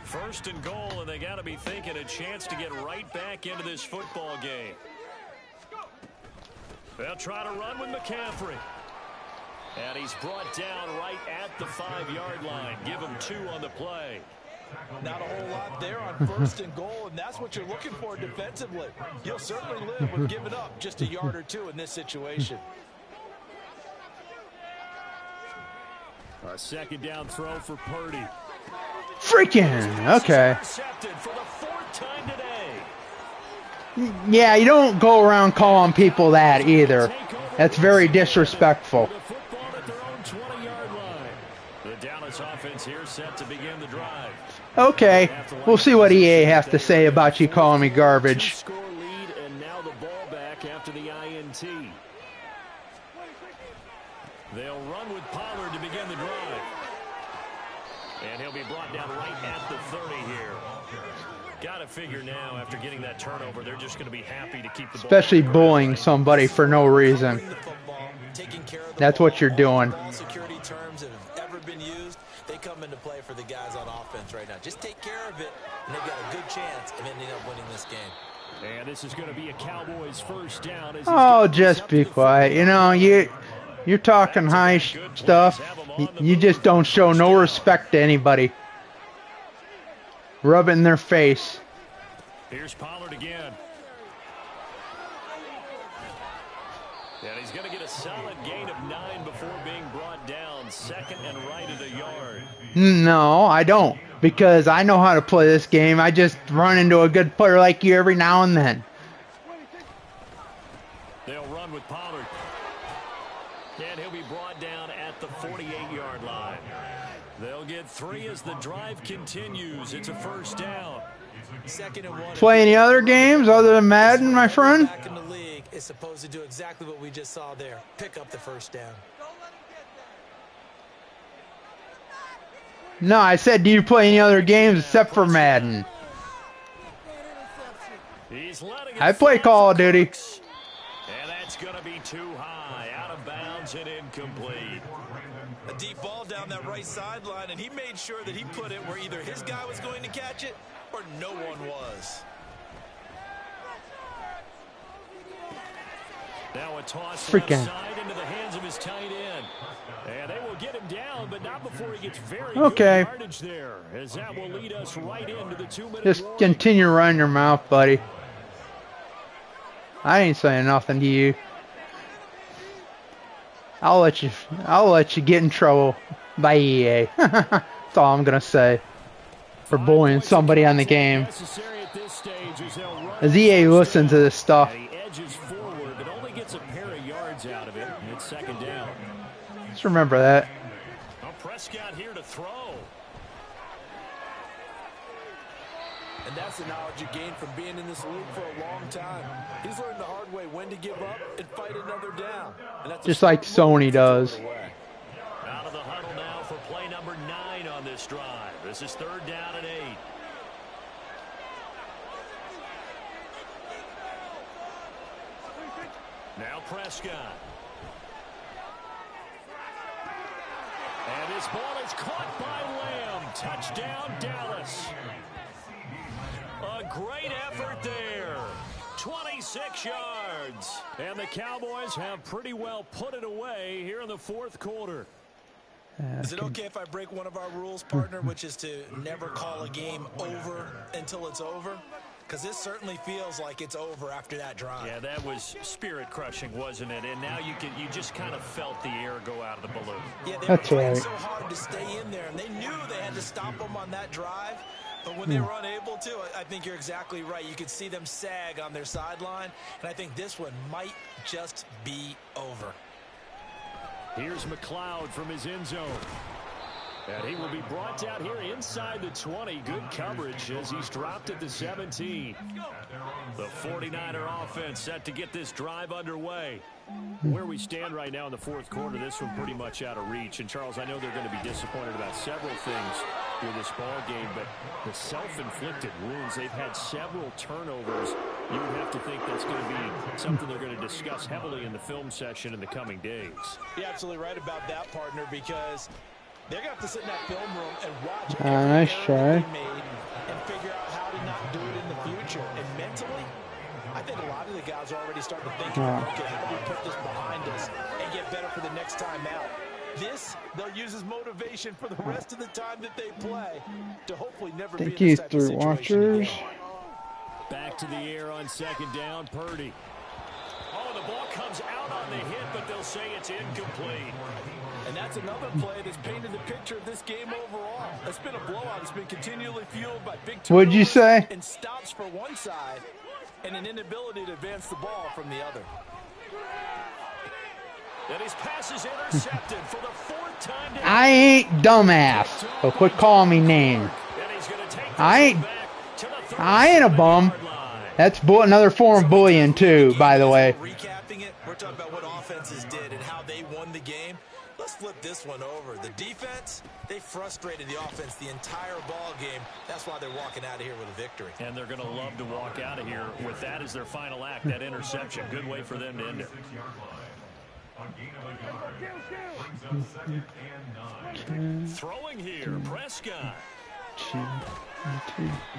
1st and goal, and they got to be thinking a chance to get right back into this football game. They'll try to run with McCaffrey. And he's brought down right at the 5-yard line. Give him 2 on the play. Not a whole lot there on 1st and goal, and that's what you're looking for defensively. You'll certainly live with giving up just a yard or 2 in this situation. A 2nd down throw for Purdy. Freaking, okay. Intercepted for the 4th time today. Yeah, you don't go around calling people that either. That's very disrespectful. The football at their own 20-yard line. The Dallas offense here set to begin the drive. Okay, we'll see what EA has to say about you calling me garbage. Score lead, and now the ball back after the INT. They'll run with Pollard to begin the drive. And he'll be brought down right at the 30 here. Got to figure now, after getting that turnover, they're just going to be happy to keep the ball. Especially bullying somebody for no reason. That's what you're doing. Security terms that have ever been used, they come into play for the guys on offense right now. Just take care of it, and they've got a good chance of ending up winning this game. And this is going to be a Cowboys 1st down. Oh, just be quiet. You know, you're talking high stuff. You just don't show no respect to anybody. Rub it in their face. Here's Pollard again. And he's going to get a solid gain of 9 before being brought down. 2nd and right at a yard. No, I don't. Because I know how to play this game. I just run into a good player like you every now and then. They'll run with Pollard. And he'll be brought down at the 48-yard line. They'll get 3 as the drive continues. It's a 1st down. 2nd and 1. Play any other games other than Madden, my friend? Back in the league is supposed to do exactly what we just saw there. Pick up the 1st down. No, I said, do you play any other games except for Madden? I play Call of Duty. And that's going to be too high. Out of bounds and incomplete. A deep ball down that right sideline, and he made sure that he put it where either his guy was going to catch it or no one was. Now a toss Freaking. side into the hands of his tight end. And they will get him down, but not before he gets very Okay. good yardage there, as that will lead us right into the 2-minute Just warning. continue running your mouth, buddy. I ain't saying nothing to you. I'll let you get in trouble by EA. That's all I'm gonna say. For bullying somebody on the game. As EA listens to this stuff. And he edges forward, but only gets a pair of yards out of it, and it's 2nd down. Just remember that. Well, Prescott here to throw. And that's the knowledge you gain from being in this league for a long time. He's learned the hard way when to give up and fight another down. And that's Just like Sony does. Out of the huddle now for play number 9 on this drive. This is 3rd down and 8. Now Prescott. And his ball is caught by Lamb. Touchdown, Dallas. A great effort there. 26 yards. And the Cowboys have pretty well put it away here in the 4th quarter. Is it okay if I break one of our rules, partner, which is to never call a game over until it's over? Because this certainly feels like it's over after that drive. Yeah, that was spirit-crushing, wasn't it? And now you just kind of felt the air go out of the balloon. Yeah, they That's were trying right. so hard to stay in there, and they knew they had to stop them on that drive. But when they were unable to, I think you're exactly right. You could see them sag on their sideline, and I think this one might just be over. Here's McLeod from his end zone. And he will be brought down here inside the 20. Good coverage as he's dropped at the 17. The 49er offense set to get this drive underway. Where we stand right now in the fourth quarter, this one pretty much out of reach. And, Charles, I know they're going to be disappointed about several things with this ball game, but the self-inflicted wounds, they've had several turnovers. You would have to think that's going to be something they're going to discuss heavily in the film session in the coming days. You're absolutely right about that, partner, because they're going to have to sit in that film room and watch Nice try. they made and figure out how to not do it in the future. And mentally, I think a lot of the guys are already starting to think, okay, how do we put this behind us and get better for the next time out? This, they'll use as motivation for the rest of the time that they play to hopefully never be in this type of situation watchers. again. Back to the air on second down, Purdy. Oh, the ball comes out on the hit, but they'll say it's incomplete. And that's another play that's painted the picture of this game overall. It's been a blowout. It's been continually fueled by big turnovers. What'd you say? And stops for one side and an inability to advance the ball from the other. And his pass is intercepted for the fourth time. I ain't dumbass. So quit calling me names. I ain't a bum. That's another form of bullying too, by the way. Recapping it, we're talking about what offenses did and how they won the game. Let's flip this one over. The defense, they frustrated the offense the entire ball game. That's why they're walking out of here with a victory. And they're going to love to walk out of here with that as their final act, that interception. Good way for them to end it. Throwing here, Prescott.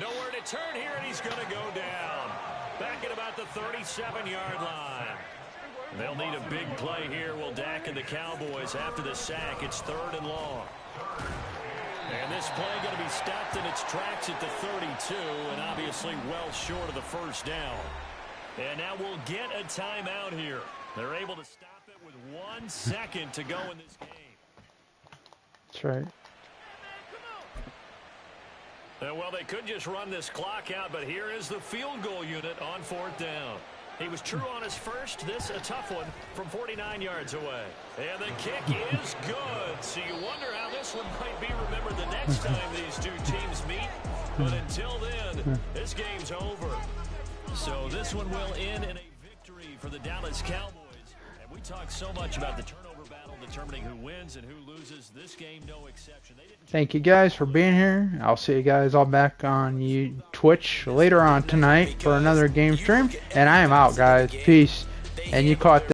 Nowhere to turn here, and he's going to go down. Back at about the 37-yard line. They'll need a big play here. Will Dak and the Cowboys after the sack. It's 3rd and long. And this play going to be stopped in its tracks at the 32, and obviously well short of the first down. And now we'll get a timeout here. They're able to stop it with 1 second to go in this game. That's right. Well, they could just run this clock out, but here is the field goal unit on 4th down. He was true on his first. This a tough one from 49 yards away. And the kick is good. So you wonder how this one might be remembered the next time these two teams meet. But until then, this game's over. So this one will end in a victory for the Dallas Cowboys. And we talk so much about the turnover battle determining who wins and who loses. This game, no exception. Thank you guys for being here. I'll see you guys all back on Twitch later on tonight for another game stream. And I am out, guys. Peace. And you caught